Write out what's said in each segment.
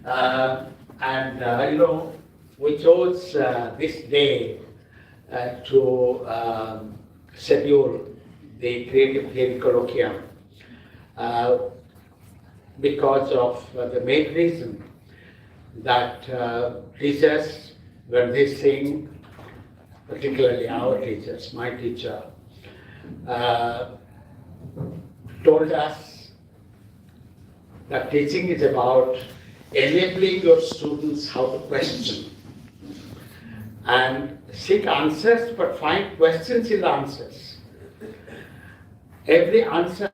We chose this day to schedule the Creative Theory Colloquium because of the main reason that teachers, when they sing, particularly our teachers, my teacher, told us that teaching is about enabling your students how to question and seek answers, but find questions in the answers. Every answer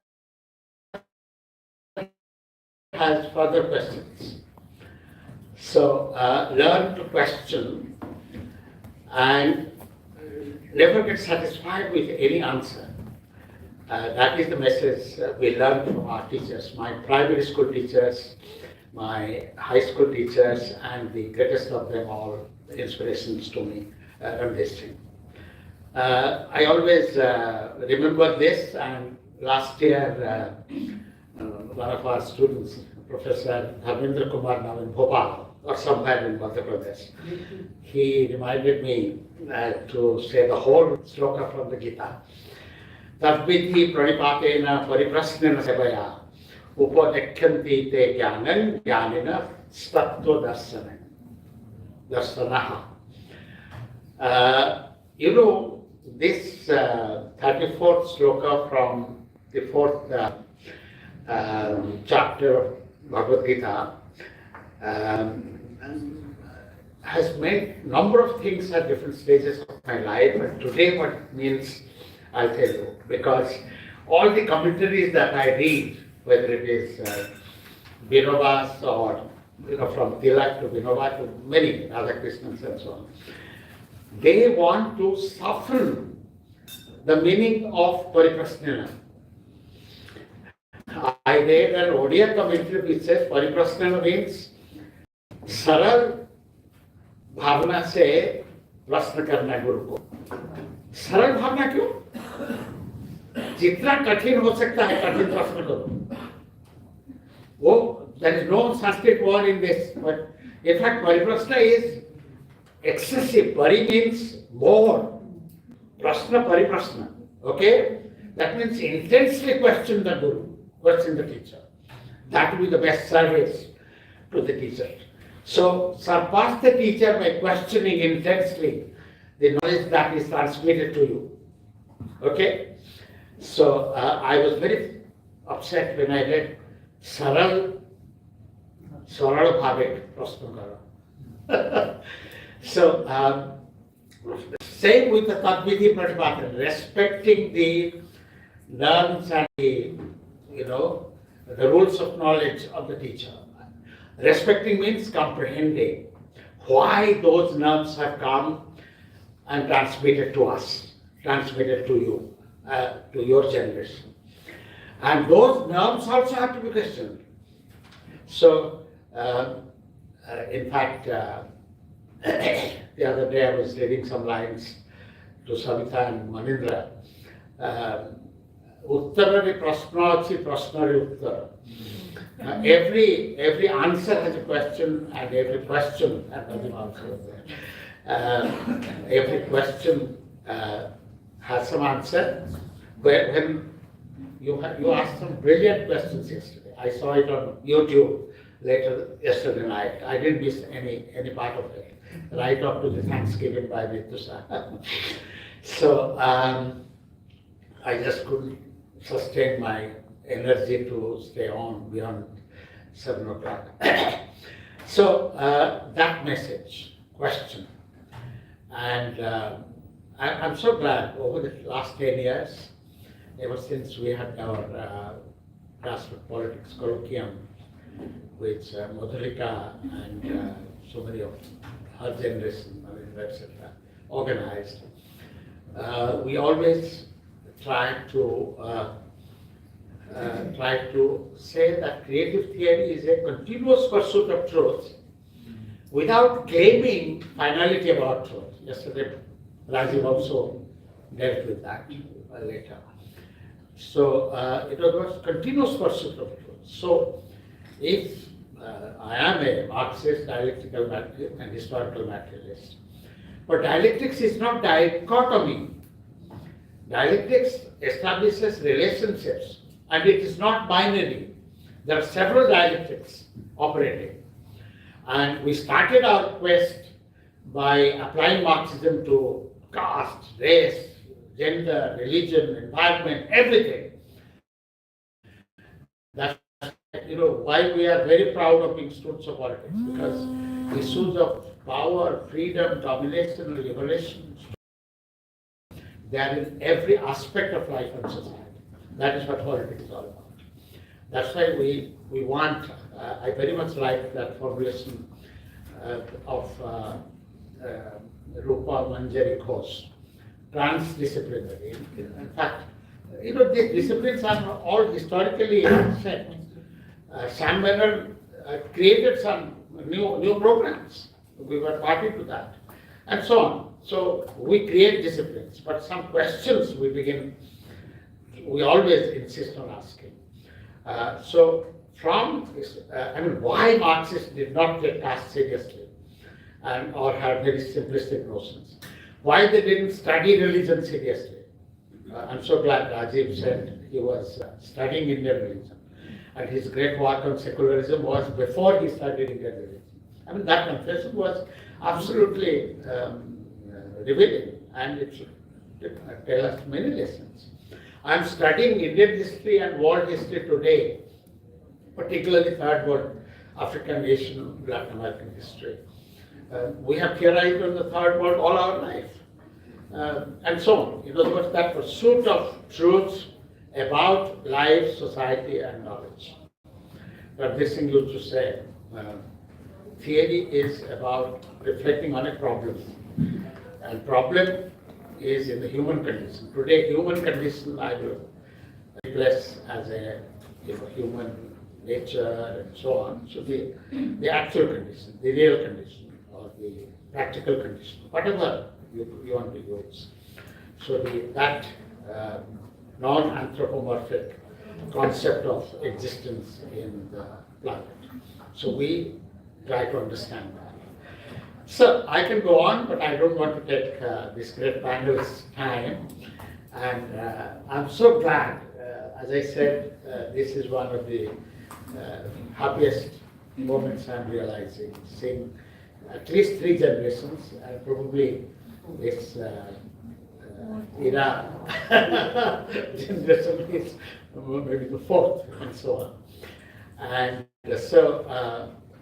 has further questions. So learn to question and never get satisfied with any answer. That is the message we learned from our teachers, my primary school teachers, my high school teachers, and the greatest of them all, inspirations to me, Ramdesh Singh. I always remember this, and last year one of our students, Professor Dharmendra Kumar, now in Bhopal, or somewhere in Madhya Pradesh, he reminded me to say the whole sloka from the Gita. Tadviti pranipatena pariprasnena sevaya upadekyanti te jnanan jnanena statto darsanaha. This 34th sloka from the 4th chapter of Bhagavad Gita has made number of things at different stages of my life, and today what it means, I'll tell you, because all the commentaries that I read, whether it is Vinobas or from Tilak to Vinoba to many other Krishnans and so on, they want to soften the meaning of Pariprasnana. I read an Odia commentary which says Pariprasnana means सरल भावना से प्रश्न करना गुरु को. सरल भावना क्यों? जितना कठिन हो सकता है कठिन प्रश्न करो. There is no Sanskrit word in this, but in fact pariprasna is excessive. Pari means more. Prasna, pariprasna. Okay? That means intensely question the guru, question the teacher. That will be the best service to the teacher. So surpass the teacher by questioning intensely the knowledge that is transmitted to you. Okay? So I was very upset when I read Saral Bhavik Prasna Karo. So same with the Tadviti Pratipatana, respecting the norms and the rules of knowledge of the teacher. Respecting means comprehending why those norms have come and transmitted to us, transmitted to you, to your generation. And those norms also have to be questioned. So, in fact, the other day I was reading some lines to Savita and Manindra. Uttarari prasnati prasnari uttara. Every answer has a question, and every question every question has some answer. When you asked some brilliant questions yesterday, I saw it on YouTube yesterday night. I didn't miss any part of it, right up to the Thanksgiving by Vitusa. So I just couldn't sustain my energy to stay on beyond 7 o'clock. So that message, question. And I'm so glad over the last 10 years, ever since we had our grassroots politics colloquium, which Madhurika and so many of her generation, etc., organized, we always try to say that creative theory is a continuous pursuit of truth without claiming finality about truth. Yesterday, Rajiv also dealt with that later. So it was continuous pursuit of truth. So if I am a Marxist, dialectical and historical materialist. But dialectics is not dichotomy. Dialectics establishes relationships and it is not binary. There are several dialectics operating. And we started our quest by applying Marxism to caste, race, gender, religion, environment, everything. That's why we are very proud of being students of politics, because issues of power, freedom, domination, liberation, they are in every aspect of life and society. That is what politics is all about. That's why we want, I very much like that formulation of Rupa Manjari Ghosh, transdisciplinary. In fact, these disciplines are all historically set. Sam Bernard created some new programs. We were party to that, and so on. So we create disciplines, but some questions we always insist on asking. Why Marxists did not take caste seriously or had very simplistic notions? Why they didn't study religion seriously? I'm so glad Rajiv said he was studying Indian religion. And his great work on secularism was before he studied Indian religion. That confession was absolutely revealing, and it should tell us many lessons. I'm studying Indian history and world history today, particularly Third World, African, Asian, Latin American history. We have theorized on the Third World all our life, and so on. In other words, that pursuit of truths about life, society, and knowledge. But Singh used to say, theory is about reflecting on a problem, and problem is in the human condition. Today, human condition I will replace as a human nature and so on. So the actual condition, the real condition, or the practical condition, whatever you want to use. So that non-anthropomorphic concept of existence in the planet. So we try to understand that. So I can go on, but I don't want to take this great panel's time. And I'm so glad, as I said, this is one of the happiest moments I'm realizing, seeing at least 3 generations, and probably this era generation is maybe the 4th, and so on. And so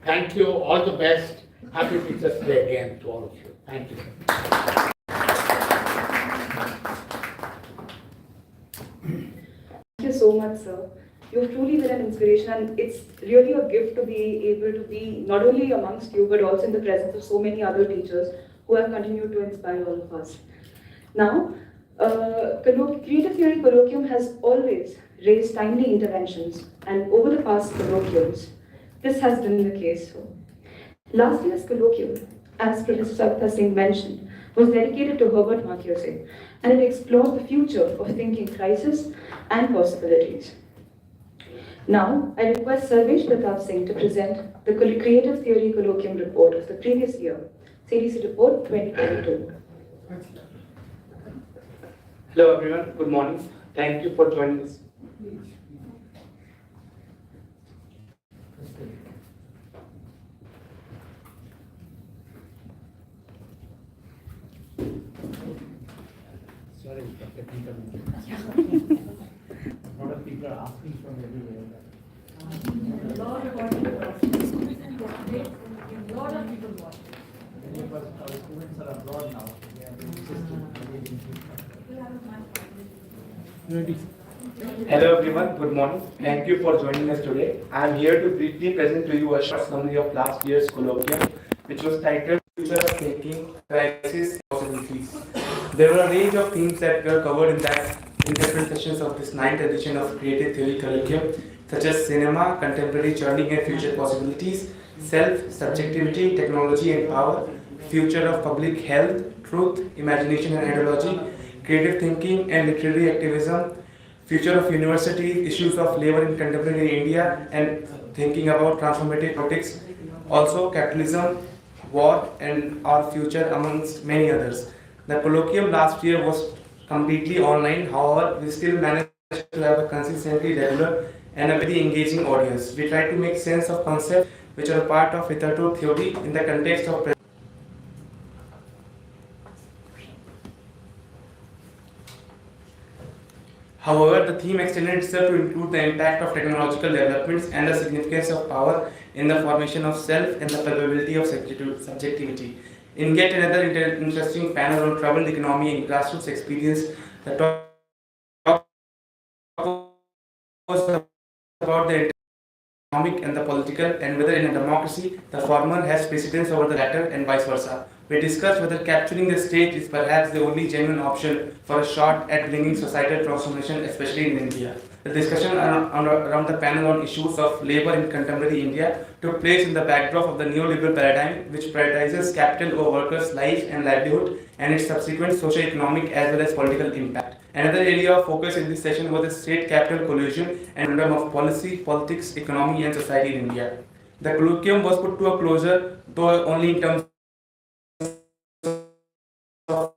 thank you, all the best. Happy Teachers Day again to all of you. Thank you. Thank you so much, sir. You've truly been an inspiration, and it's really a gift to be able to be not only amongst you, but also in the presence of so many other teachers who have continued to inspire all of us. Now, Creative Theory Colloquium has always raised timely interventions, and over the past colloquiums, this has been the case. Last year's colloquium, as Professor Savita Singh mentioned, was dedicated to Herbert Marcuse, and it explored the future of thinking crisis and possibilities. Now, I request Sarvesh Pratap Singh to present the Creative Theory Colloquium report of the previous year, CTC report 2022. Hello everyone, good morning. Thank you for joining us. Sorry, technical. A lot of people are asking from everywhere. A lot of people watching. Many of our students are abroad now. They are Ready. Hello everyone, good morning. Thank you for joining us today. I am here to briefly present to you a short summary of last year's colloquium, which was titled Future of Thinking, Crisis, Possibilities. There were a range of themes that were covered in different sessions of this 9th edition of Creative Theory Colloquium, such as cinema, contemporary journey and future possibilities, self, subjectivity, technology and power, future of public health, truth, imagination and ideology, creative thinking and literary activism, future of university, issues of labor in contemporary India, and thinking about transformative politics, also capitalism, war, and our future, amongst many others. The colloquium last year was completely online, however, we still managed to have a consistently regular and a very engaging audience. We try to make sense of concepts which are part of hitherto theory in the context of However, the theme extended itself to include the impact of technological developments and the significance of power in the formation of self and the probability of subjectivity. In yet another interesting panel on troubled economy and grassroots experience, the talk was about the economic and the political, and whether in a democracy the former has precedence over the latter and vice versa. We discussed whether capturing the stage is perhaps the only genuine option for a shot at bringing societal transformation, especially in India. The discussion around the panel on issues of labor in contemporary India took place in the backdrop of the neoliberal paradigm, which prioritizes capital over workers' life and livelihood and its subsequent socio-economic as well as political impact. Another area of focus in this session was the state-capital collusion and freedom of policy, politics, economy, and society in India. The colloquium was put to a closure, though only in terms of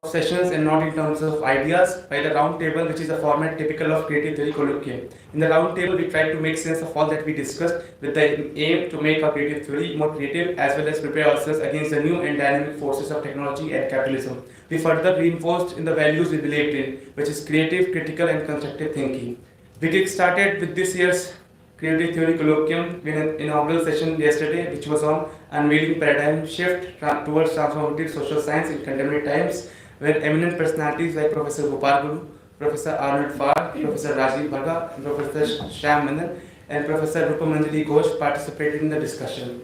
sessions and not in terms of ideas, by the round table, which is a format typical of creative theory colloquium. In the round table, we tried to make sense of all that we discussed with the aim to make our creative theory more creative as well as prepare ourselves against the new and dynamic forces of technology and capitalism. We further reinforced in the values we believed in, which is creative, critical, and constructive thinking. We kick-started with this year's Creative Theory Colloquium in an inaugural session yesterday, which was on unveiling paradigm shift towards transformative social science in contemporary times, where eminent personalities like Professor Gopal Guru, Professor Arnold Farr, Professor Rajiv Bhaga, Professor Shyam Menon, and Professor Rupamanjali Ghosh participated in the discussion.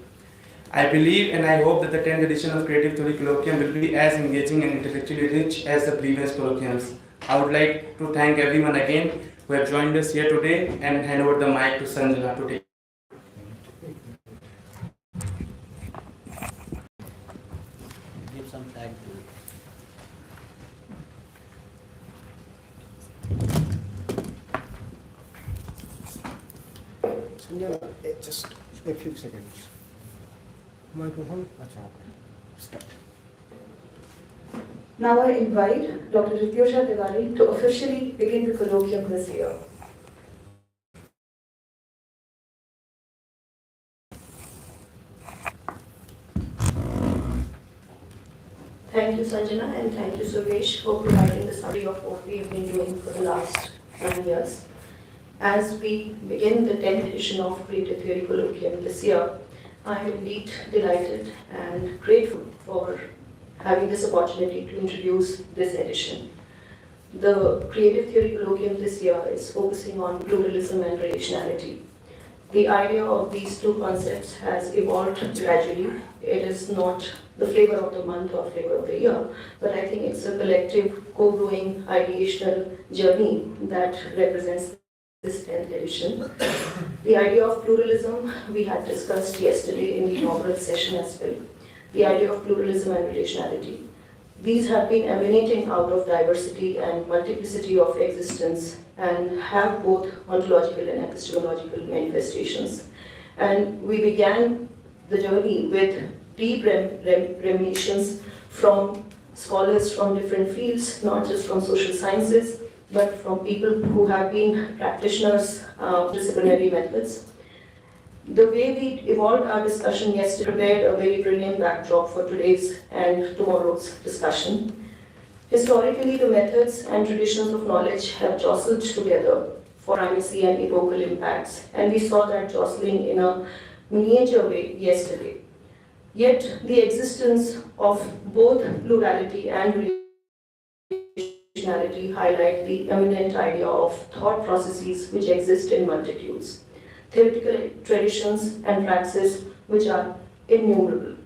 I believe and I hope that the 10th edition of Creative Theory Colloquium will be as engaging and intellectually rich as the previous colloquiums. I would like to thank everyone again who have joined us here today and hand over the mic to Sanjana to take. Give some time to Sanjana, just a few seconds. Microphone. Acha, okay. Start. Now I invite Dr. Rityosha Tiwari to officially begin the colloquium this year. Thank you, Sanjana, and thank you, Suresh, for providing the summary of what we have been doing for the last 9 years. As we begin the 10th edition of Creative Theory Colloquium this year, I am indeed delighted and grateful for having this opportunity to introduce this edition. The Creative Theory Colloquium this year is focusing on pluralism and relationality. The idea of these two concepts has evolved gradually. It is not the flavor of the month or flavor of the year, but I think it's a collective, co-growing, ideational journey that represents this 10th edition. The idea of pluralism we had discussed yesterday in the inaugural session as well. The idea of pluralism and relationality. These have been emanating out of diversity and multiplicity of existence and have both ontological and epistemological manifestations. And we began the journey with deep reminiscence from scholars from different fields, not just from social sciences, but from people who have been practitioners of disciplinary methods. The way we evolved our discussion yesterday prepared a very brilliant backdrop for today's and tomorrow's discussion. Historically, the methods and traditions of knowledge have jostled together for primacy and epochal impacts, and we saw that jostling in a miniature way yesterday. Yet, the existence of both plurality and highlight the eminent idea of thought processes which exist in multitudes, theoretical traditions and praxis which are innumerable.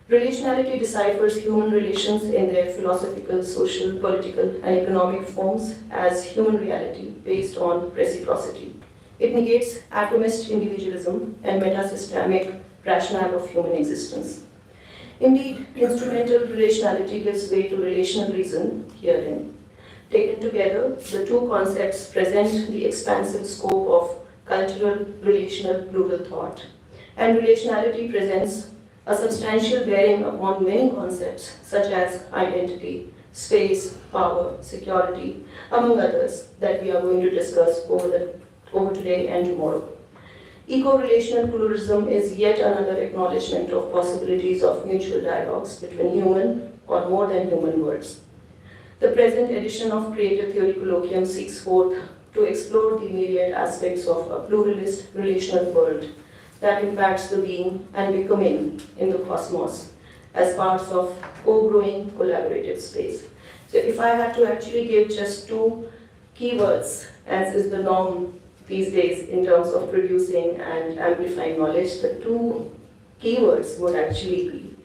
Relationality deciphers human relations in their philosophical, social, political, and economic forms as human reality based on reciprocity. It negates atomist individualism and metasystemic rationale of human existence. Indeed, instrumental relationality gives way to relational reason herein. Taken together, the two concepts present the expansive scope of cultural, relational, plural thought. And relationality presents a substantial bearing upon many concepts such as identity, space, power, security, among others that we are going to discuss over today and tomorrow. Eco-relational pluralism is yet another acknowledgement of possibilities of mutual dialogues between human or more than human worlds. The present edition of Creative Theory Colloquium seeks forth to explore the myriad aspects of a pluralist relational world that impacts the being and becoming in the cosmos as parts of co-growing collaborative space. So if I had to actually give just two keywords, as is the norm these days in terms of producing and amplifying knowledge, the two keywords would actually be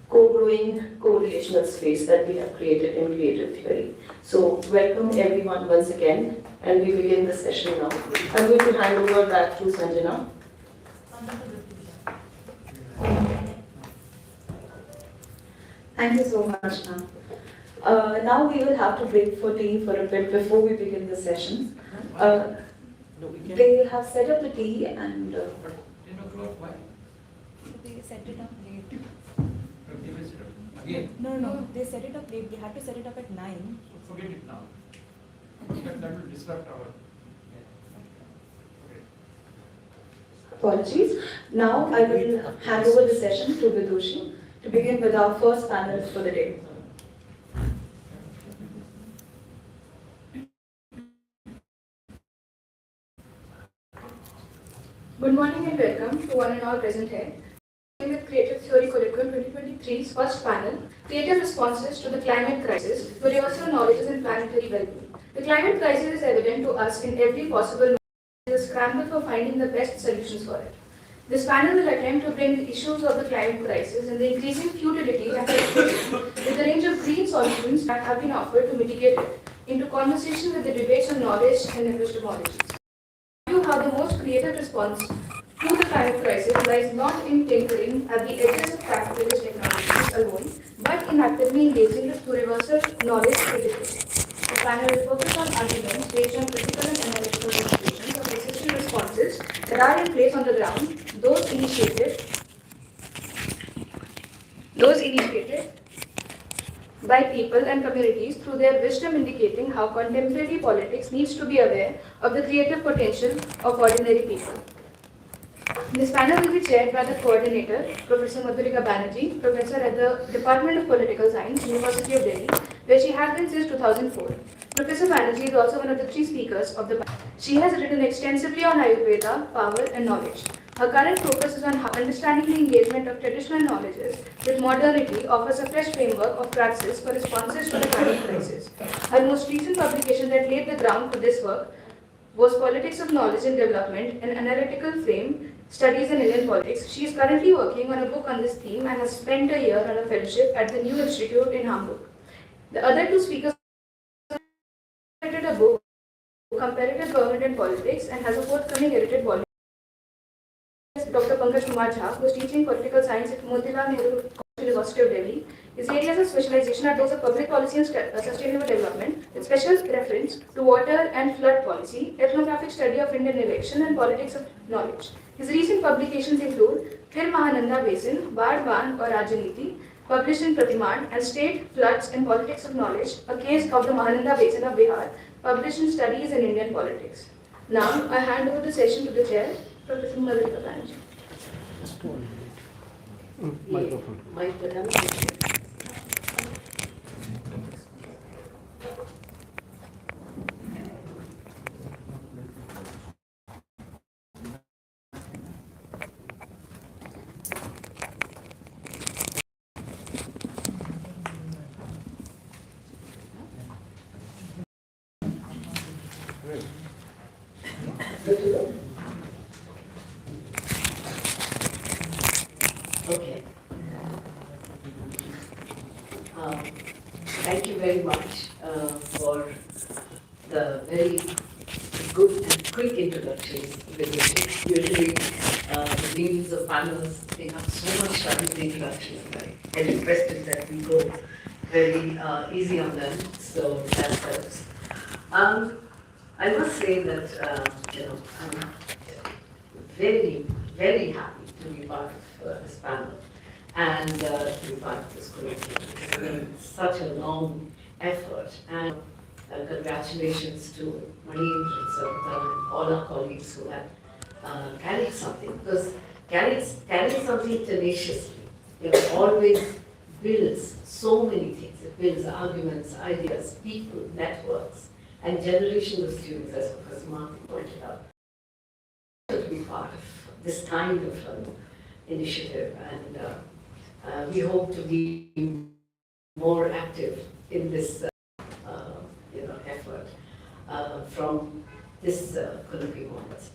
co-growing, co-relational space that we have created in creative theory. So welcome everyone once again, and we begin the session now. I'm going to hand over back to Sanjana. Thank you so much, ma'am. Now we will have to break for tea for a bit before we begin the session. They have set up the tea and... 10 o'clock, why? They set it up late. They will set up again. No, they set it up late. They had to set it up at 9. So forget it now. That will disrupt our. Okay. Apologies. Now I will hand over the session to Vidushi to begin with our first panel for the day. Good morning and welcome to one and all present here. With Creative Theory Colloquium 2023's first panel, Creative Responses to the Climate Crisis, Universal Knowledges in Planetary Well-being. The climate crisis is evident to us in every possible way. There is a scramble for finding the best solutions for it. This panel will attempt to bring the issues of the climate crisis and the increasing futility and frustration with the range of green solutions that have been offered to mitigate it into conversation with the debates on knowledge and epistemologies. How the most creative response to the climate crisis lies not in tinkering at the edges of capitalist technologies alone, but in actively engaging with universal knowledge critically. The panel will focus on arguments based on critical and analytical demonstrations of existing responses that are in place on the ground, those initiated by people and communities through their wisdom indicating how contemporary politics needs to be aware of the creative potential of ordinary people. This panel will be chaired by the coordinator, Professor Madhurika Banerjee, professor at the Department of Political Science, University of Delhi, where she has been since 2004. Professor Banerjee is also one of the 3 speakers of the panel. She has written extensively on Ayurveda, power and knowledge. Her current focus is on understanding the engagement of traditional knowledges with modernity offers a fresh framework of praxis for responses to the climate crisis. Her most recent publication that laid the ground for this work was Politics of Knowledge in Development, an analytical frame, studies in Indian politics. She is currently working on a book on this theme and has spent a year on a fellowship at the New Institute in Hamburg. The other 2 speakers edited a book, Comparative Government and Politics, and has a forthcoming edited volume. Dr. Pankaj Kumar Jha, who is teaching political science at Motilal Nehru University of Delhi. His areas of specialization are those of public policy and sustainable development, with special reference to water and flood policy, ethnographic study of Indian election, and politics of knowledge. His recent publications include Phir Mahananda Basin, Baad Ban or Rajaniti, published in Pratimand, and State Floods and Politics of Knowledge, a case of the Mahananda Basin of Bihar, published in Studies in Indian Politics. Now, I hand over the session to the chair, Professor Madhurika Banerjee. Microphone. Okay. Thank you very much for the very good and quick introduction. Usually, the meetings of panels take up so much time in the introduction. I requested that we go very easy on them, so that helps. I must say that very, very happy to be part of this panel and to be part of this colloquium. It's been such a long effort, and congratulations to Mani and Sarita and all our colleagues who have carried something, because carrying something tenaciously, always builds so many things. It builds arguments, ideas, people, networks, and generations of students, as Professor Martin pointed out. To be part of this kind of initiative, and we hope to be more active in this effort from this colloquium onwards.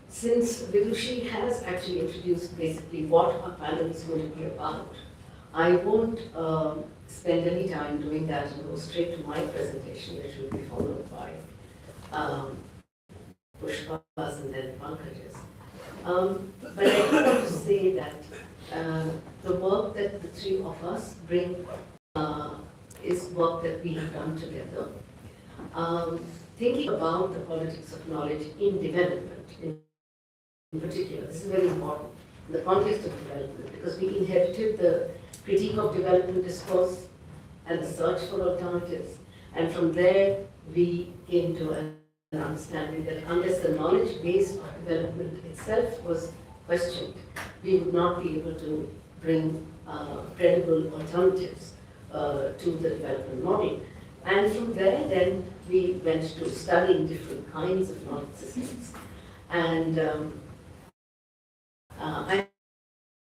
Since Vidushi has actually introduced basically what our panel is going to be about, I won't spend any time doing that and go straight to my presentation, which will be followed by Pushpa's and then Pankaj's. But I do want to say that the work that the three of us bring is work that we have done together. Thinking about the politics of knowledge in development, in particular, this is very important in the context of development, because we inherited the critique of development discourse and the search for alternatives, and from there we came to an understanding that unless the knowledge base of development itself was questioned, we would not be able to bring credible alternatives to the development model. And from there, then, we went to studying different kinds of knowledge systems. And I'm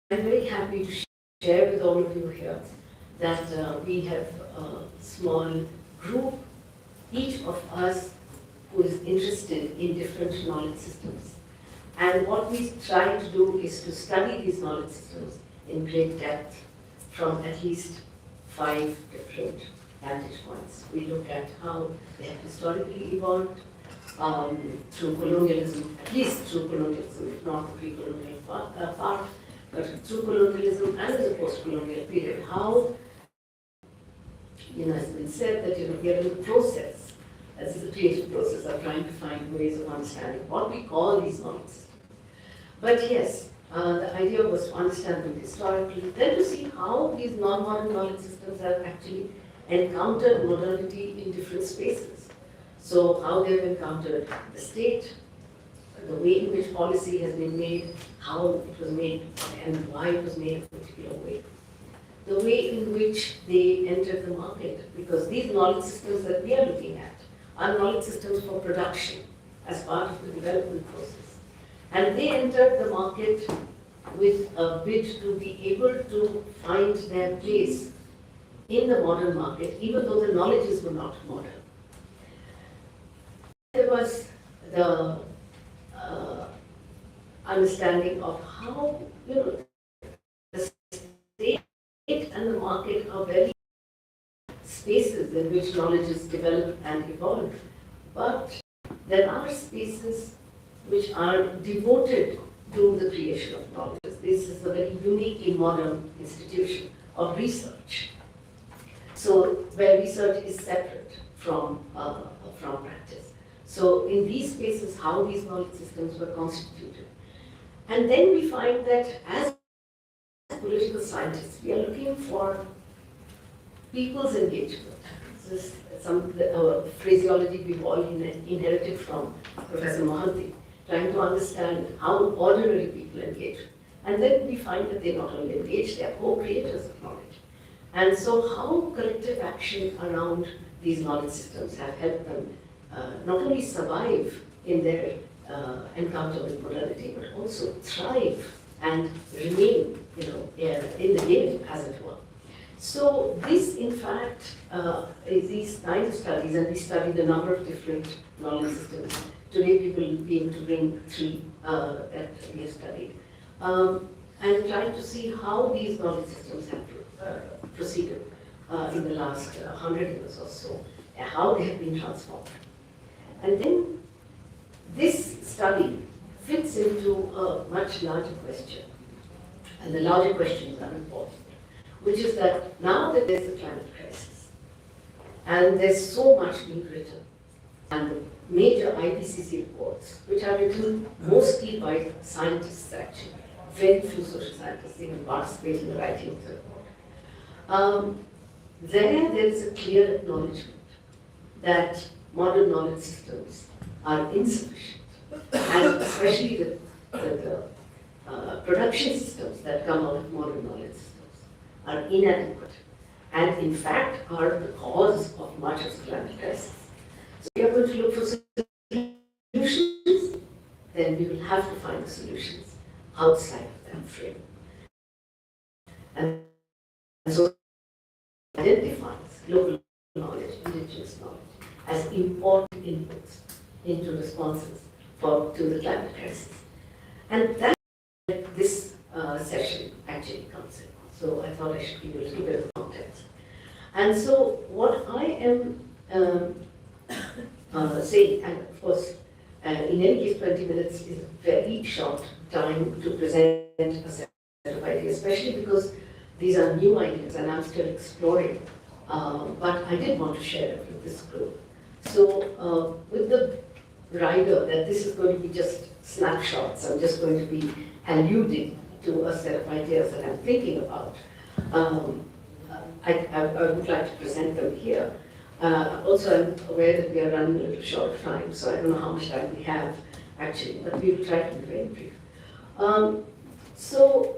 very happy to share with all of you here that we have a small group, each of us who is interested in different knowledge systems. And what we try to do is to study these knowledge systems in great depth from at least 5 different vantage points. We look at how they have historically evolved through colonialism, at least through colonialism, if not the pre-colonial part, but through colonialism and the post-colonial period. How, it's been said that we are in the process, this is a creative process of trying to find ways of understanding what we call these knowledge systems. But yes, the idea was to understand them historically, then to see how these non-modern knowledge systems have actually encountered modernity in different spaces. So how they've encountered the state, the way in which policy has been made, how it was made, and why it was made a particular way. The way in which they entered the market, because these knowledge systems that we are looking at are knowledge systems for production as part of the development process. And they entered the market with a bid to be able to find their place in the modern market, even though the knowledges were not modern. There was the understanding of how, the state and the market are very spaces in which knowledge is developed and evolved. But there are spaces which are devoted to the creation of knowledge. This is a very uniquely modern institution of research. So where research is separate from practice. So in these spaces, how these knowledge systems were constituted. And then we find that as political scientists, we are looking for people's engagement. This is some phraseology we've all inherited from Professor Mohanty, trying to understand how ordinary people engage. And then we find that they not only engage, they are co-creators of knowledge. And so how collective action around these knowledge systems have helped them not only survive in their encounter with modernity, but also thrive and remain, in the game, as it were. So this, in fact, is these kinds of studies, and we studied a number of different knowledge systems. Today we will be able to bring 3 that we have studied, and trying to see how these knowledge systems have proceeded in the last 100 years or so, and how they have been transformed. And then this study fits into a much larger question, and the larger questions are important, which is that now that there's a climate crisis, and there's so much being written, and the major IPCC reports, which are written mostly by scientists actually. Very few social scientists even participate in the writing of the report. There is a clear acknowledgement that modern knowledge systems are insufficient, and especially the production systems that come out of modern knowledge systems are inadequate, and in fact are the cause of much of the climate crisis. So we are going to look for solutions, then we will have to find the solutions outside of that frame. And so identifies local knowledge, indigenous knowledge, as important inputs into responses to the climate crisis. And that's where this session actually comes in. So I thought I should give you a little bit of context. And so what I am saying, and of course, in any case, 20 minutes is a very short time to present a set of ideas, especially because these are new ideas and I'm still exploring. But I did want to share it with this group. So with the rider that this is going to be just snapshots, I'm just going to be alluding to a set of ideas that I'm thinking about. I would like to present them here. Also, I'm aware that we are running a little short of time, so I don't know how much time we have actually, but we will try to be very brief. So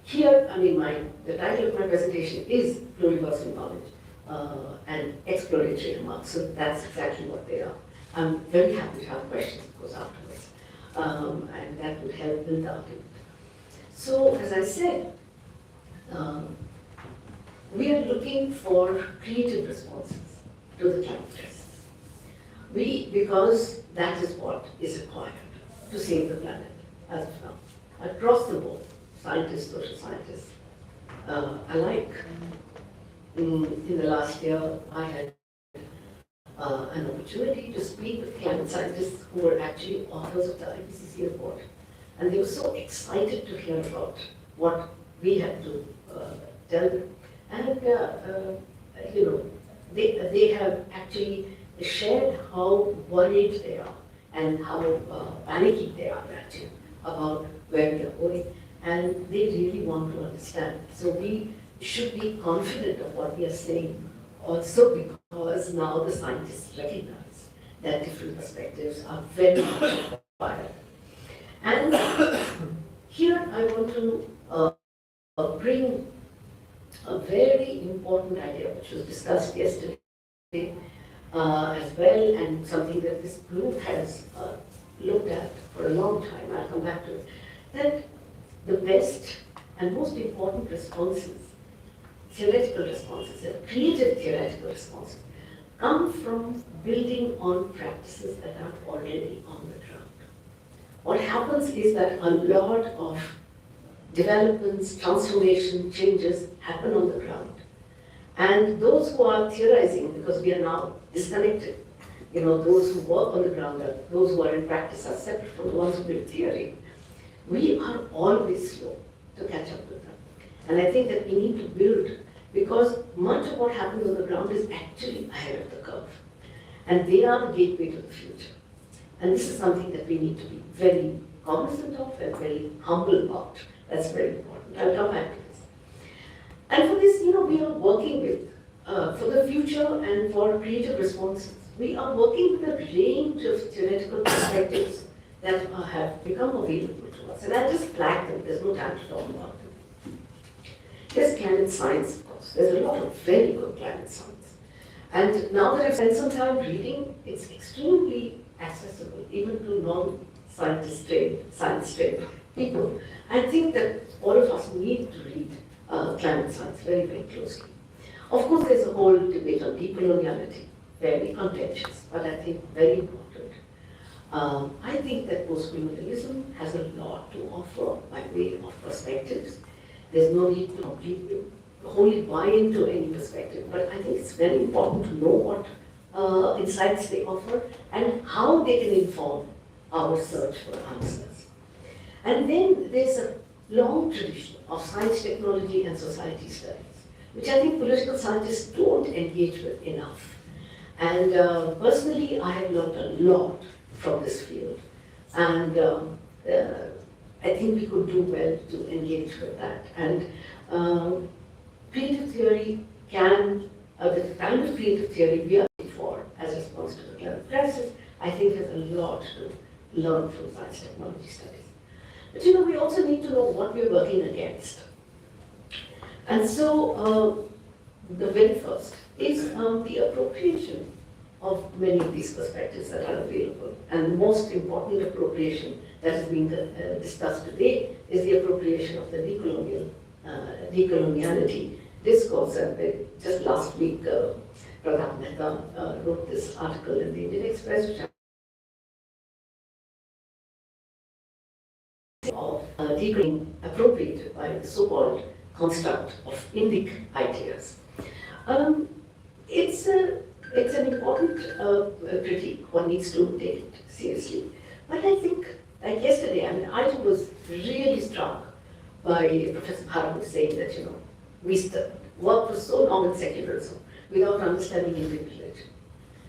here, I mean, the title of my presentation is Pluriversal Knowledge and Exploratory Remarks, so that's exactly what they are. I'm very happy to have questions, of course, afterwards, and that would help build the argument. So, as I said, we are looking for creative responses to the climate crisis. Because that is what is required to save the planet as of now, across the board, scientists, social scientists alike. In the last year, I had an opportunity to speak with climate scientists who were actually authors of the IPCC report. And they were so excited to hear about what we had to tell them. And you know, they have actually shared how worried they are and how panicky they are actually about where we are going. And they really want to understand. So we should be confident of what we are saying, also because now the scientists recognize that different perspectives are very much required. And here I want to bring a very important idea which was discussed yesterday as well, and something that this group has looked at for a long time. I'll come back to it. That the best and most important responses, theoretical responses, and creative theoretical responses, come from building on practices that are already on the ground. What happens is that a lot of developments, transformation, changes happen on the ground. And those who are theorizing, because we are now disconnected, you know, those who work on the ground, those who are in practice are separate from the ones who build theory. We are always slow to catch up with them. And I think that we need to build, because much of what happens on the ground is actually ahead of the curve. And they are the gateway to the future. And this is something that we need to be very cognizant of and very humble about. That's very important. I'll come back to this. And for this, you know, we are working with, for the future and for creative responses, we are working with a range of theoretical perspectives that have become available to us. And I just flagged them, there's no time to talk about them. There's climate science, of course. There's a lot of very good climate science. And now that I've spent some time reading, it's extremely accessible, even to non-scientist trained, science trained people. I think that all of us need to read climate science very, very closely. Of course, there's a whole debate on decoloniality, very contentious, but I think very important. I think that post-colonialism has a lot to offer by way of perspectives. There's no need to completely wholly buy into any perspective, but I think it's very important to know what insights they offer and how they can inform our search for answers. And then there's a long tradition of science, technology, and society studies, which I think political scientists don't engage with enough. And personally, I have learned a lot from this field. And I think we could do well to engage with that. And creative theory the kind of creative theory we are looking for as a response to the climate crisis, I think has a lot to learn from science technology studies. But you know, we also need to know what we're working against. And so the very first is the appropriation of many of these perspectives that are available. And the most important appropriation that is being discussed today is the appropriation of the decoloniality discourse. And just last week, Pradhan Mehta wrote this article in the Indian Express, which of decoloniality appropriated by the so-called construct of Indic ideas. It's an important critique. One needs to take it seriously. But I think, like yesterday, I was really struck by Professor Bharat saying that, you know, we worked for so long in secularism without understanding Indian religion.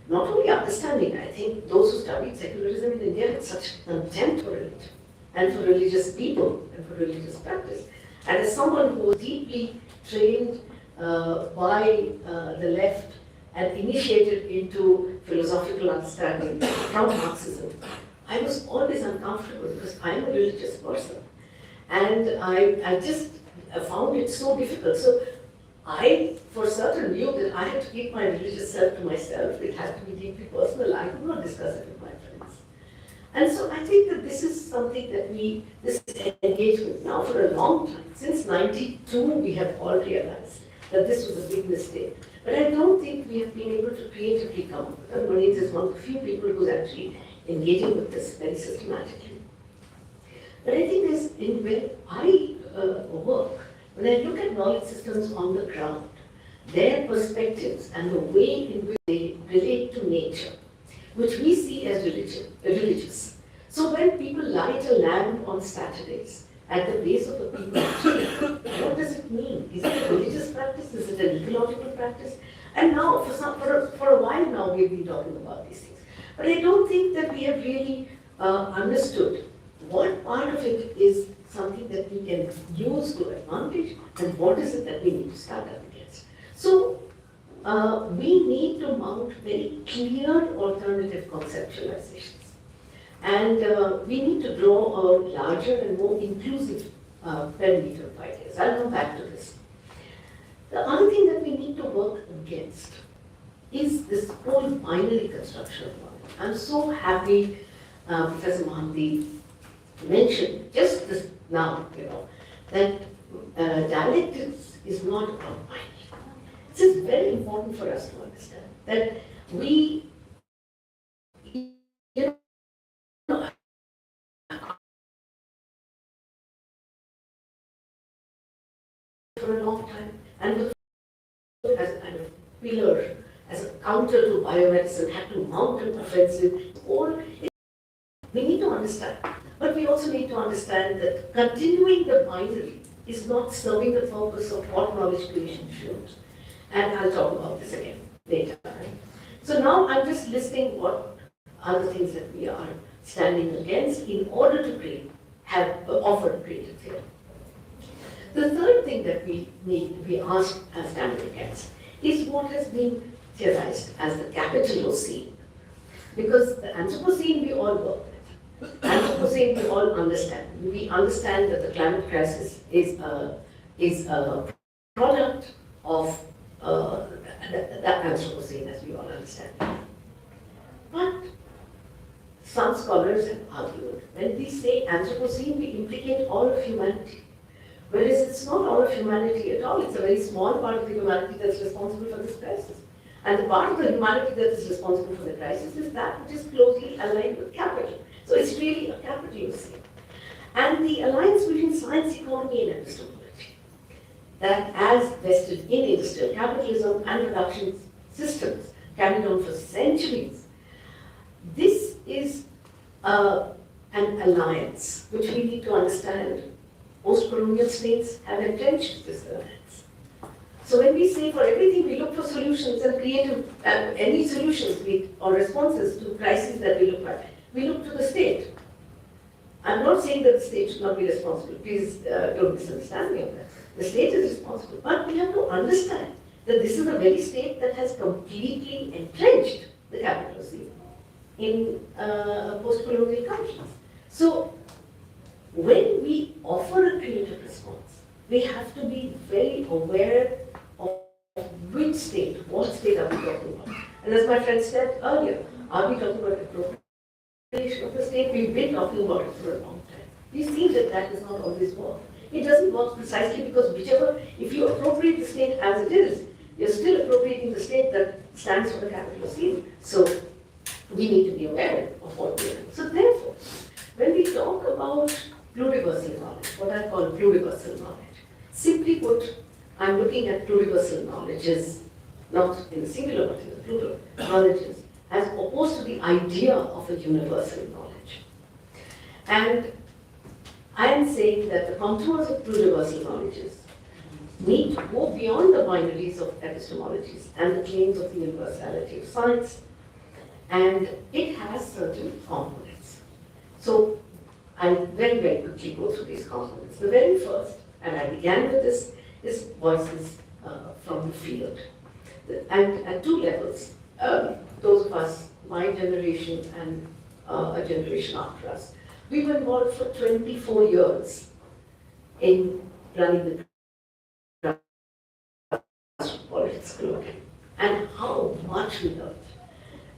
Not only understanding, I think those who studied secularism in India had such contempt for religion and for religious people and for religious practice. And as someone who was deeply trained by the left and initiated into philosophical understanding from Marxism, I was always uncomfortable because I'm a religious person. And I just found it so difficult. So I, for certain, knew that I had to keep my religious self to myself. It had to be deeply personal. I could not discuss it with my friends. And so I think that this is something that this engagement now for a long time, since '92, we have all realized that this was a big mistake. But I don't think we have been able to creatively come up with it. Manish is one of the few people who's actually engaging with this very systematically. But I think there's, in where I work, when I look at knowledge systems on the ground, their perspectives and the way in which they relate to nature, which we see as religious. So when people light a lamp on Saturdays at the base of a people tree, what does it mean? Is it a religious practice? Is it an ecological practice? And now, for a while now, we've been talking about these things. But I don't think that we have really understood what part of it is something that we can use to advantage and what is it that we need to start up against. So we need to mount very clear alternative conceptualizations. And we need to draw a larger and more inclusive perimeter of ideas. I'll come back to this. The other thing that we need to work against is this whole binary construction of knowledge. I'm so happy Professor Mohanty mentioned just this now, you know, that dialectics is not about binary. This is very important for us to understand that we, you know, for a long time, and as a kind of pillar, as a counter to biomedicine, had to mount an offensive. We need to understand, but we also need to understand that continuing the binary is not serving the purpose of what knowledge creation should. And I'll talk about this again later. Right? So now I'm just listing what are the things that we are standing against in order to offer creative theory. The third thing that we are standing against is what has been theorized as the capital O-scene. Because the Anthropocene we all work with. Anthropocene we all understand. We understand that the climate crisis is a product of the Anthropocene, as we all understand. But some scholars have argued, when we say Anthropocene, we implicate all of humanity. Whereas it's not all of humanity at all, it's a very small part of the humanity that's responsible for this crisis. And the part of the humanity that is responsible for the crisis is that which is closely aligned with capital. So it's really a capital, you see. And the alliance between science, economy, and epistemology, that as vested in industrial capitalism and production systems carried on for centuries, this is an alliance which we need to understand. Post-colonial states have entrenched this alliance. So when we say for everything we look for solutions and creative, any solutions or responses to crises that we look at, we look to the state. I'm not saying that the state should not be responsible. Please don't misunderstand me on that. The state is responsible, but we have to understand that this is the very state that has completely entrenched the capital city in post-colonial countries. So when we offer a creative response, we have to be very aware of which state, what state are we talking about. And as my friend said earlier, are we talking about appropriation of the state? We've been talking about it for a long time. We've seen that that does not always work. It doesn't work precisely because if you appropriate the state as it is, you're still appropriating the state that stands for the capital city. So we need to be aware of what we're doing. So therefore, when we talk about pluriversal knowledge, what I call pluriversal knowledge, simply put, I'm looking at pluriversal knowledge as not in the singular but in the plural knowledges, as opposed to the idea of a universal knowledge. And I am saying that the contours of pluriversal knowledges need to go beyond the binaries of epistemologies and the claims of the universality of science, and it has certain components. So I'll very, very quickly go through these components. The very first, and I began with this, is voices from the field. And at two levels, those of us, my generation and a generation after us, we were involved for 24 years in running the politics globally, and how much we learned.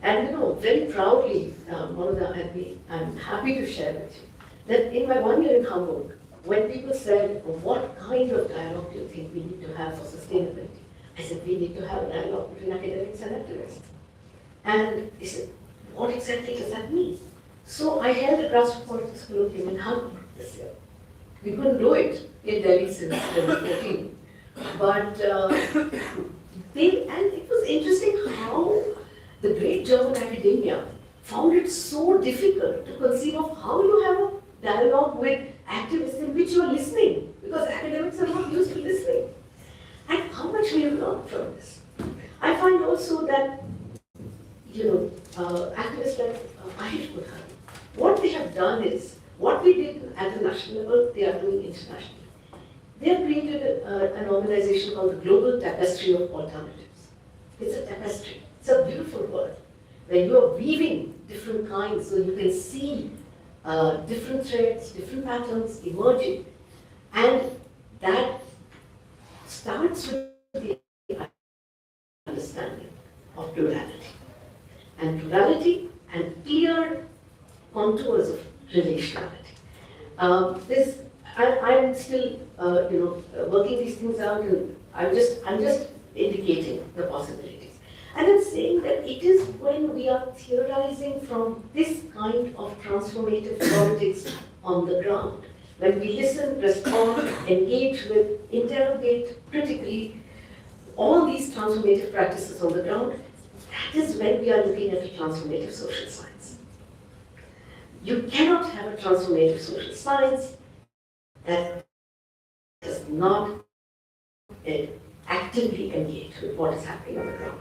And very proudly, I'm happy to share with you that in my 1 year in Hamburg, when people said, what kind of dialogue do you think we need to have for sustainability? I said, we need to have a dialogue between academics and activists. And they said, what exactly does that mean? So I held a grassroots politics colloquium in Hamburg this year. We couldn't do it in Delhi since 2014. But and it was interesting how the great German academia found it so difficult to conceive of how you have a dialogue with activists in which you are listening, because academics are not used to listening. And how much we have learned from this. I find also that, activists like Ayush, what they have done is, what we did at the national level, they are doing internationally. They have created an organization called the Global Tapestry of Alternatives. It's a tapestry. It's a beautiful word, where you are weaving different kinds so you can see different threads, different patterns emerging. And that starts with the understanding of plurality. And plurality and clear contours of relationality. I'm still, working these things out, and I'm just indicating the possibilities. And I'm saying that it is when we are theorizing from this kind of transformative politics on the ground, when we listen, respond, engage with, interrogate critically all these transformative practices on the ground, that is when we are looking at a transformative social science. You cannot have a transformative social science that does not actively engage with what is happening on the ground.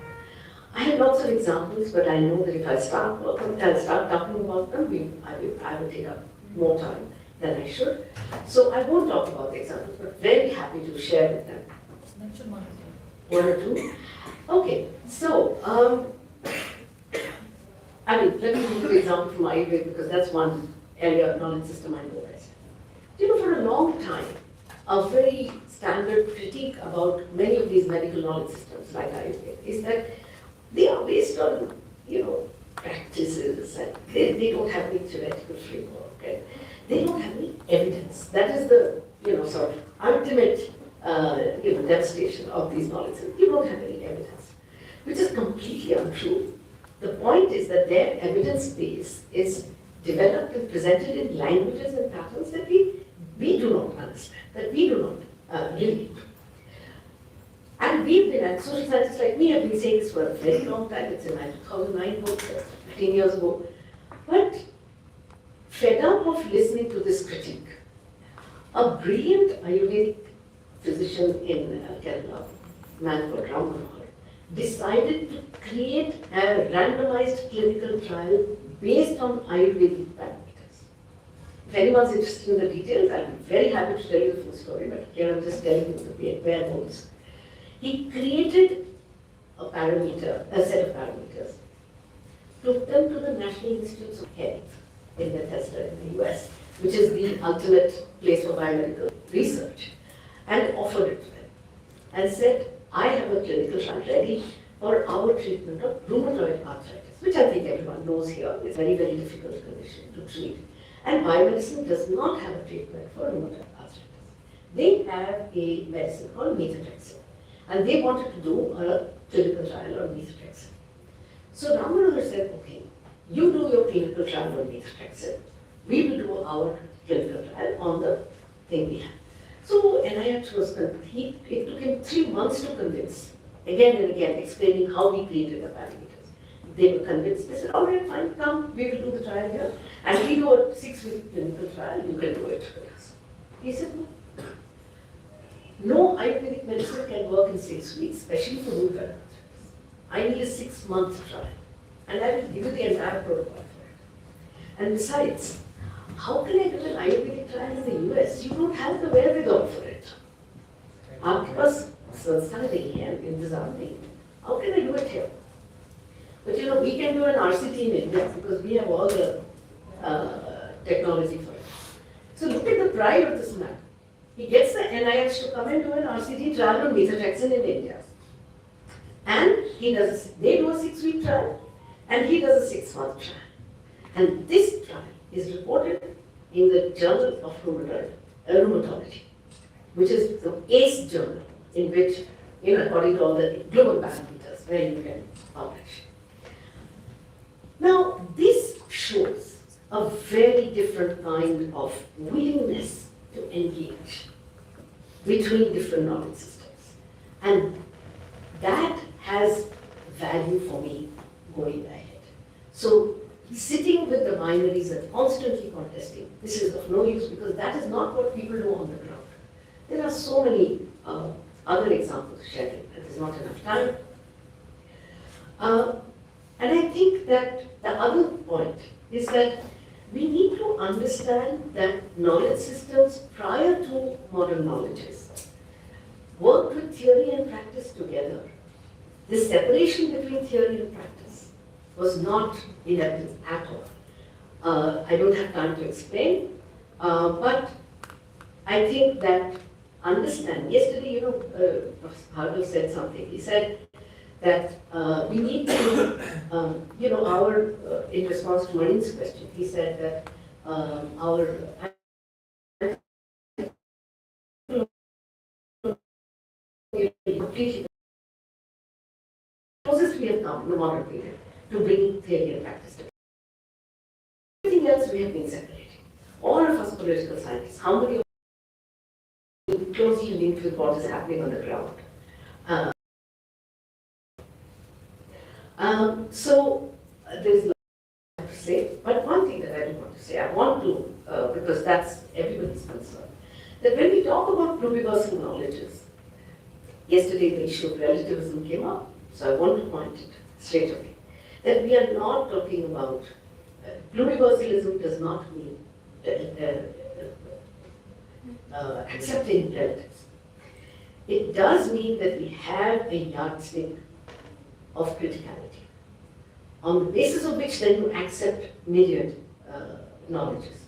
I have lots of examples, but I know that if I start talking about them, I will take up more time than I should. So I won't talk about the examples, but very happy to share with them. One or two? Okay, so, let me give you an example from Ayurveda, because that's one area of knowledge system I know best. For a long time, a very standard critique about many of these medical knowledge systems like Ayurveda is that they are based on, practices, and they don't have any theoretical framework, and they don't have any evidence. That is the, sort of ultimate, devastation of these knowledge systems. You don't have any evidence, which is completely untrue. The point is that their evidence base is developed and presented in languages and patterns that we do not understand, that we do not relate. And we've been, and social scientists like me have been saying this for a very long time. It's in my 2009 book, 15 years ago. But fed up of listening to this critique, a brilliant Ayurvedic physician in Kerala man called Ram Manohar, decided to create a randomized clinical trial based on Ayurvedic parameters. If anyone's interested in the details, I'll be very happy to tell you the full story, but here I'm just telling you the bare bones. He created a set of parameters, took them to the National Institutes of Health in Bethesda in the US, which is the ultimate place for biomedical research, and offered it to them and said, I have a clinical trial ready for our treatment of rheumatoid arthritis, which I think everyone knows here is a very, very difficult condition to treat. And biomedicine does not have a treatment for rheumatoid arthritis. They have a medicine called methotrexate, and they wanted to do a clinical trial on methotrexate. So Ram Manohar said, okay, you do your clinical trial on methotrexate, we will do our clinical trial on the thing we have. So NIH it took him 3 months to convince, again and again, explaining how he created the parameters. They were convinced. They said, all right, fine, come, we will do the trial here. And we do a 6-week clinical trial, you can do it with us. He said, no. No Ayurvedic medicine can work in 6 weeks, especially for rheumatoid arthritis. I need a 6-month trial. And I will give you the entire protocol for it. And besides, how can I do an Ayurvedic trial in the US? You don't have the wherewithal for it. आपके पास संस्था नहीं है इंतजाम नहीं है. How can I do it here? But you know, we can do an RCT in India because we have all the technology for it. So look at the pride of this man. He gets the NIH to come and do an RCT trial on methotrexate in India. And they do a 6-week trial, and he does a 6-month trial. And this trial is reported in the Journal of Rheumatology, which is the ACE journal, in which, according to all the global parameters, where you can publish. Now, this shows a very different kind of willingness to engage between different knowledge systems. And that has value for me going ahead. So, sitting with the binaries and constantly contesting, this is of no use because that is not what people do on the ground. There are so many other examples shared, and there's not enough time. And I think that the other point is that we need to understand that knowledge systems prior to modern knowledges work with theory and practice together. This separation between theory and practice was not in evidence at all. I don't have time to explain, but I think that understand. Yesterday, Professor Hargul said something. He said that we need to, in response to Manin's question, he said that our completely closest we have come in the modern period to bringing theory and practice together. Everything else we have been separating. All of us political scientists, how many of us are closely linked with what is happening on the ground? So there's a lot to say, but one thing that I do want to say, I want to, because that's everybody's concern, that when we talk about pluriversal knowledges, yesterday the issue of relativism came up, so I want to point it straight away, that we are not talking about, pluriversalism does not mean accepting relatives. It does mean that we have a yardstick of criticality, on the basis of which then you accept myriad knowledges.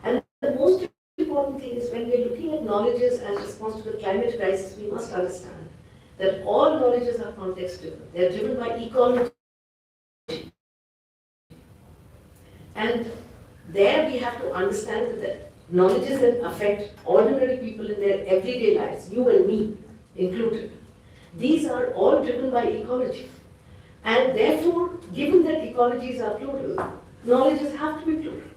And the most important thing is when we're looking at knowledges as response to the climate crisis, we must understand that all knowledges are context driven. They're driven by ecology. And there we have to understand that the knowledges that affect ordinary people in their everyday lives, you and me included, these are all driven by ecology. And therefore, given that ecologies are plural, knowledges have to be plural.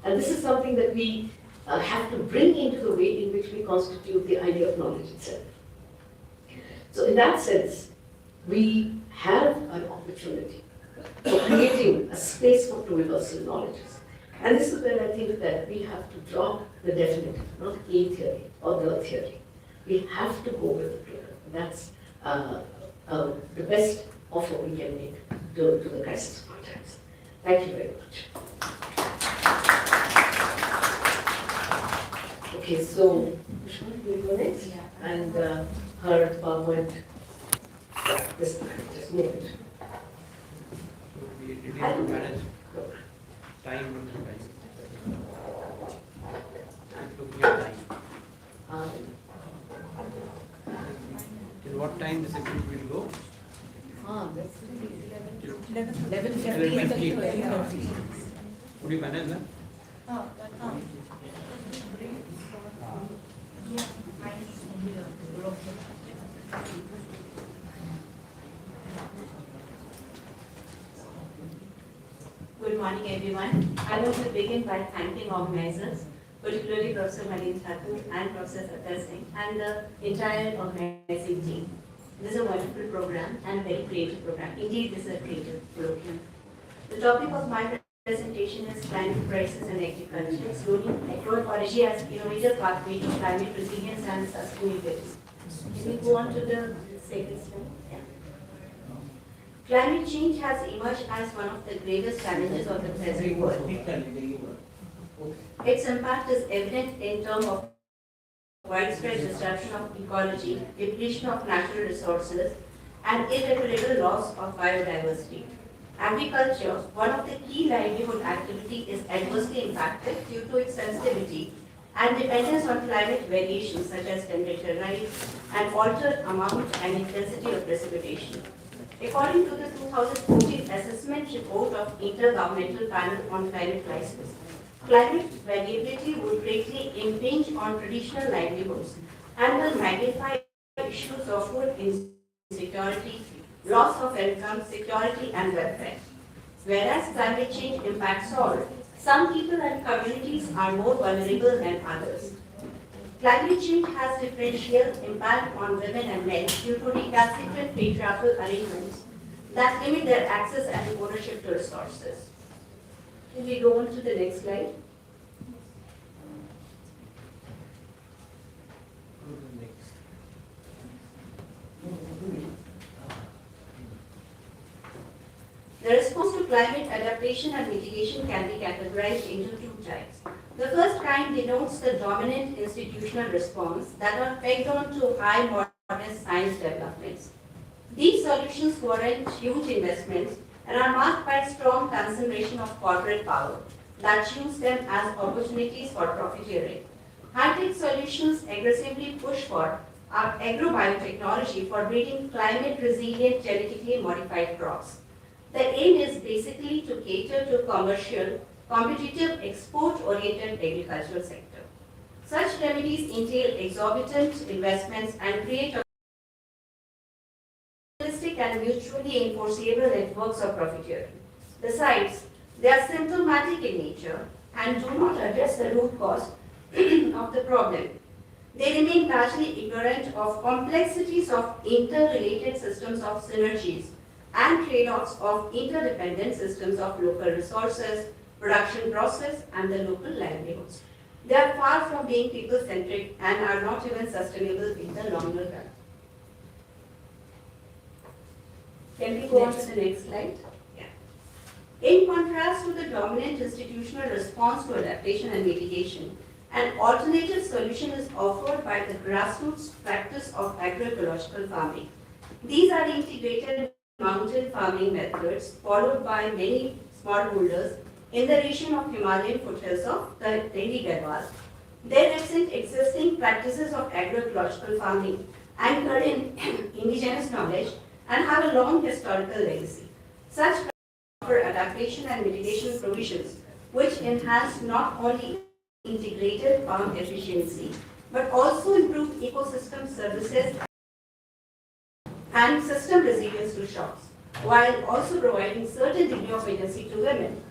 And this is something that we have to bring into the way in which we constitute the idea of knowledge itself. So in that sense, we have an opportunity for creating a space for pluriversal knowledges. And this is where I think that we have to drop the definitive, not a theory or the theory. We have to go with the plural. That's the best offer we can make to the crisis context. Thank you very much. Okay, so Usman, will you go next? Yeah. And her PowerPoint, this just move it. We need to manage time and time. It took me time. Um, Till what time this event will go? that's 11:20. 11:20. Would you manage that? Good morning, everyone. I want to begin by thanking organizers, particularly Professor Malin Thakur and Professor Satar Singh and the entire organizing team. This is a wonderful program and a very creative program. Indeed, this is a creative colloquium. The topic of my presentation is climate crisis and agriculture, exploring agroecology as innovative pathway to climate resilience and sustainability. Can we go on to the second slide? Yeah. Climate change has emerged as one of the gravest challenges of the present world. Its impact is evident in terms of widespread disruption of ecology, depletion of natural resources, and irreparable loss of biodiversity. Agriculture, one of the key livelihood activities, is adversely impacted due to its sensitivity and dependence on climate variations such as temperature rise and altered amount and intensity of precipitation. According to the 2014 assessment report of Intergovernmental Panel on Climate Crisis, climate variability would greatly impinge on traditional livelihoods and will magnify issues of food insecurity, loss of income, security, and welfare. Whereas climate change impacts all, some people and communities are more vulnerable than others. Climate change has differential impact on women and men due to recalcitrant patriarchal arrangements that limit their access and ownership to resources. Can we go on to the next slide? The response to climate adaptation and mitigation can be categorized into two types. The first kind denotes the dominant institutional response that are pegged on to high modernist science developments. These solutions warrant huge investments and are marked by strong concentration of corporate power that use them as opportunities for profiteering. High-tech solutions aggressively push for our agrobiotechnology for breeding climate-resilient genetically modified crops. The aim is basically to cater to commercial, competitive, export-oriented agricultural sector. Such remedies entail exorbitant investments and create holistic and mutually enforceable networks of profiteering. Besides, they are symptomatic in nature and do not address the root cause of the problem. They remain largely ignorant of complexities of interrelated systems of synergies and trade-offs of interdependent systems of local resources, production process, and the local livelihoods. They are far from being people-centric and are not even sustainable in the longer run. Can we go on to the next slide? Yeah. In contrast to the dominant institutional response to adaptation and mitigation, an alternative solution is offered by the grassroots practice of agroecological farming. These are integrated mountain farming methods followed by many smallholders in the region of Himalayan foothills of the Delhi Garhwal. They represent existing practices of agroecological farming anchored in indigenous knowledge and have a long historical legacy. Such offer adaptation and mitigation provisions which enhance not only integrated farm efficiency but also improve ecosystem services and system resilience to shocks, while also providing certain degree of agency to women.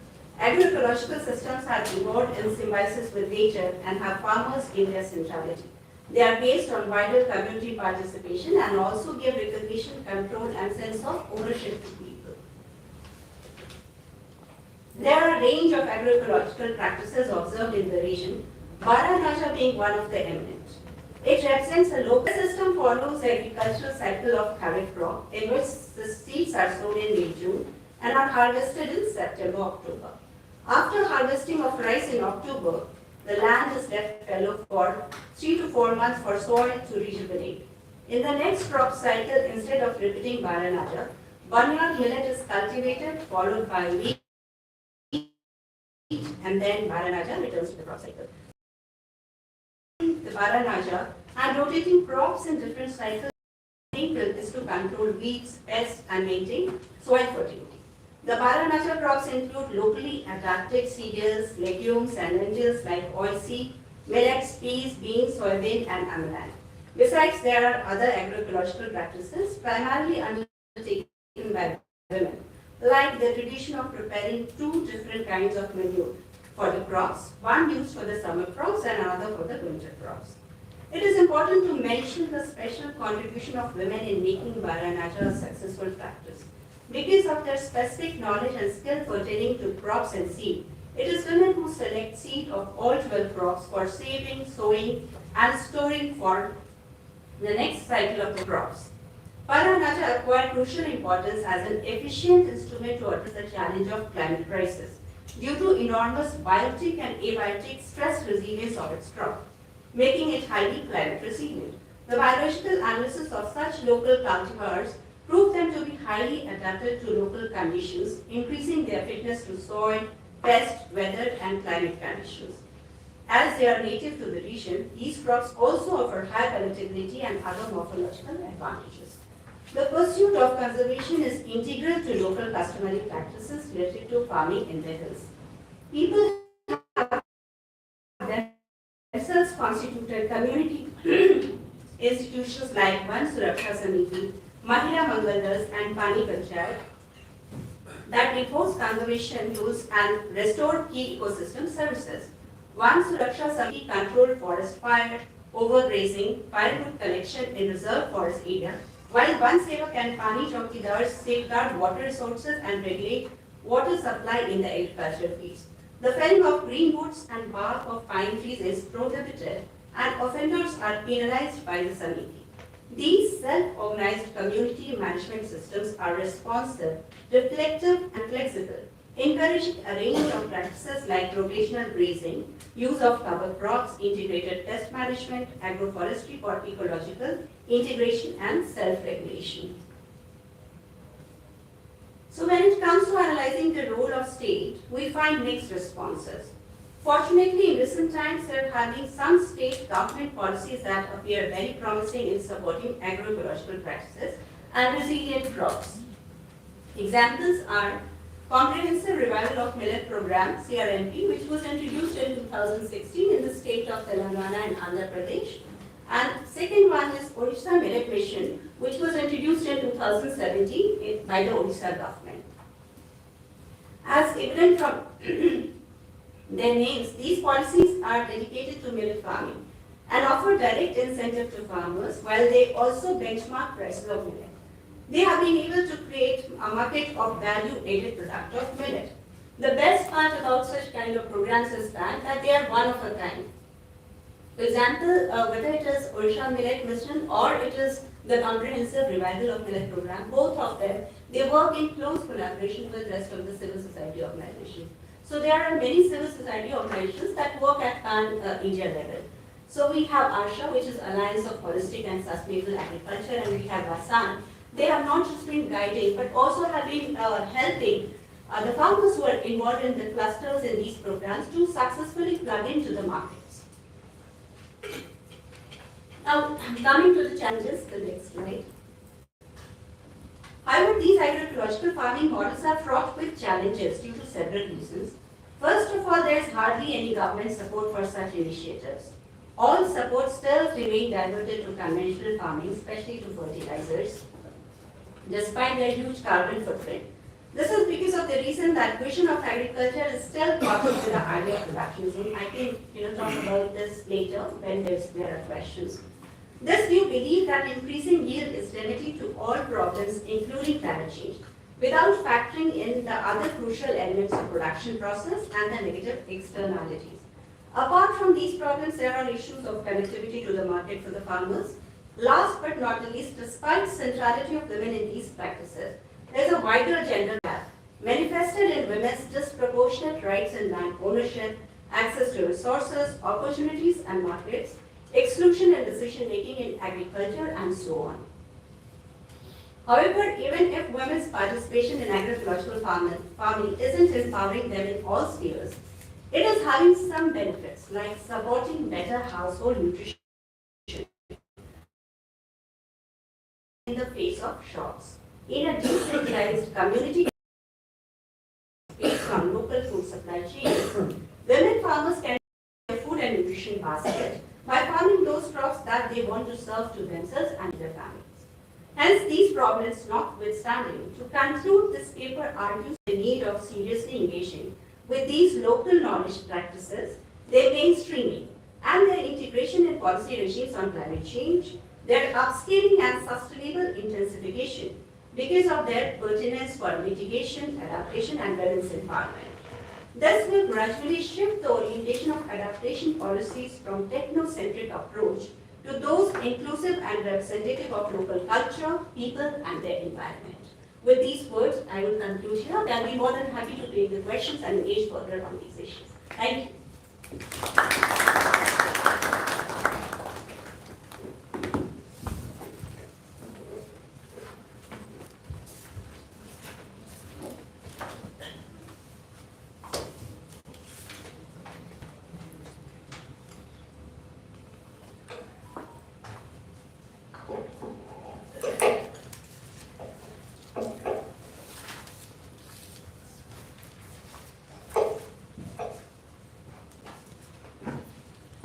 Agroecological systems have evolved in symbiosis with nature and have farmers in their centrality. They are based on wider community participation and also give recognition, control, and sense of ownership to people. There are a range of agroecological practices observed in the region, Bararaja being one of the eminent. It represents a local system follows the agricultural cycle of kharif crop, in which the seeds are sown in May-June and are harvested in September-October. After harvesting of rice in October, the land is left fallow for 3 to 4 months for soil to rejuvenate. In the next crop cycle, instead of repeating Baranaja, barnyard millet is cultivated, followed by wheat, and then Baranaja returns to the crop cycle. The Baranaja and rotating crops in different cycles is to control weeds, pests, and maintain soil fertility. The Baranaja crops include locally adapted cereals, legumes, and lentils like oilseed, millets, peas, beans, soybean, and amaranth. Besides, there are other agroecological practices primarily undertaken by women, like the tradition of preparing 2 different kinds of manure for the crops, one used for the summer crops and another for the winter crops. It is important to mention the special contribution of women in making Baranaja a successful practice. Because of their specific knowledge and skill pertaining to crops and seed, it is women who select seed of all 12 crops for saving, sowing, and storing for the next cycle of the crops. Baranaja acquired crucial importance as an efficient instrument to address the challenge of climate crisis due to enormous biotic and abiotic stress resilience of its crop, making it highly climate resilient. The biological analysis of such local cultivars proved them to be highly adapted to local conditions, increasing their fitness to soil, pest, weather, and climate conditions. As they are native to the region, these crops also offer high palatability and other morphological advantages. The pursuit of conservation is integral to local customary practices related to farming in the hills. People have themselves constituted community institutions like Van Suraksha Samiti, Mahila Mangaldas, and Pani Panchayat that enforce conservation rules and restore key ecosystem services. One Suraksha Samiti controlled forest fire, overgrazing, firewood collection in reserved forest area, while one Sevak and Pani Chowkidars safeguard water resources and regulate water supply in the agricultural fields. The felling of green woods and bark of pine trees is prohibited and offenders are penalized by the Samiti. These self-organized community management systems are responsive, reflective, and flexible, encouraging a range of practices like rotational grazing, use of cover crops, integrated pest management, agroforestry for ecological integration, and self-regulation. So when it comes to analyzing the role of state, we find mixed responses. Fortunately, in recent times, there have been some state government policies that appear very promising in supporting agroecological practices and resilient crops. Examples are Comprehensive Revival of Millet Program, CRMP, which was introduced in 2016 in the state of Telangana and Andhra Pradesh. And second one is Odisha Millet Mission, which was introduced in 2017 by the Odisha government. As evident from their names, these policies are dedicated to millet farming and offer direct incentive to farmers while they also benchmark prices of millet. They have been able to create a market of value-added product of millet. The best part about such kind of programs is that they are one of a kind. For example, whether it is Odisha Millet Mission or it is the Comprehensive Revival of Millet Program, both of them, they work in close collaboration with the rest of the civil society organizations. So there are many civil society organizations that work at pan-India level. So we have ARSHA, which is Alliance of Holistic and Sustainable Agriculture, and we have ASAN. They have not just been guiding, but also have been helping the farmers who are involved in the clusters in these programs to successfully plug into the markets. Now, coming to the challenges, the next slide. However, these agroecological farming models are fraught with challenges due to several reasons. First of all, there is hardly any government support for such initiatives. All support still remain diverted to conventional farming, especially to fertilizers, despite their huge carbon footprint. This is because of the reason that vision of agriculture is still coupled with the idea of productionism. I can talk about this later when there are questions. This view believes that increasing yield is remedy to all problems, including climate change, without factoring in the other crucial elements of production process and the negative externalities. Apart from these problems, there are issues of connectivity to the market for the farmers. Last but not the least, despite centrality of women in these practices, there is a wider gender gap manifested in women's disproportionate rights in land ownership, access to resources, opportunities and markets, exclusion in decision making in agriculture, and so on. However, even if women's participation in agroecological farming isn't empowering them in all spheres, it is having some benefits like supporting better household nutrition in the face of shocks. In a decentralized community based on local food supply chains, women farmers can their food and nutrition basket by farming those crops that they want to serve to themselves and their families. Hence, these problems notwithstanding, to conclude, this paper argues the need of seriously engaging with these local knowledge practices, their mainstreaming, and their integration in policy regimes on climate change, their upscaling and sustainable intensification because of their pertinence for mitigation, adaptation, and wellness empowerment. This will gradually shift the orientation of adaptation policies from technocentric approach to those inclusive and representative of local culture, people, and their environment. With these words, I will conclude here. I'll be more than happy to take the questions and engage further on these issues. Thank you.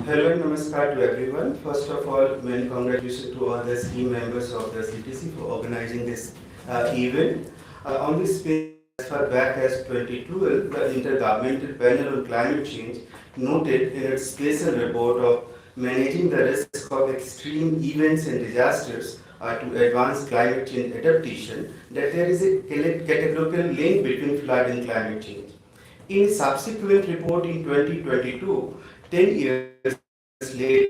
Hello and namaskar to everyone. First of all, many congratulations to all the team members of the CTC for organizing this event. On this page, as far back as 2012, the Intergovernmental Panel on Climate Change noted in its special report of managing the risk of extreme events and disasters to advance climate change adaptation that there is a categorical link between flood and climate change. In subsequent report in 2022, 10 years later,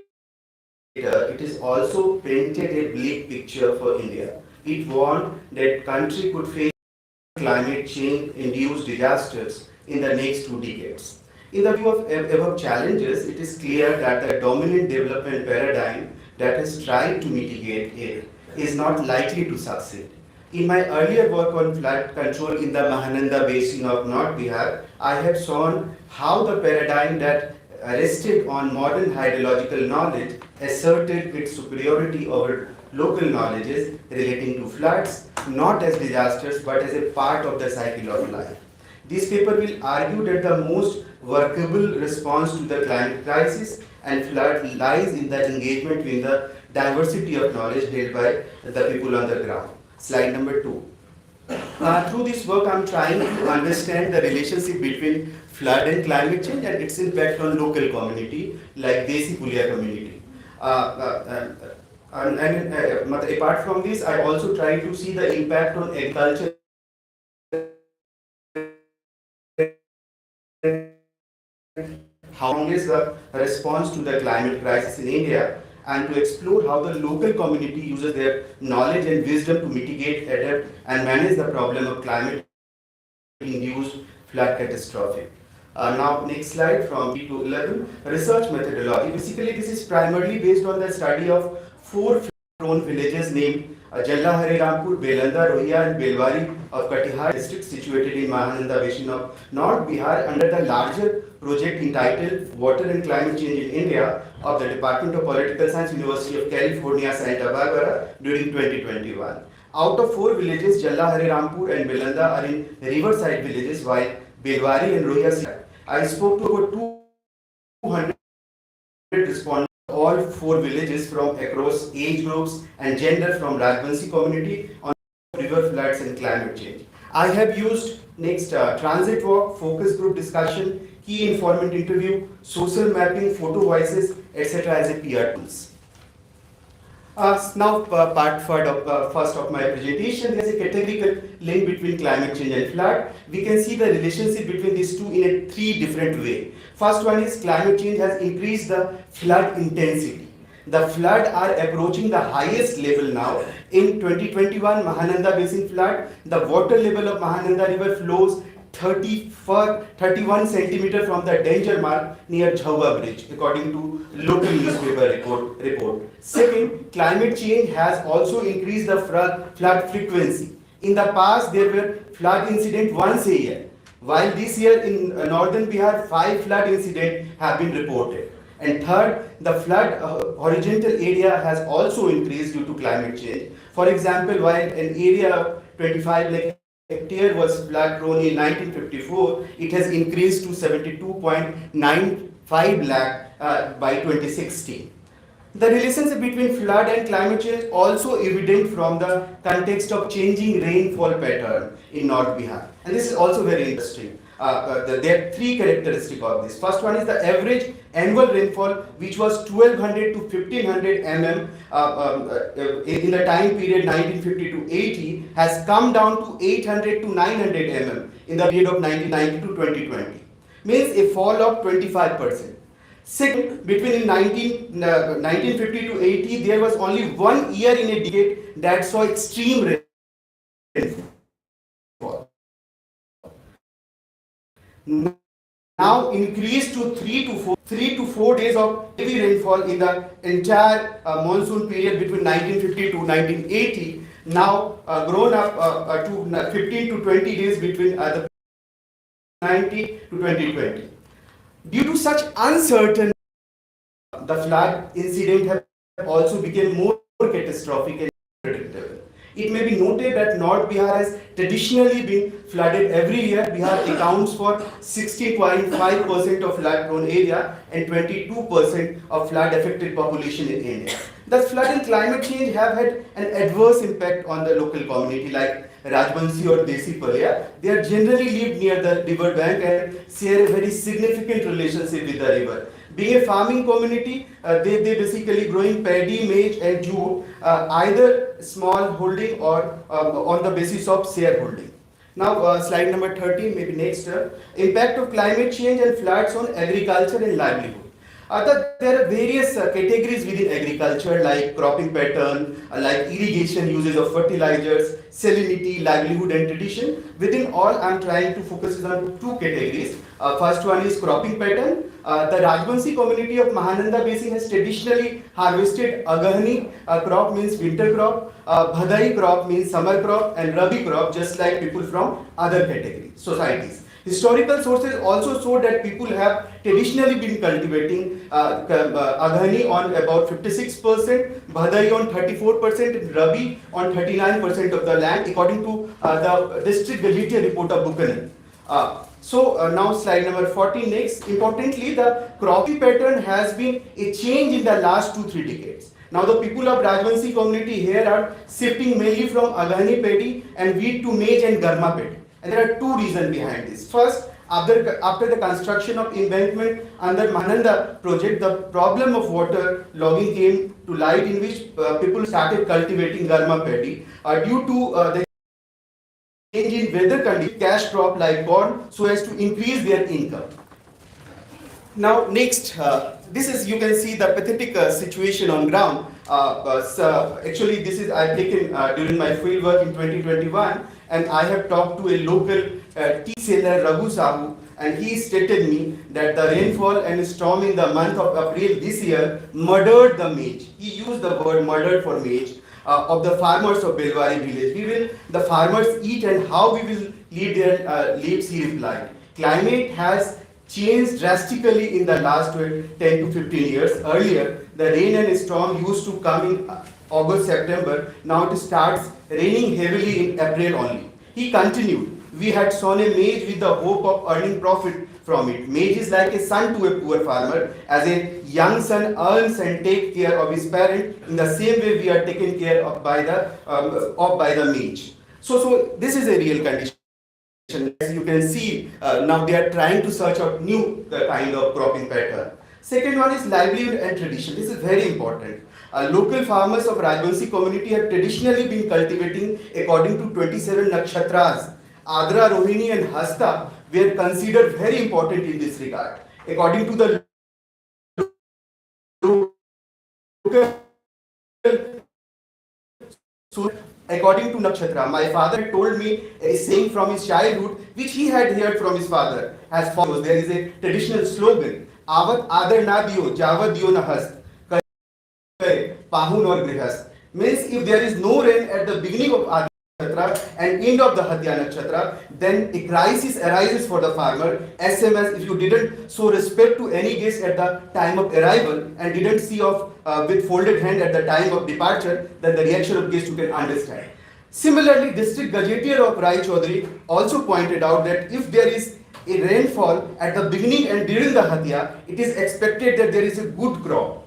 it is also painted a bleak picture for India. It warned that country could face climate change induced disasters in the next 2 decades. In the view of above challenges, it is clear that the dominant development paradigm that has tried to mitigate it is not likely to succeed. In my earlier work on flood control in the Mahananda Basin of North Bihar, I have shown how the paradigm that rested on modern hydrological knowledge asserted its superiority over local knowledges relating to floods, not as disasters but as a part of the cycle of life. This paper will argue that the most workable response to the climate crisis and flood lies in the engagement with the diversity of knowledge held by the people on the ground. Slide number 2. Through this work, I am trying to understand the relationship between flood and climate change and its impact on local community like Desi Pulia community. Apart from this, I also try to see the impact on agriculture. How is the response to the climate crisis in India, and to explore how the local community uses their knowledge and wisdom to mitigate, adapt, and manage the problem of climate-induced flood catastrophe. Now, next slide from B to 11. Research methodology. Basically, this is primarily based on the study of 4 flood-prone villages named Jalla Hare Rampur, Belanda, Rohia, and Belwari of Katihar district situated in Mahananda Basin of North Bihar under the larger project entitled Water and Climate Change in India of the Department of Political Science, University of California, Santa Barbara during 2021. Out of 4 villages, Jalla Hare Rampur and Belanda are in riverside villages, while Belwari and Rohia. I spoke to over 200 respondents, all 4 villages from across age groups and gender from Rajbansi community on river floods and climate change. I have used transit walk, focus group discussion, key informant interview, social mapping, photo voices, etc. as a PR tools. Now, first of my presentation, there is a categorical link between climate change and flood. We can see the relationship between these two in a three different way. First one is climate change has increased the flood intensity. The flood are approaching the highest level now. In 2021 Mahananda Basin flood, the water level of Mahananda river flows 31 centimeter from the danger mark near Jhaua bridge, according to local newspaper report. Second, climate change has also increased the flood frequency. In the past, there were flood incidents once a year, while this year in northern Bihar, 5 flood incidents have been reported. And third, the flood horizontal area has also increased due to climate change. For example, while an area of 25 lakh hectare was flood prone in 1954, it has increased to 72.95 lakh by 2016. The relationship between flood and climate change is also evident from the context of changing rainfall pattern in North Bihar. And this is also very interesting. There are three characteristics of this. First one is the average annual rainfall, which was 1200 to 1500 mm in the time period 1950 to 80, has come down to 800 to 900 mm in the period of 1990 to 2020. Means a fall of 25%. Second, between 1950 to 80, there was only 1 year in a decade that saw extreme rainfall. Now increased to 3 to 4 days of heavy rainfall in the entire monsoon period between 1950 to 1980. Now grown up to 15 to 20 days between the 90 to 2020. Due to such uncertainty, the flood incident have also become more catastrophic and unpredictable. It may be noted that North Bihar has traditionally been flooded every year. Bihar accounts for 60.5% of flood-prone area and 22% of flood-affected population in India. Thus, flood and climate change have had an adverse impact on the local community like Rajbansi or Desi Palya. They are generally live near the river bank and share a very significant relationship with the river. Being a farming community, they basically growing paddy, maize and jute, either small holding or on the basis of shareholding. Now slide number 13, maybe next. Impact of climate change and floods on agriculture and livelihood. There are various categories within agriculture like cropping pattern, like irrigation uses of fertilizers, salinity, livelihood and tradition. Within all, I am trying to focus on two categories. First one is cropping pattern. The Rajbansi community of Mahananda Basin has traditionally harvested Agahani crop means winter crop, Bhadai crop means summer crop and Rabi crop just like people from other categories, societies. Historical sources also show that people have traditionally been cultivating Agahani on about 56%, Bhadai on 34% and Rabi on 39% of the land according to the district gazetteer report of Buchanan. Now slide number 14 next. Importantly, the cropping pattern has been a change in the last 2-3 decades. Now the people of Rajbansi community here are shifting mainly from Agahani paddy and wheat to maize and Garma paddy. And there are two reasons behind this. First, after the construction of embankment under Mahananda project, the problem of water logging came to light in which people started cultivating Garma paddy due to the change in weather conditions, cash crop like corn, so as to increase their income. Now next, this is, you can see the pathetic situation on ground. Actually this is I taken during my field work in 2021, and I have talked to a local tea seller Raghu Sahu, and he stated me that the rainfall and storm in the month of April this year murdered the maize. He used the word murdered for maize of the farmers of Belwari village. We will the farmers eat and how we will lead their lives, he replied. Climate has changed drastically in the last 10 to 15 years. Earlier, the rain and storm used to come in August, September. Now it starts raining heavily in April only. He continued, we had sown a maize with the hope of earning profit from it. Maize is like a son to a poor farmer. As a young son earns and takes care of his parent, in the same way we are taken care of by the maize. So this is a real condition. As you can see, now they are trying to search out new kind of cropping pattern. Second one is livelihood and tradition. This is very important. Local farmers of Rajbansi community have traditionally been cultivating according to 27 nakshatras. Adra, Rohini and Hasta were considered very important in this regard. According to the local, according to nakshatra, my father told me a saying from his childhood, which he had heard from his father, as follows. There is a traditional slogan, Avat Adar na diyo, Javat diyo na hast. Pahun or Grihast. Means if there is no rain at the beginning of Adar Nakshatra and end of the Hatya Nakshatra, then a crisis arises for the farmer, as same as if you didn't show respect to any guest at the time of arrival and didn't see off with folded hand at the time of departure, then the reaction of guest you can understand. Similarly, District Gazetteer of Rai Chaudhary also pointed out that if there is a rainfall at the beginning and during the Hatya, it is expected that there is a good crop.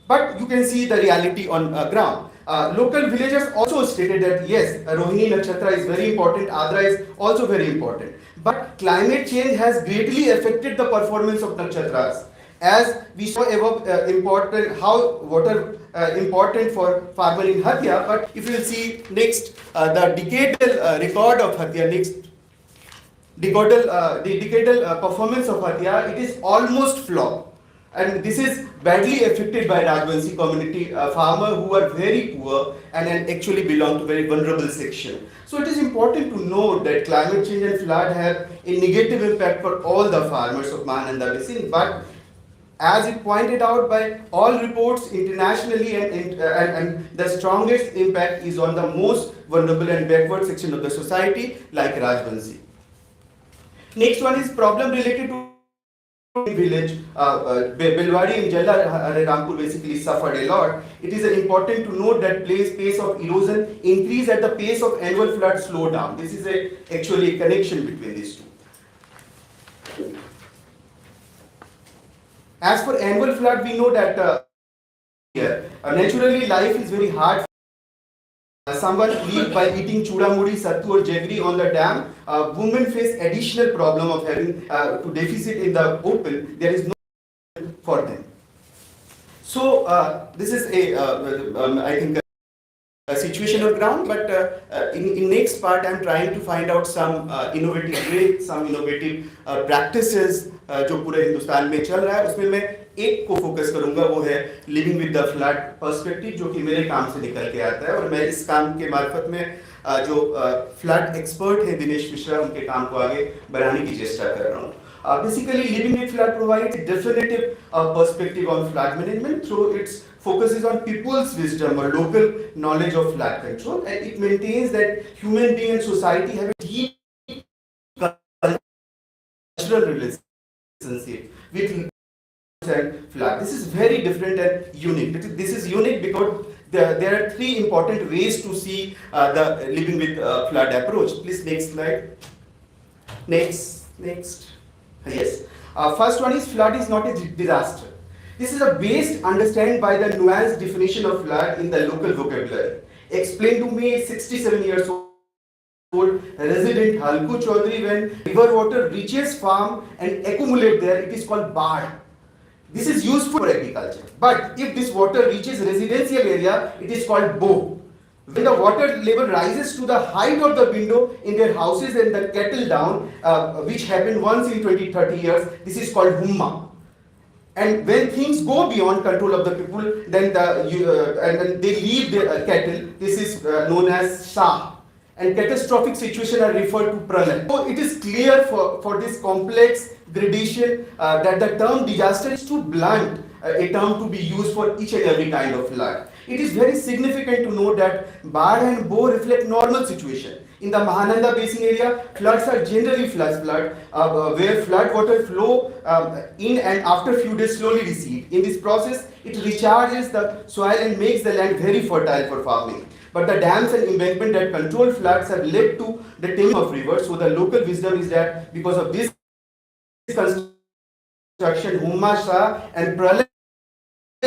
But you can see the reality on ground. Local villagers also stated that yes, Rohini Nakshatra is very important, Adra is also very important. But climate change has greatly affected the performance of nakshatras. As we saw above, important how water important for farmer in Hatya. But if you will see next, the decadal record of Hatya, next decadal, the decadal performance of Hatya, it is almost flop. And this is badly affected by Rajbansi community farmer who are very poor and actually belong to very vulnerable section. So it is important to note that climate change and flood have a negative impact for all the farmers of Mahananda Basin. But as it pointed out by all reports internationally, and the strongest impact is on the most vulnerable and backward section of the society like Rajbansi. Next one is problem related to village, Belwadi and Jalla Rampur basically suffered a lot. It is important to note that pace of erosion increase at the pace of annual flood slow down. This is actually a connection between these two. As for annual flood, we know that naturally life is very hard. Someone live by eating chudamudi, sattu or jaggery on the dam. Women face additional problem of having to deficit in the open. There is no for them. So this is I think a situation on ground. But in next part, I am trying to find out some innovative ways, some innovative practices जो पूरे हिंदुस्तान में चल रहा है. उसमें मैं एक को फोकस करूंगा, वो है living with the flood perspective, जो कि मेरे काम से निकल के आता है. और मैं इस काम के मार्फत में जो फ्लड एक्सपर्ट हैं दिनेश मिश्रा, उनके काम को आगे बढ़ाने की चेष्टा कर रहा हूँ. Basically, living with flood provides a definitive perspective on flood management through its focuses on people's wisdom or local knowledge of flood control, and it maintains that human being and society have a deep cultural relationship with and flood. This is very different and unique. This is unique because there are three important ways to see the living with flood approach. Please next slide. Next. Yes. First one is flood is not a disaster. This is a base understood by the nuanced definition of flood in the local vocabulary. Explained to me 67 years old resident Halku Chaudhary, when river water reaches farm and accumulate there, it is called bard. This is useful for agriculture. But if this water reaches residential area, it is called bow. When the water level rises to the height of the window in their houses and the kettle down, which happen once in 20-30 years, this is called humma. And when things go beyond control of the people, then and they leave the kettle, this is known as shah. And catastrophic situations are referred to pralay. So it is clear for this complex gradation that the term disaster is too blunt a term to be used for each and every kind of flood. It is very significant to note that Bard and Bo reflect normal situation. In the Mahananda Basin area, floods are generally flash flood, where flood water flow in and after few days slowly recede. In this process, it recharges the soil and makes the land very fertile for farming. But the dams and embankment that control floods have led to the taming of rivers. So the local wisdom is that because of this construction, Humma, Shah and Pralay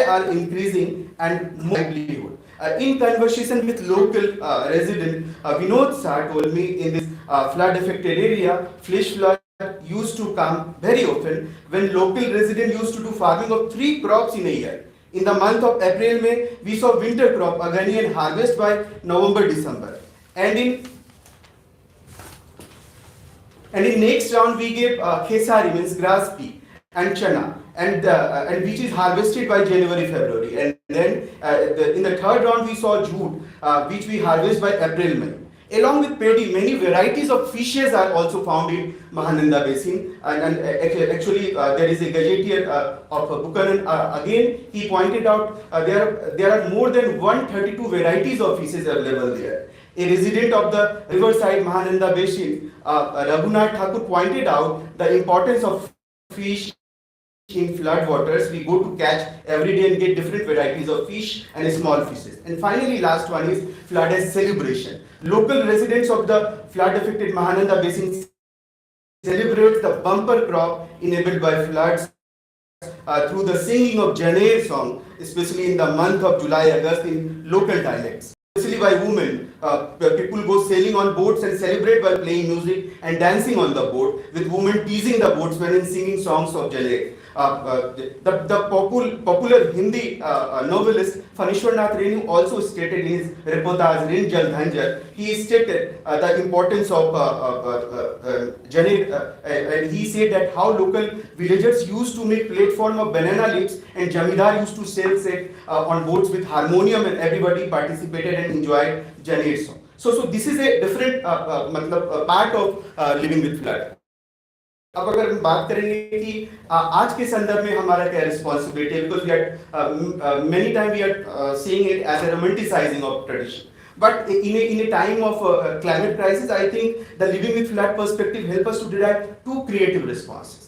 are increasing and more livelihood. In conversation with local resident, Vinod Shah told me in this flood affected area, flash flood used to come very often when local resident used to do farming of 3 crops in a year. In the month of April, May, we saw winter crop, agani and harvest by November, December. And in next round, we gave khesari, means grass pea, and chana, and which is harvested by January, February. And then in the third round, we saw jute, which we harvest by April, May. Along with paddy, many varieties of fishes are also found in Mahananda Basin. And actually, there is a gazetteer of Buchanan. Again, he pointed out there are more than 132 varieties of fishes available there. A resident of the riverside Mahananda Basin, Raghunath Thakur, pointed out the importance of fish in flood waters. We go to catch every day and get different varieties of fish and small fishes. And finally, last one is flood as celebration. Local residents of the flood affected Mahananda Basin celebrate the bumper crop enabled by floods through the singing of Janeer song, especially in the month of July, August in local dialects. Especially by women, people go sailing on boats and celebrate by playing music and dancing on the boat, with women teasing the boatsmen and singing songs of Janeer. The popular Hindi novelist Fanishwarnath Renu also stated in his reportage Rin Jal Dhanjar, he stated the importance of Janeer, and he said that how local villagers used to make platform of banana leaves and Jamidar used to sail set on boats with harmonium, and everybody participated and enjoyed Janeer song. So this is a different part of living with flood. अब अगर हम बात करेंगे कि आज के संदर्भ में हमारा क्या रिस्पॉन्सिबिलिटी है, because we are many time we are seeing it as a romanticising of tradition. But in a time of climate crisis, I think the living with flood perspective help us to derive two creative responses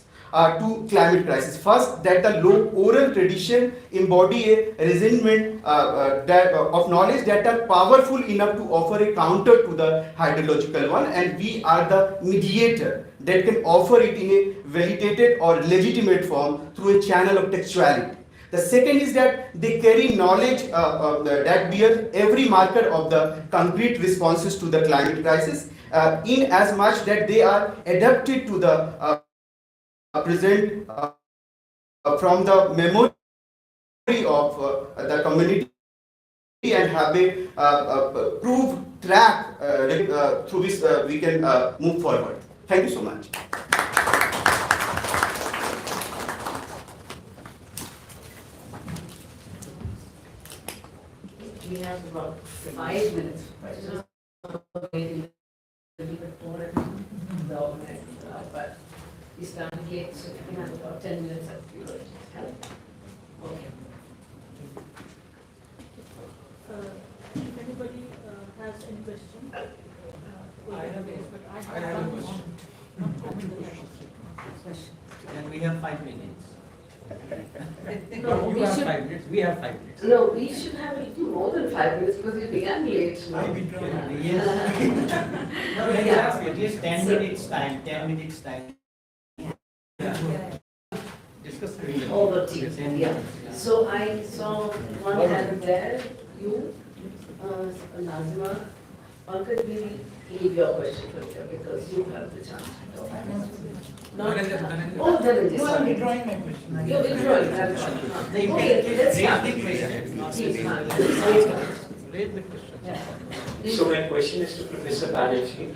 to climate crisis. First, that the oral tradition embody a resentment of knowledge that are powerful enough to offer a counter to the hydrological one, and we are the mediator that can offer it in a validated or legitimate form through a channel of textuality. The second is that they carry knowledge that bear every marker of the concrete responses to the climate crisis, in as much that they are adapted to the present from the memory of the community, and have a proved track through which we can move forward. Thank you so much. We have about 5 minutes. Maybe a little bit more than the organized, but we started late, so we have about 10 minutes of people. Okay. If anybody has any question, I have a question. And we have 5 minutes. No, You have 5 minutes, we have 5 minutes. No, we should have a little more than 5 minutes because we began late. No? Yes. No, we have at least 10 minutes time, 10 minutes time. Discuss. Over tea, yeah. So I saw one hand there, you, Nazima. Pankaj, we'll leave your question for you because you have the chance to talk. Oh, Dhananjay, No, I'm sorry. withdrawing my question. You're withdrawing, that's right. Okay, let's start the question. Please, Pankaj. Raise the question. Yeah. So my question is to Professor Banerjee.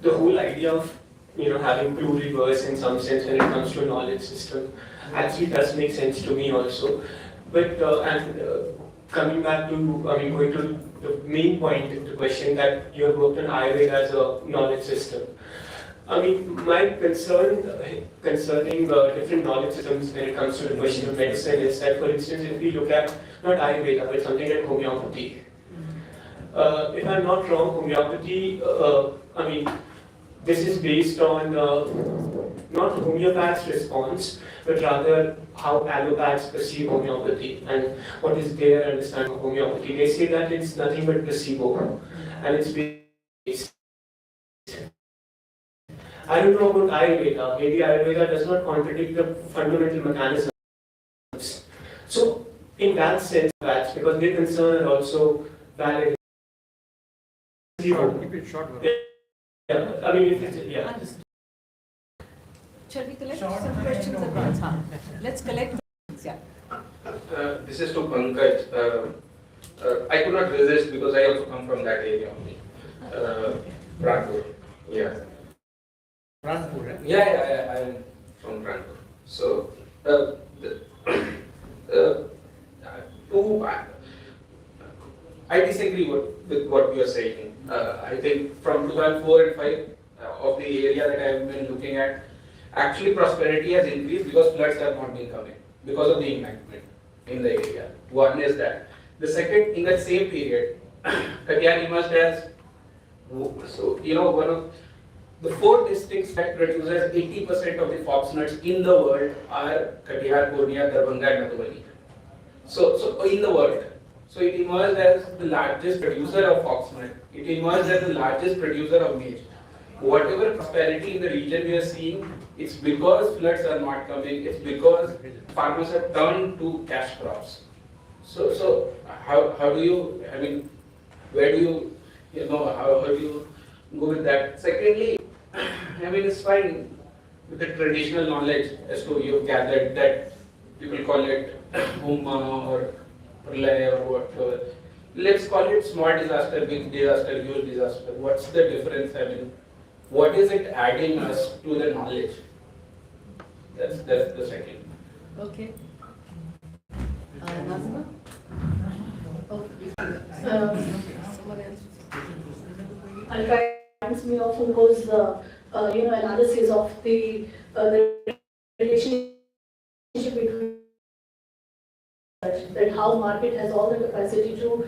The whole idea of having pluribus in some sense when it comes to a knowledge system actually does make sense to me also. But coming back to going to the main point of the question that you have worked on Ayurveda as a knowledge system. My concern concerning different knowledge systems when it comes to the question of medicine is that, for instance, if we look at not Ayurveda but something like homeopathy. If I'm not wrong, homeopathy, this is based on not homeopath's response, but rather how allopaths perceive homeopathy and what is their understanding of homeopathy. They say that it's nothing but placebo, and it's based. I don't know about Ayurveda. Maybe Ayurveda does not contradict the fundamental mechanisms. So, in that sense, that's because their concern are also valid. Keep it short. Yeah, if it's, yeah. Shall we collect some questions at once? Let's collect questions, yeah. This is to Pankaj. I could not resist because I also come from that area only. Ranpur. Yeah. Ranpur, eh? Yeah, I am from Ranpur. So, I disagree with what you are saying. I think from 2004 and 5 of the area that I have been looking at, actually prosperity has increased because floods have not been coming because of the embankment in the area. One is that. The second, in that same period, Katyani emerged as, so one of the 4 districts that produces 80% of the foxnuts in the world are Katihar, Purnia, Darbhanga and Madhubani. So in the world. So it emerged as the largest producer of foxnut. It emerged as the largest producer of maize. Whatever prosperity in the region we are seeing, it's because floods are not coming. It's because farmers have turned to cash crops. So how do you? I mean, where do you how do you go with that? Secondly, I mean it's fine with the traditional knowledge as to you've gathered that people call it Humma or Pralay or whatever. Let's call it small disaster, big disaster, huge disaster. What's the difference? I mean, what is it adding us to the knowledge? That's the second. Okay. Nazma? Reminds me of Foucault's, analysis of the relationship between that how market has all the capacity to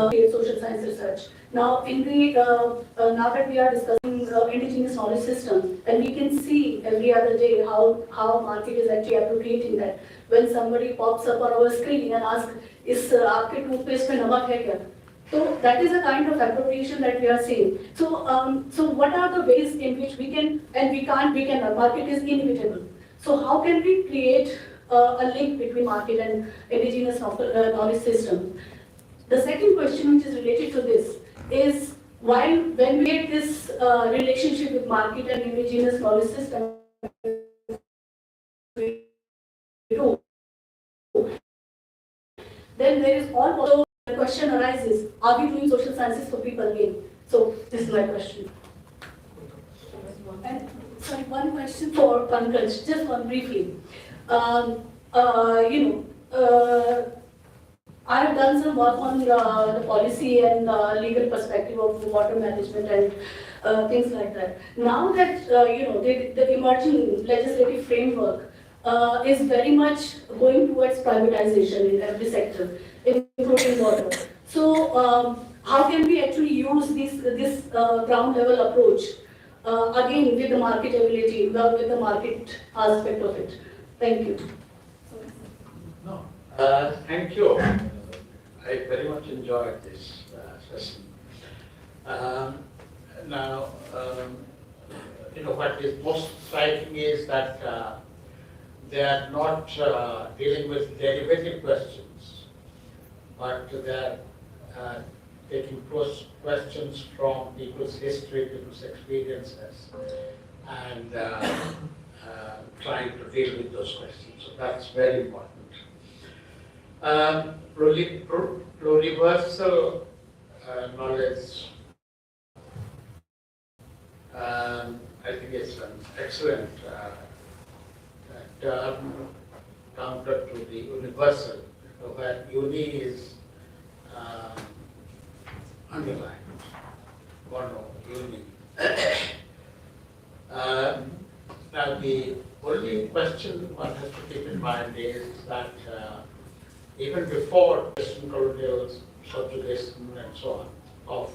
create social science research. Now, in the now that we are discussing indigenous knowledge system, and we can see every other day how market is actually appropriating that. When somebody pops up on our screen and asks, "Is आपके toothpaste में नमक है क्या?" So that is a kind of appropriation that we are seeing. So what are the ways in which we can and we can't, market is inevitable. So how can we create a link between market and indigenous knowledge system? The second question, which is related to this, is when we create this relationship with market and indigenous knowledge system, then there is also the question arises: are we doing social sciences for people again? So this is my question. And sorry, one question for Pankaj, just one briefly. I have done some work on the policy and legal perspective of water management and things like that. Now that the emerging legislative framework is very much going towards privatization in every sector, including water. So how can we actually use this ground level approach again with the marketability, with the market aspect of it? Thank you. Thank you. I very much enjoyed this session. Now, what is most striking is that they are not dealing with derivative questions, but they are taking questions from people's history, people's experiences, and trying to deal with those questions. So that's very important. Pluriversal knowledge, I think it's an excellent term counter to the universal, where uni is underlined, mono, uni. Now the only question one has to keep in mind is that even before Western colonial subjugation and so on of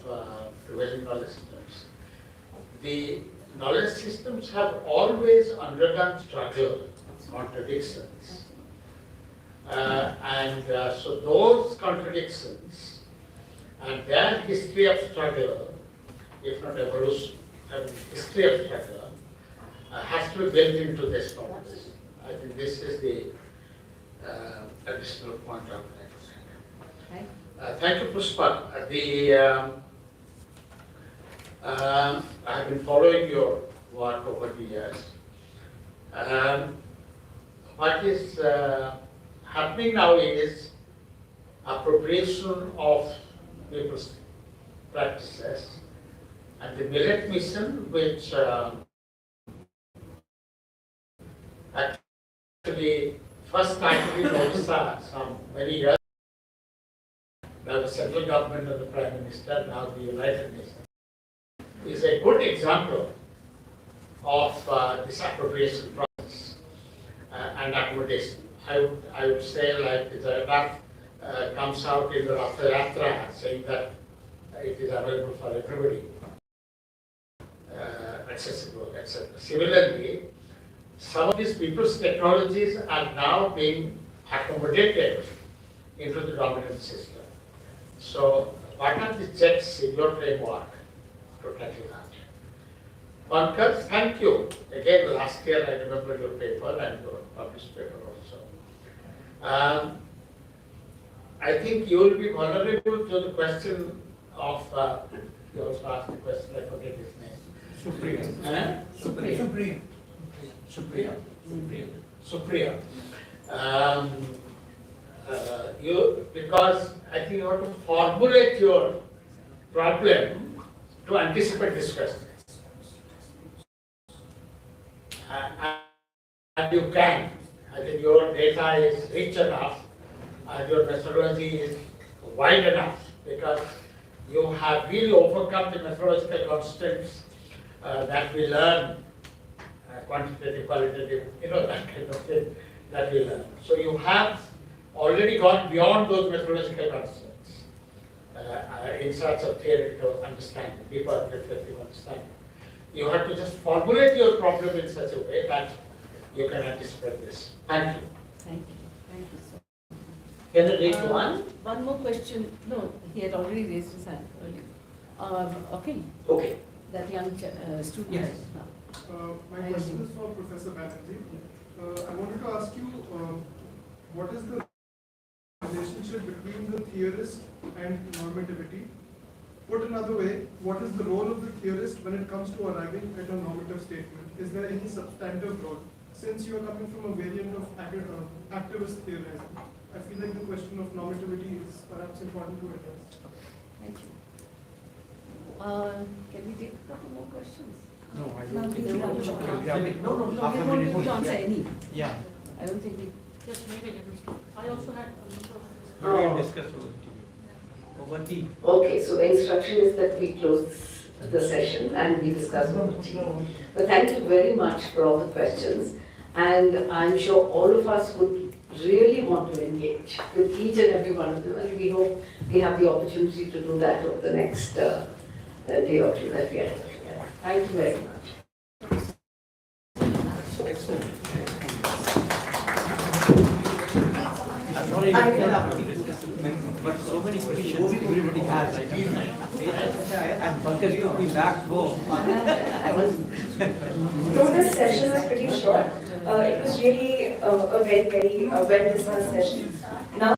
prevailing knowledge systems, the knowledge systems have always undergone struggle, contradictions. So those contradictions and their history of struggle, if not evolution, history of struggle, has to be built into this knowledge. I think this is the additional point I would like to make. Thank you, Pushpa. I have been following your work over the years, Um, what is happening now is appropriation of people's practices, and the millet mission, which actually first started in Odisha some many years. Now the central government and the Prime Minister, now the United Nations, is a good example of this appropriation process and accommodation. I would say like the Jagannath comes out in the Ratha Yatra saying that it is available for everybody, accessible, etc. Similarly, some of these people's technologies are now being accommodated into the dominant system. So, what are the checks in your framework to tackle that? Pankaj, thank you. Again, last year I remember your paper and your published paper also. I think you will be vulnerable to the question of, you also asked the question, I forget his name. Supriya. Supriya. Because I think you have to formulate your problem to anticipate this question. And you can. I think your data is rich enough and your methodology is wide enough because you have really overcome the methodological constraints that we learn, quantitative, qualitative, that kind of thing that we learn. So you have already gone beyond those methodological constraints in search of theoretical understanding, deeper reflective understanding. You have to just formulate your problem in such a way that you can anticipate this. Thank you. Thank you. Thank you, sir. Can I take one? One more question. No, he had already raised his hand earlier. Okay. Okay. That young student. Yes. My question is for Professor Banerjee. I wanted to ask you, what is the relationship between the theorist and normativity? Put another way, what is the role of the theorist when it comes to arriving at a normative statement? Is there any substantive role? Since you are coming from a variant of activist theorizing, I feel like the question of normativity is perhaps important to address. Thank you. Can we take a couple more questions? No, I No, don't think we we don't. half We a won't be minute. able to answer any. Yeah. I don't think we. Just maybe a little. I also had a number of. Oh. We discussed over tea. Okay, so the instruction is that we close the session and we discuss over tea. But thank you very much for all the questions. And I'm sure all of us would really want to engage with each and every one of them. And we hope we have the opportunity to do that over the next day or two that we are together. Thank you very much. I'm sorry to interrupt, but so many questions everybody has. I feel and Pankaj took me back home. So this session was pretty short. It was really a very well discussed session. Now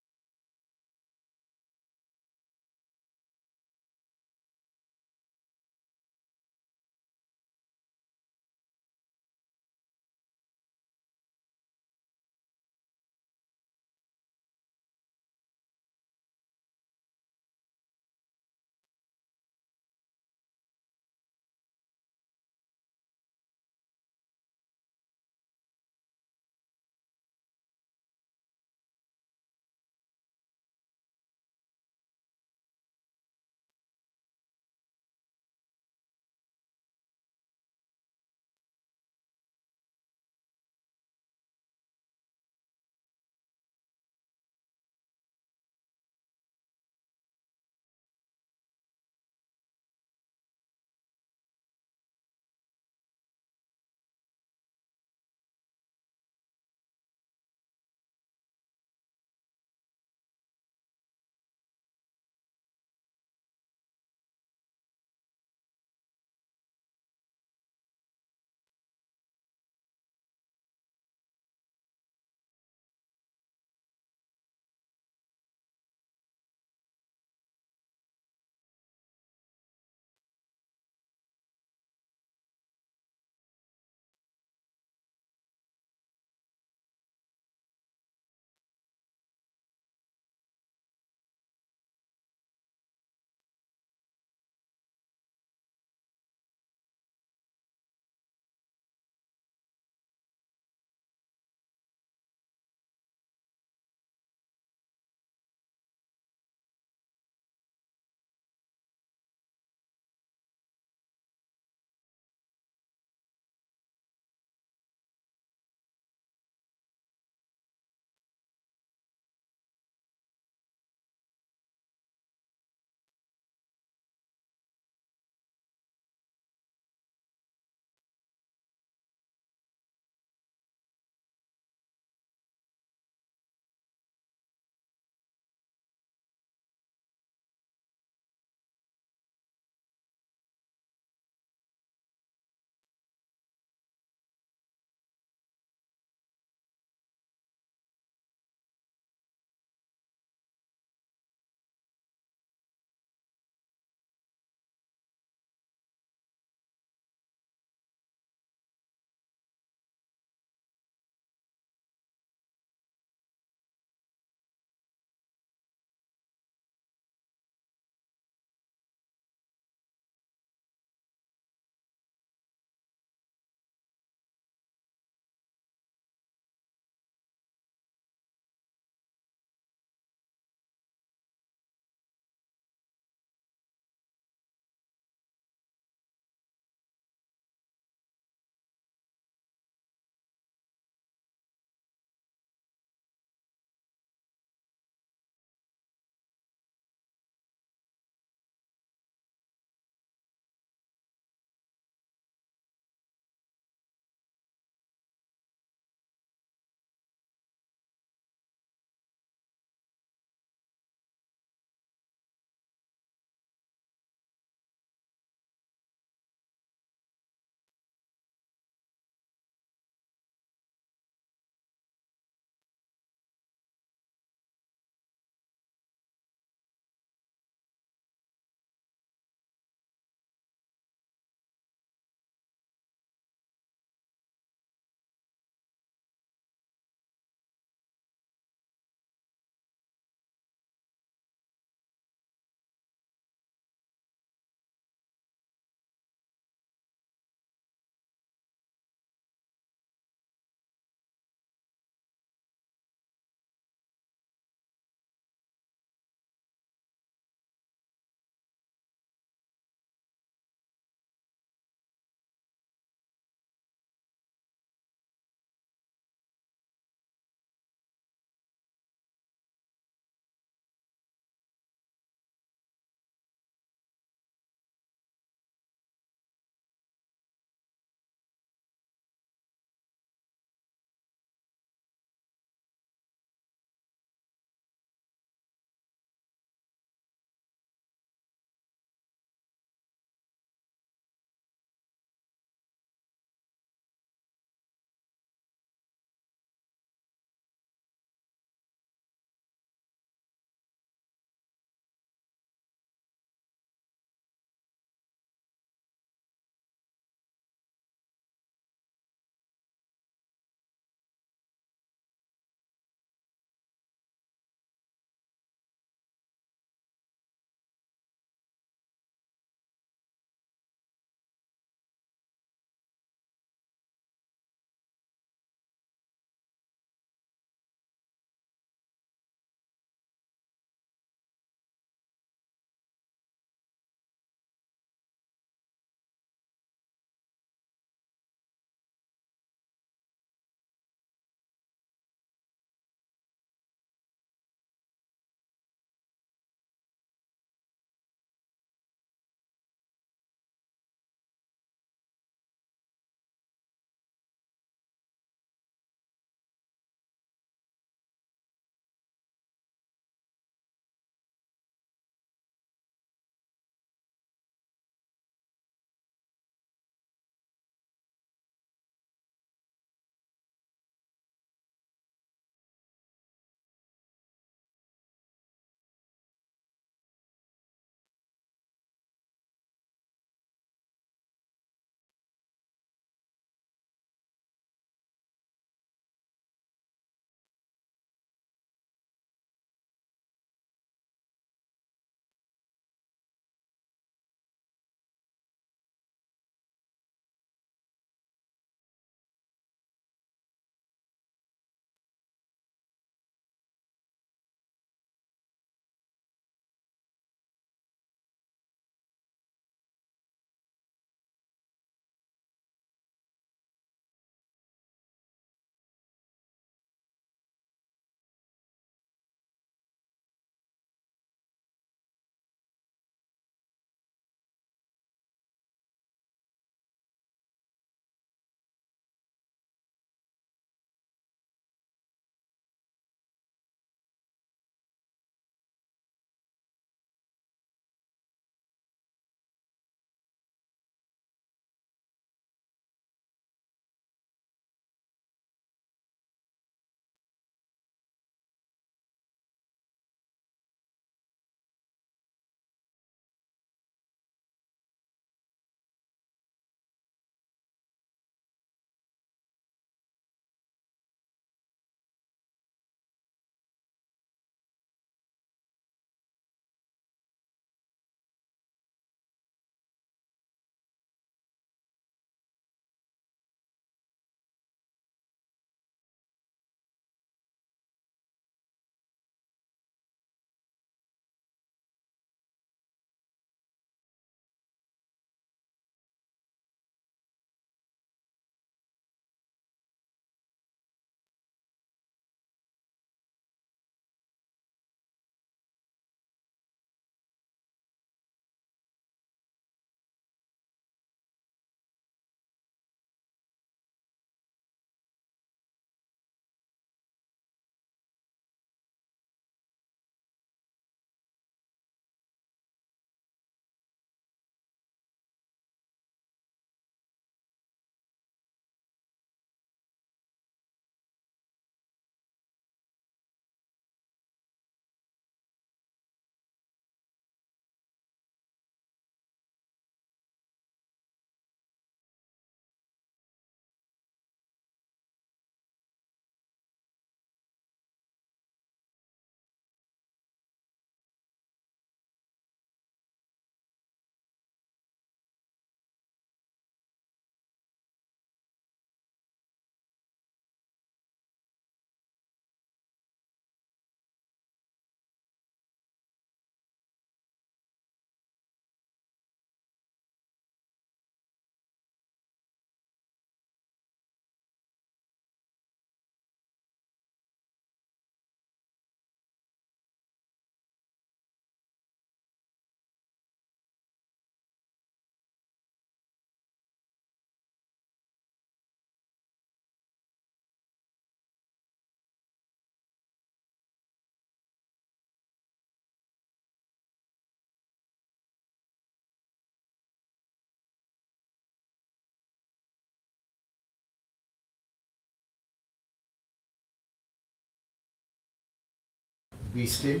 be still.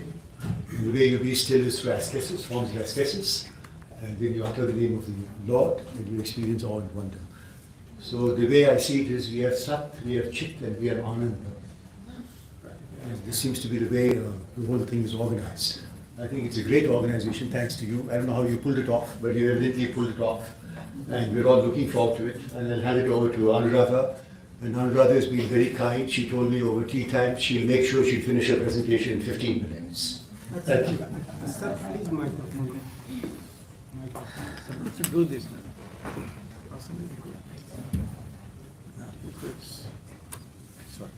And the way you be still is through ascesis, forms of ascesis. And then you utter the name of the Lord, and you experience awe and wonder. So the way I see it is, we have Sat, we have Chit, and we have Ananda. And this seems to be the way the whole thing is organized. I think it's a great organization, thanks to you. I don't know how you pulled it off, but you evidently pulled it off. And we're all looking forward to it. And I'll hand it over to Anuradha. And Anuradha has been very kind. She told me over tea time she'll make sure she'll finish her presentation in 15 minutes. Thank you. Sir, please microphone. To do this now. Sorry.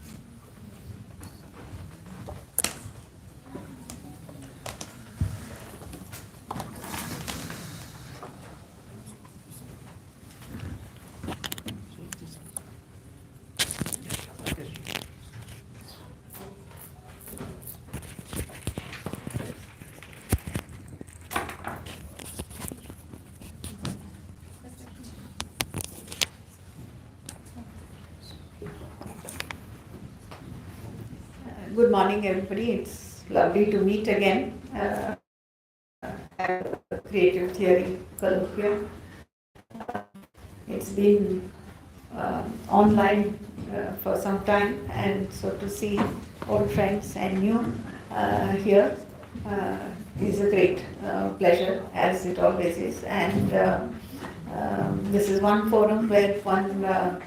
Good morning, everybody. It's lovely to meet again at the Creative Theory Colloquium. It's been online for some time, and so to see old friends and new here is a great pleasure, as it always is. And this is one forum where one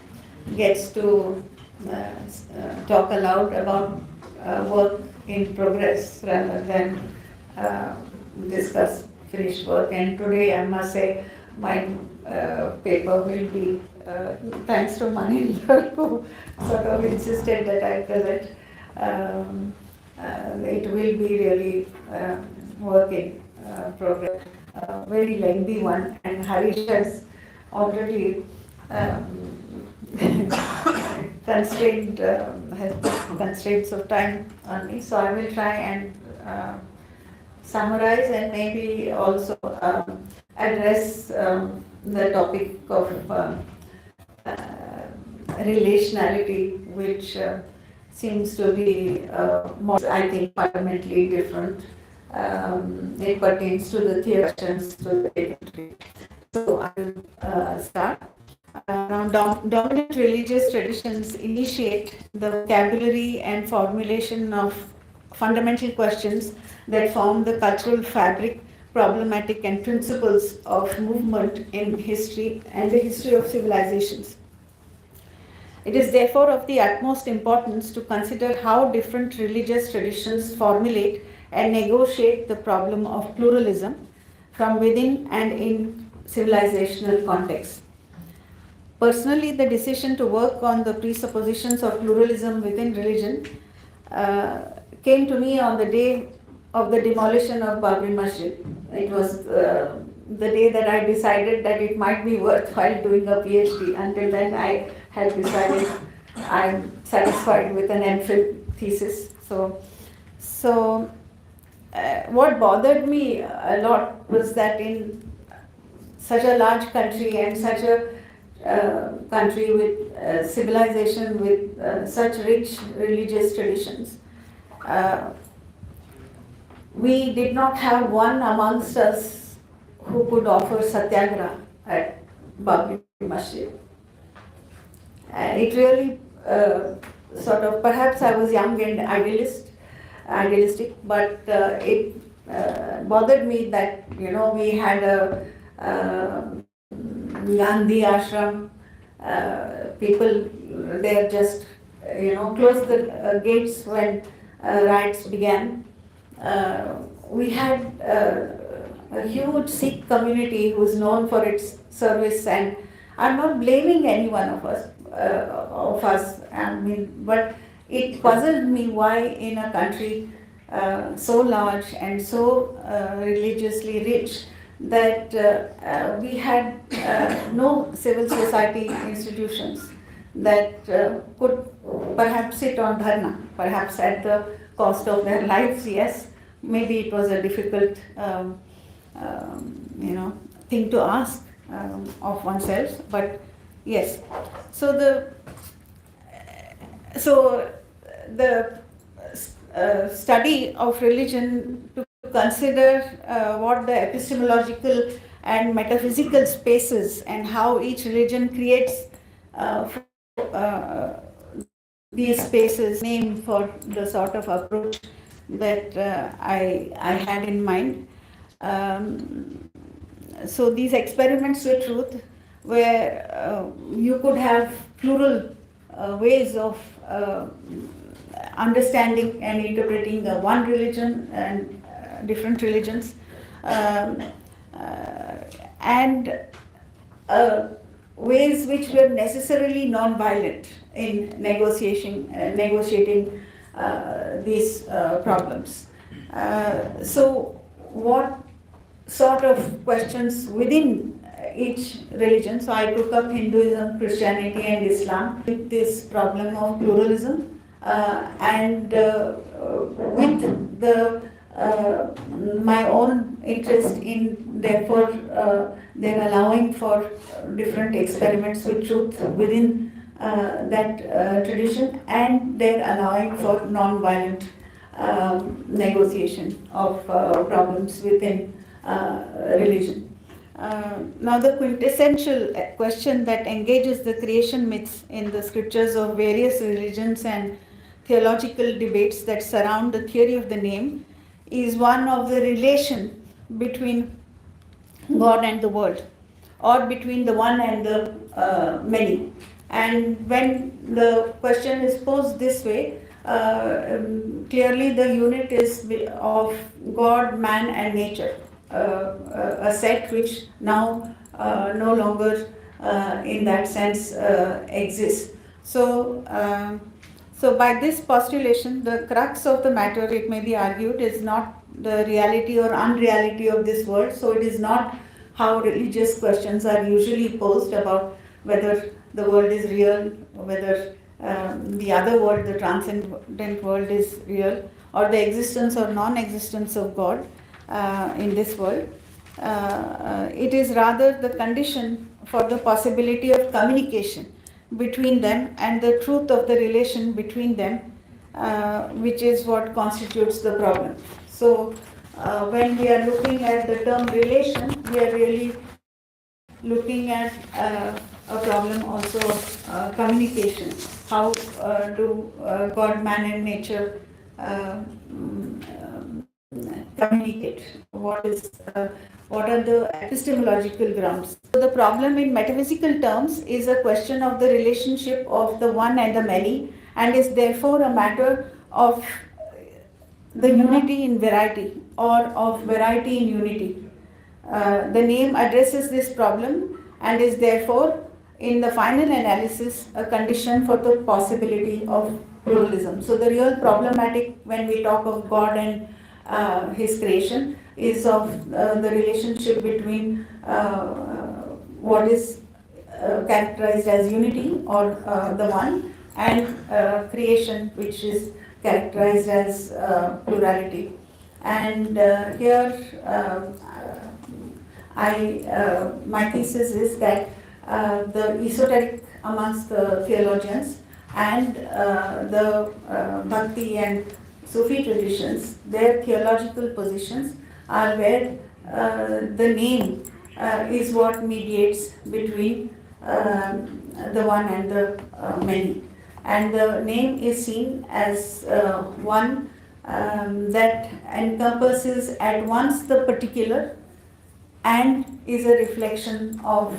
gets to talk aloud about work in progress rather than discuss finished work. And today I must say my paper will be, thanks to Manindra who sort of insisted that I present, it will be really work in progress, very lengthy one, and Harish has already constrained, has put constraints of time on me, so I will try and summarize and maybe also address the topic of relationality, which seems to be more, I think, fundamentally different. It pertains to the theologians, to the identity. So I will start. Dominant religious traditions initiate the vocabulary and formulation of fundamental questions that form the cultural fabric, problematic and principles of movement in history and the history of civilizations. It is therefore of the utmost importance to consider how different religious traditions formulate and negotiate the problem of pluralism from within and in civilizational contexts. Personally, the decision to work on the presuppositions of pluralism within religion came to me on the day of the demolition of Babri Masjid. It was the day that I decided that it might be worthwhile doing a PhD. Until then, I had decided I'm satisfied with an MPhil thesis. So what bothered me a lot was that in such a large country and such a country with civilization with such rich religious traditions, we did not have one amongst us who could offer satyagraha at Babri Masjid. And it really sort of, perhaps I was young and idealistic, but it bothered me that, you know, we had a Gandhi ashram, people there just, you know, closed the gates when riots began. We had a huge Sikh community who is known for its service, and I'm not blaming any one of us, I mean, but it puzzled me why in a country so large and so religiously rich that we had no civil society institutions that could perhaps sit on dharna, perhaps at the cost of their lives. Yes, maybe it was a difficult thing to ask of oneself, but yes. So the study of religion to consider what the epistemological and metaphysical spaces and how each religion creates uh, these spaces, name for the sort of approach that I had in mind. So these experiments with truth, where you could have plural ways of understanding and interpreting one religion and different religions, um, and ways which were necessarily non-violent in negotiating these problems. So what sort of questions within each religion, so I took up Hinduism, Christianity and Islam with this problem of pluralism, and with the my own interest in therefore then allowing for different experiments with truth within that tradition, and then allowing for non-violent negotiation of problems within religion. Now the quintessential question that engages the creation myths in the scriptures of various religions and theological debates that surround the theory of the name is one of the relation between God and the world, or between the one and the many. And when the question is posed this way, clearly the unit is of God, man and nature, a set which now no longer in that sense exists. So by this postulation, the crux of the matter, it may be argued, is not the reality or unreality of this world. So it is not how religious questions are usually posed about whether the world is real, whether the other world, the transcendent world, is real, or the existence or non-existence of God in this world. It is rather the condition for the possibility of communication between them and the truth of the relation between them, which is what constitutes the problem. So when we are looking at the term relation, we are really looking at a problem also of communication. How do God, man and nature communicate? What are the epistemological grounds? So the problem in metaphysical terms is a question of the relationship of the one and the many, and is therefore a matter of the unity in variety, or of variety in unity. The name addresses this problem and is therefore, in the final analysis, a condition for the possibility of pluralism. So the real problematic when we talk of God and His creation is of the relationship between what is characterized as unity, or the one, and creation, which is characterized as plurality. And here my thesis is that the esoteric amongst the theologians and the Bhakti and Sufi traditions, their theological positions are where the name is what mediates between the one and the many. And the name is seen as one that encompasses at once the particular and is a reflection of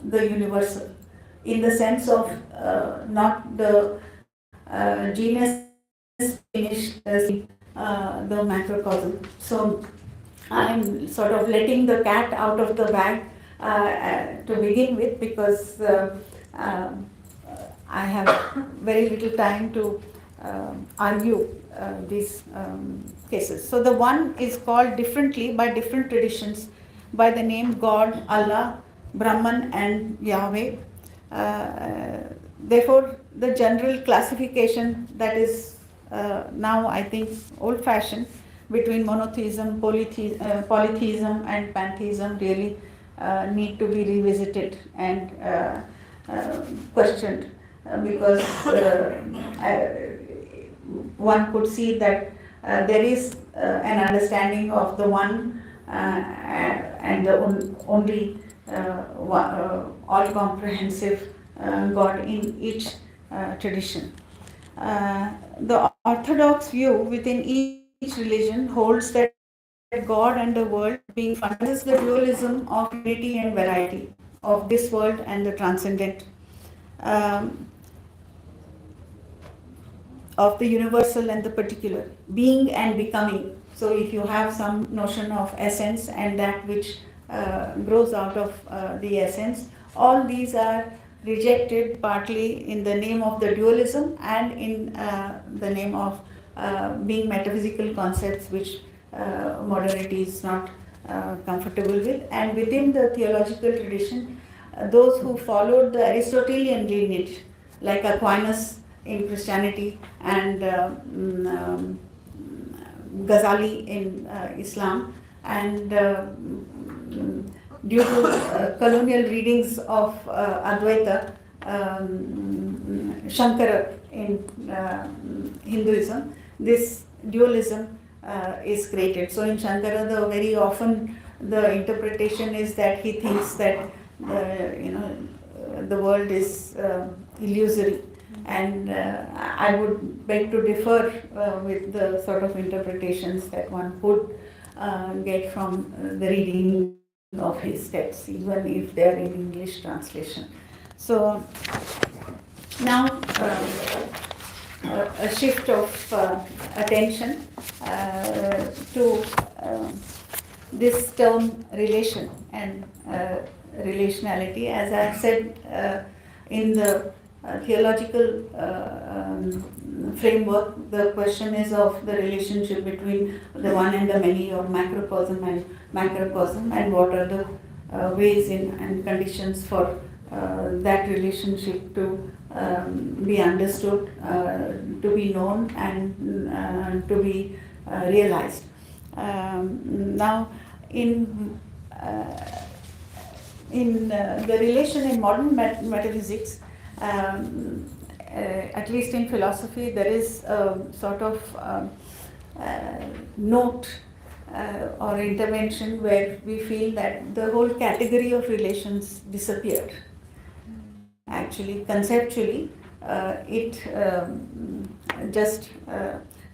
the universal, in the sense of not the genus finished the macrocosm. So I'm sort of letting the cat out of the bag to begin with, because I have very little time to argue these cases. So the one is called differently by different traditions by the name God, Allah, Brahman and Yahweh. Therefore, the general classification that is now, I think, old-fashioned between monotheism, polytheism and pantheism really need to be revisited and questioned, because one could see that there is an understanding of the one and the only all-comprehensive God in each tradition. The orthodox view within each religion holds that God and the world being fundamental is the dualism of unity and variety of this world and the transcendent, um, of the universal and the particular, being and becoming. So if you have some notion of essence and that which grows out of the essence, all these are rejected partly in the name of the dualism and in the name of being metaphysical concepts which modernity is not comfortable with. And within the theological tradition, those who followed the Aristotelian lineage, like Aquinas in Christianity and Ghazali in Islam, and due to colonial readings of Advaita, Shankara in Hinduism, this dualism is created. So in Shankara, very often the interpretation is that he thinks that the world is illusory. And I would beg to differ with the sort of interpretations that one could get from the reading of his texts, even if they are in English translation. So now a shift of attention to this term relation and relationality. As I have said, in the theological framework, the question is of the relationship between the one and the many, or macrocosm and macrocosm, and what are the ways and conditions for that relationship to be understood, to be known, and to be realized. Now, in the relation in modern metaphysics, at least in philosophy, there is a sort of note or intervention where we feel that the whole category of relations disappeared. Actually, conceptually, it just,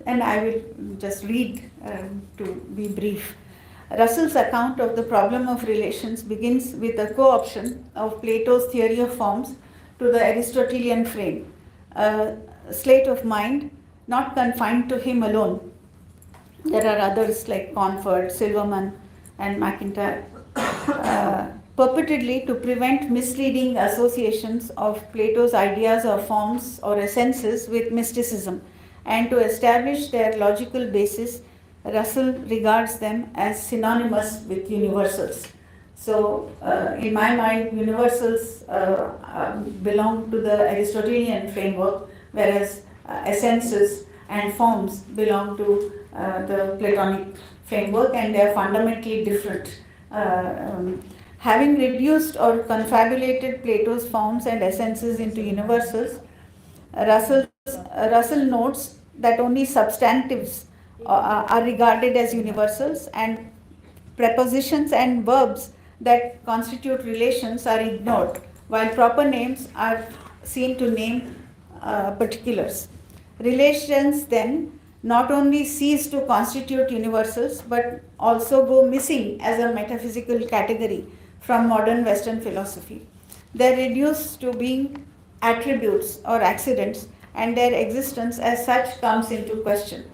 and I will just read to be brief. Russell's account of the problem of relations begins with a co-option of Plato's theory of forms to the Aristotelian frame, a slate of mind not confined to him alone. There are others like Conford, Silverman, and McIntyre, purportedly to prevent misleading associations of Plato's ideas or forms or essences with mysticism, and to establish their logical basis. Russell regards them as synonymous with universals. So, in my mind, universals belong to the Aristotelian framework, whereas essences and forms belong to the Platonic framework, and they are fundamentally different. Having reduced or confabulated Plato's forms and essences into universals, Russell notes that only substantives are regarded as universals, and prepositions and verbs that constitute relations are ignored, while proper names are seen to name particulars. Relations then not only cease to constitute universals but also go missing as a metaphysical category from modern Western philosophy. They are reduced to being attributes or accidents, and their existence as such comes into question.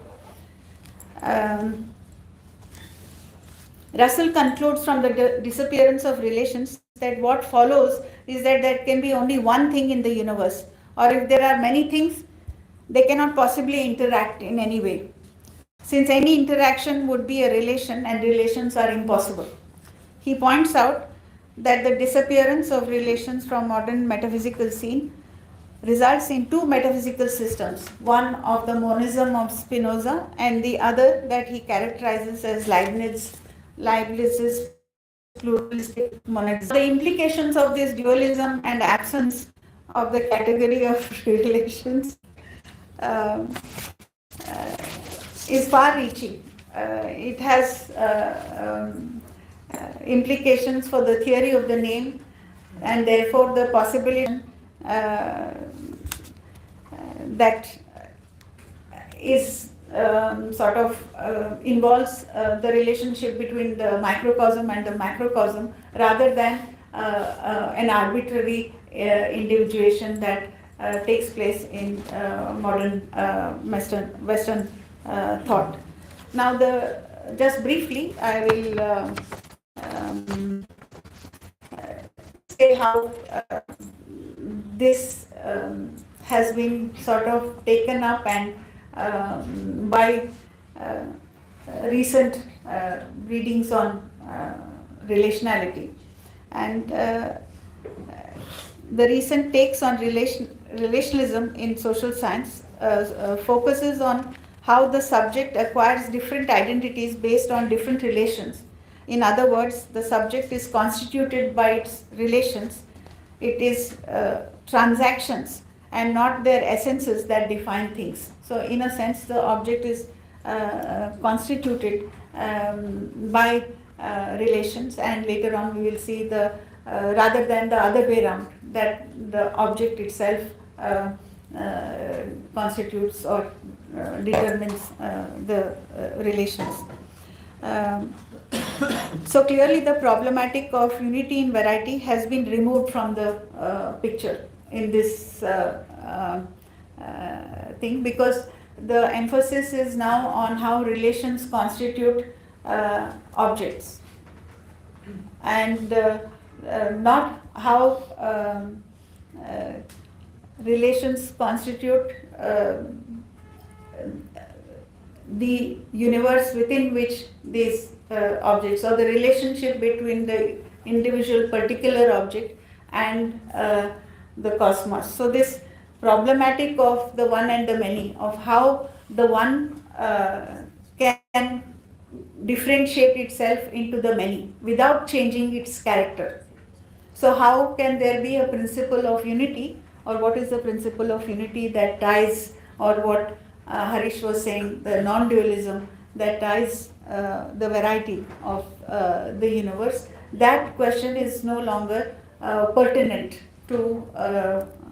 Russell concludes from the disappearance of relations that what follows is that there can be only one thing in the universe, or if there are many things, they cannot possibly interact in any way, since any interaction would be a relation and relations are impossible. He points out that the disappearance of relations from modern metaphysical scene results in two metaphysical systems, one of the monism of Spinoza and the other that he characterizes as Leibniz's pluralistic monism. The implications of this dualism and absence of the category of relations is far-reaching. It has implications for the theory of the name, and therefore the possibility that is sort of involves the relationship between the microcosm and the macrocosm, rather than an arbitrary individuation that takes place in modern Western thought. Now, just briefly, I will say how this has been sort of taken up and by recent readings on relationality, and the recent takes on relationalism in social science focuses on how the subject acquires different identities based on different relations. In other words, the subject is constituted by its relations. It is transactions and not their essences that define things. So in a sense, the object is constituted by relations, and later on we will see the rather than the other way around, that the object itself constitutes or determines the relations. So clearly the problematic of unity in variety has been removed from the picture in this thing, because the emphasis is now on how relations constitute objects, and not how relations constitute the universe within which these objects, or the relationship between the individual particular object and the cosmos. So this problematic of the one and the many, of how the one can differentiate itself into the many without changing its character. So how can there be a principle of unity, or what is the principle of unity that ties, or what Harish was saying, the non-dualism that ties the variety of the universe? That question is no longer pertinent to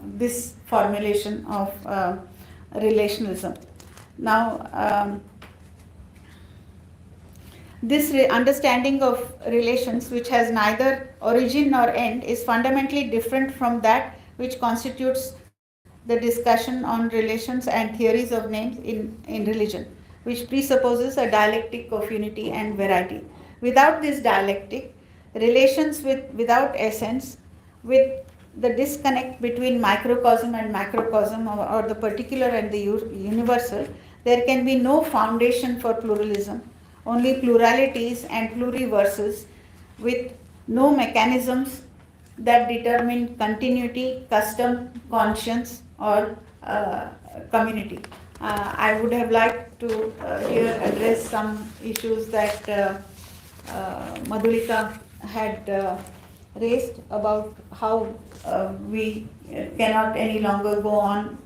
this formulation of relationalism. Now, this understanding of relations, which has neither origin nor end, is fundamentally different from that which constitutes the discussion on relations and theories of names in religion, which presupposes a dialectic of unity and variety. Without this dialectic, relations without essence, with the disconnect between microcosm and macrocosm, or the particular and the universal, there can be no foundation for pluralism, only pluralities and pluriverses with no mechanisms that determine continuity, custom, conscience, or community. I would have liked to here address some issues that Madhulika had raised about how we cannot any longer go on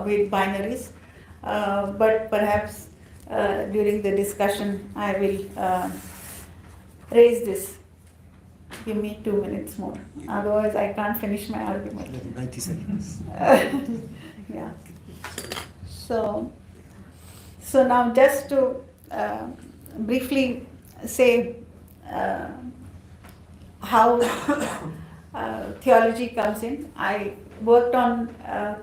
with binaries, but perhaps during the discussion I will raise this. Give me 2 minutes more, otherwise I can't finish my argument. 90 seconds. Yeah. So now just to briefly say how theology comes in. I worked on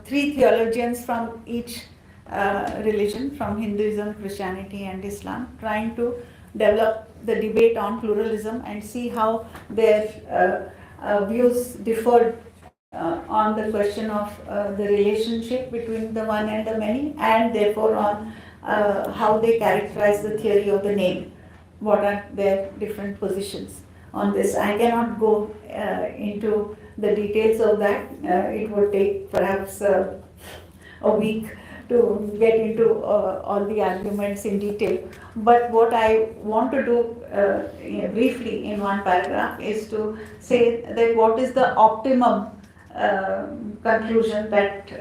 3 theologians from each religion, from Hinduism, Christianity and Islam, trying to develop the debate on pluralism and see how their views differed on the question of the relationship between the one and the many, and therefore on how they characterize the theory of the name. What are their different positions on this? I cannot go into the details of that. It would take perhaps a week to get into all the arguments in detail. But what I want to do briefly in one paragraph is to say that what is the optimum conclusion that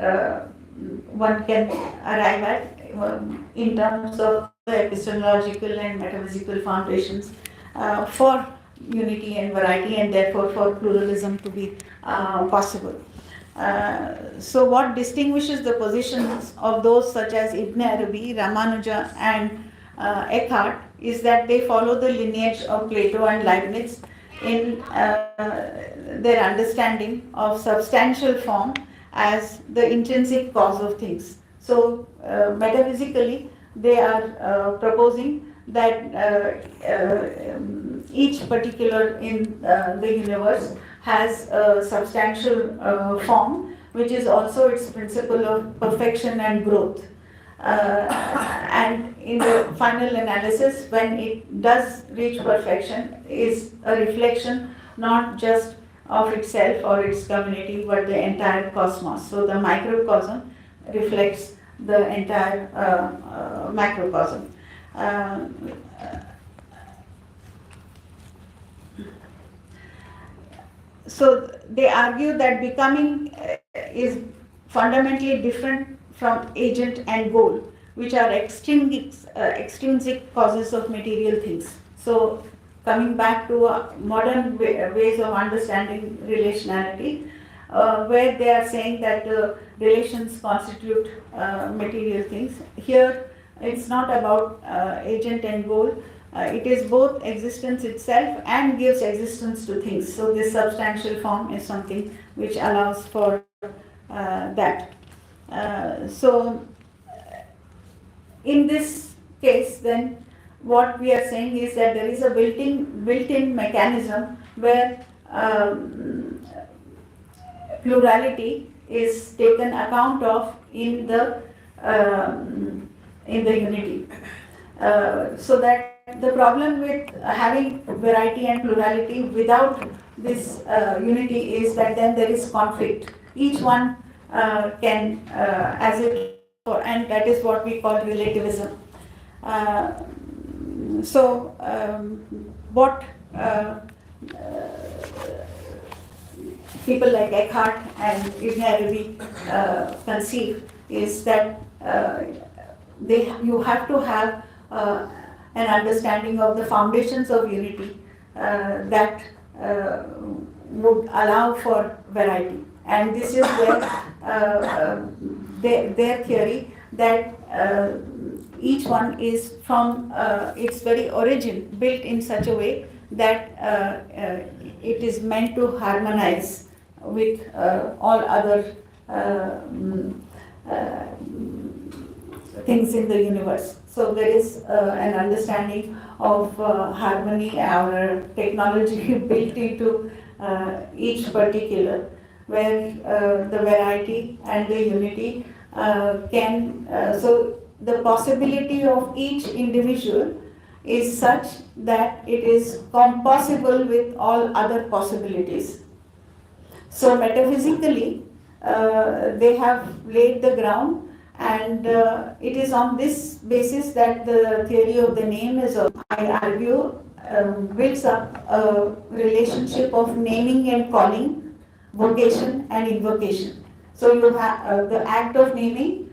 one can arrive at in terms of the epistemological and metaphysical foundations for unity and variety, and therefore for pluralism to be possible. So what distinguishes the positions of those such as Ibn Arabi, Ramanuja and Eckhart is that they follow the lineage of Plato and Leibniz in their understanding of substantial form as the intrinsic cause of things. So metaphysically, they are proposing that each particular in the universe has a substantial form, which is also its principle of perfection and growth. And in the final analysis, when it does reach perfection, is a reflection not just of itself or its community, but the entire cosmos. So the microcosm reflects the entire macrocosm. So they argue that becoming is fundamentally different from agent and goal, which are extrinsic causes of material things. So coming back to modern ways of understanding relationality, where they are saying that relations constitute material things. Here it's not about agent and goal. It is both existence itself and gives existence to things. So this substantial form is something which allows for that. So in this case, then what we are saying is that there is a built-in mechanism where plurality is taken account of in the unity. So that the problem with having variety and plurality without this unity is that then there is conflict. Each one can, as it, and that is what we call relativism. What people like Eckhart and Ibn Arabi conceive is that you have to have an understanding of the foundations of unity that would allow for variety. And this is where their theory that each one is from its very origin built in such a way that it is meant to harmonize with all other things in the universe. So there is an understanding of harmony or technology built into each particular, where the variety and the unity so the possibility of each individual is such that it is compossible with all other possibilities. So metaphysically, they have laid the ground, and it is on this basis that the theory of the name is, I argue, builds up a relationship of naming and calling, vocation and invocation. So you have the act of naming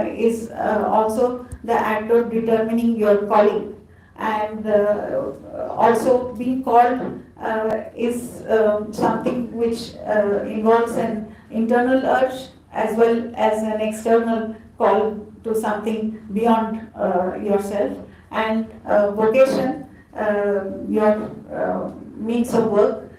is also the act of determining your calling, and also being called is something which involves an internal urge as well as an external call to something beyond yourself. And vocation, your means of work,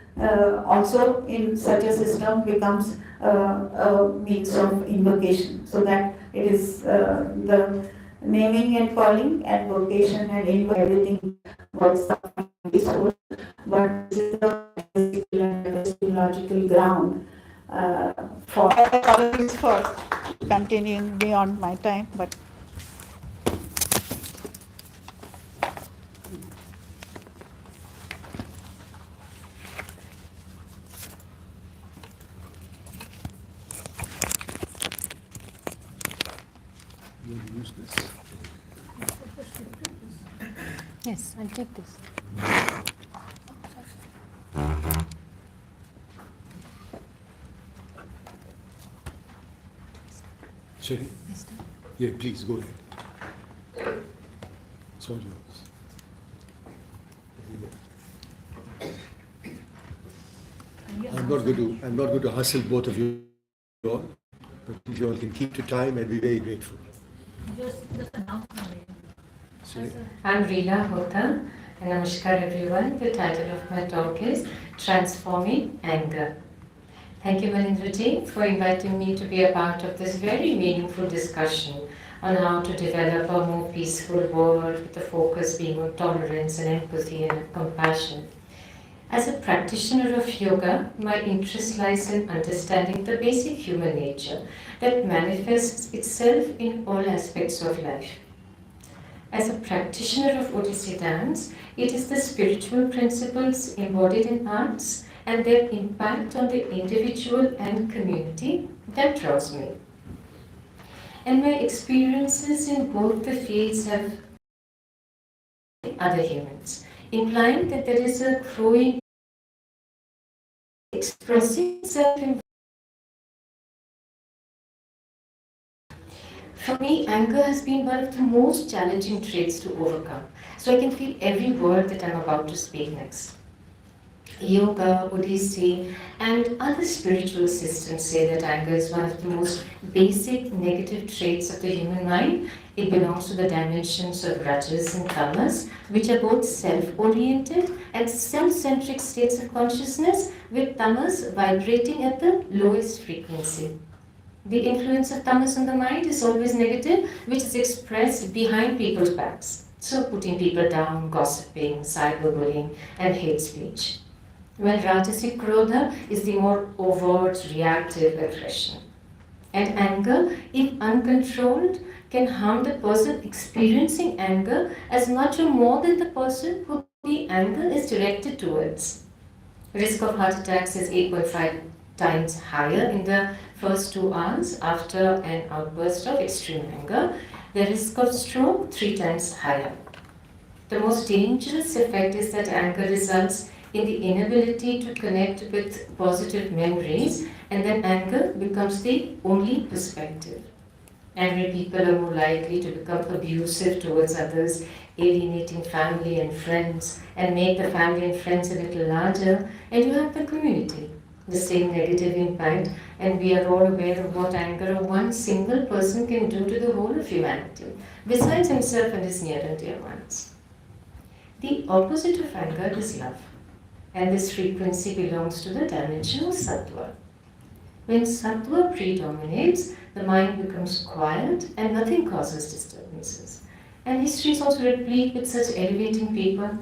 also in such a system becomes a means of invocation. So that it is the naming and calling and vocation and invocation, everything works out peaceful, but this is the physical and epistemological ground for. Apologies for continuing beyond my time, but. You want to use this? Yes, I'll take this. Sherry? Yeah, please go ahead. It's all yours. I'm not going to hustle both of you all, but if you all can keep to time, I'd be very grateful. Just announce my name. I'm Reela Hota, and Namaskar everyone. The title of my talk is Transforming Anger. Thank you, Manindraji, for inviting me to be a part of this very meaningful discussion on how to develop a more peaceful world with the focus being on tolerance and empathy and compassion. As a practitioner of yoga, my interest lies in understanding the basic human nature that manifests itself in all aspects of life. As a practitioner of Odissi dance, it is the spiritual principles embodied in arts and their impact on the individual and community that draws me. And my experiences in both the fields have other humans, implying that there is a growing expressing itself in. For me, anger has been one of the most challenging traits to overcome, so I can feel every word that I'm about to speak next. Yoga, Odissi, and other spiritual systems say that anger is one of the most basic negative traits of the human mind. It belongs to the dimensions of rajas and tamas, which are both self-oriented and self-centric states of consciousness, with tamas vibrating at the lowest frequency. The influence of tamas on the mind is always negative, which is expressed behind people's backs. So putting people down, gossiping, cyberbullying, and hate speech. While Rajasic Krodha is the more overt, reactive aggression. And anger, if uncontrolled, can harm the person experiencing anger as much or more than the person who the anger is directed towards. Risk of heart attacks is 8.5 times higher in the first 2 hours after an outburst of extreme anger. The risk of stroke 3 times higher. The most dangerous effect is that anger results in the inability to connect with positive memories, and then anger becomes the only perspective. Angry people are more likely to become abusive towards others, alienating family and friends, and make the family and friends a little larger, and you have the community. The same negative impact, and we are all aware of what anger of one single person can do to the whole of humanity, besides himself and his near and dear ones. The opposite of anger is love, and this frequency belongs to the dimension of sattva. When sattva predominates, the mind becomes quiet and nothing causes disturbances. And history is also replete with such elevating people.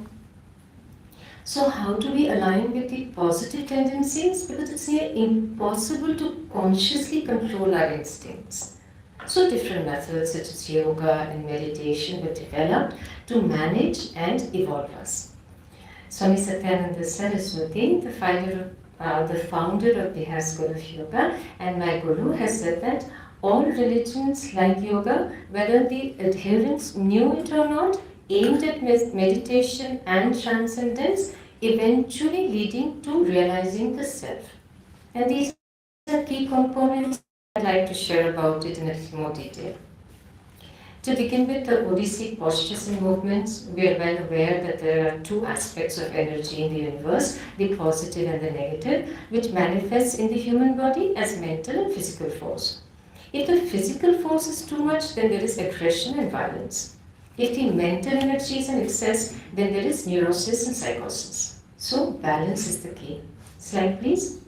So how do we align with the positive tendencies? Because it's near impossible to consciously control our instincts. So different methods such as yoga and meditation were developed to manage and evolve us. Swami Satyananda Saraswati, the founder of Bihar School of Yoga, and my guru, has said that all religions like yoga, whether the adherents knew it or not, aimed at meditation and transcendence, eventually leading to realizing the self. And these are key components I'd like to share about it in a little more detail. To begin with, the Odissi postures and movements, we are well aware that there are 2 aspects of energy in the universe, the positive and the negative, which manifests in the human body as mental and physical force. If the physical force is too much, then there is aggression and violence. If the mental energy is in excess, then there is neurosis and psychosis. So balance is the key. Slide, please.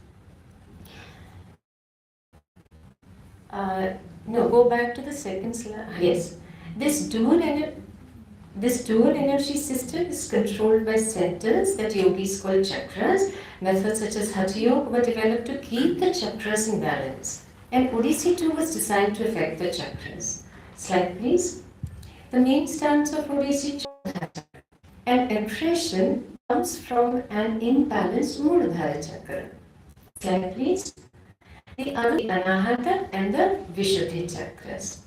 No, go back to the second slide. Yes. This dual energy system is controlled by centers that yogis call chakras. Methods such as Hatha Yoga were developed to keep the chakras in balance. And Odissi too was designed to affect the chakras. Slide, please. The main stance of Odissi chakra and aggression comes from an imbalanced Muladhara chakra. Slide, please. The other, the Anahata and the Vishuddhi chakras.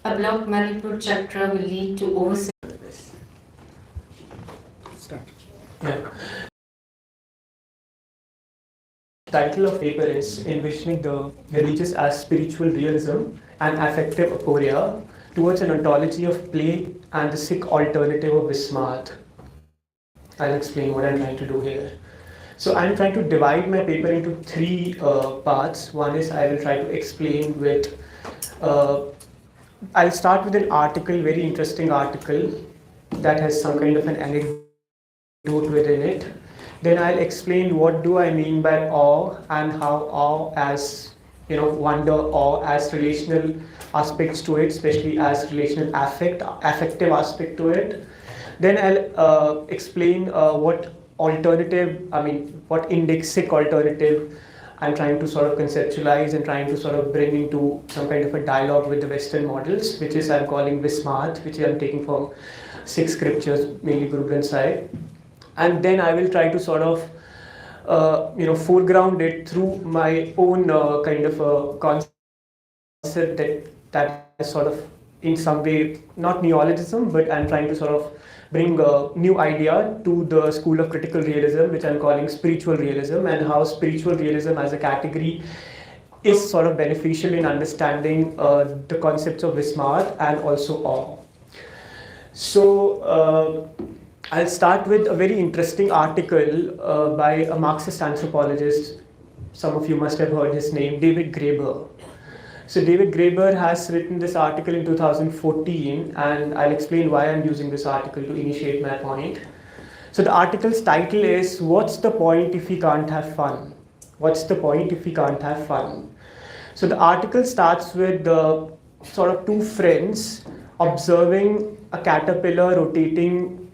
A blocked Manipur chakra will lead to oversensitivity. Start. Yeah. Title of paper is Envisioning the Religious as Spiritual Realism and Affective Aporia. towards an ontology of play and the Sikh alternative of Vismart. I'll explain what I'm trying to do here. So I'm trying to divide my paper into three parts. One is I will try to explain with, I'll start with an article, very interesting article that has some kind of an anecdote within it. Then I'll explain what do I mean by awe and how awe as, wonder, awe as relational aspects to it, especially as relational affective aspect to it. Then I'll explain what Sikh alternative I'm trying to sort of conceptualize and trying to sort of bring into some kind of a dialogue with the Western models, which is I'm calling Vismart, which I'm taking from Sikh scriptures, mainly Guru Granth Sahib. And then I will try to sort of foreground it through my own kind of a concept that is sort of in some way not neologism, but I'm trying to sort of bring a new idea to the school of critical realism, which I'm calling spiritual realism, and how spiritual realism as a category is sort of beneficial in understanding the concepts of Vismart and also awe. So I'll start with a very interesting article by a Marxist anthropologist. Some of you must have heard his name, David Graeber. So David Graeber has written this article in 2014, and I'll explain why I'm using this article to initiate my point. So the article's title is, "What's the point if we can't have fun?" What's the point if we can't have fun? So the article starts with the sort of two friends observing a caterpillar rotating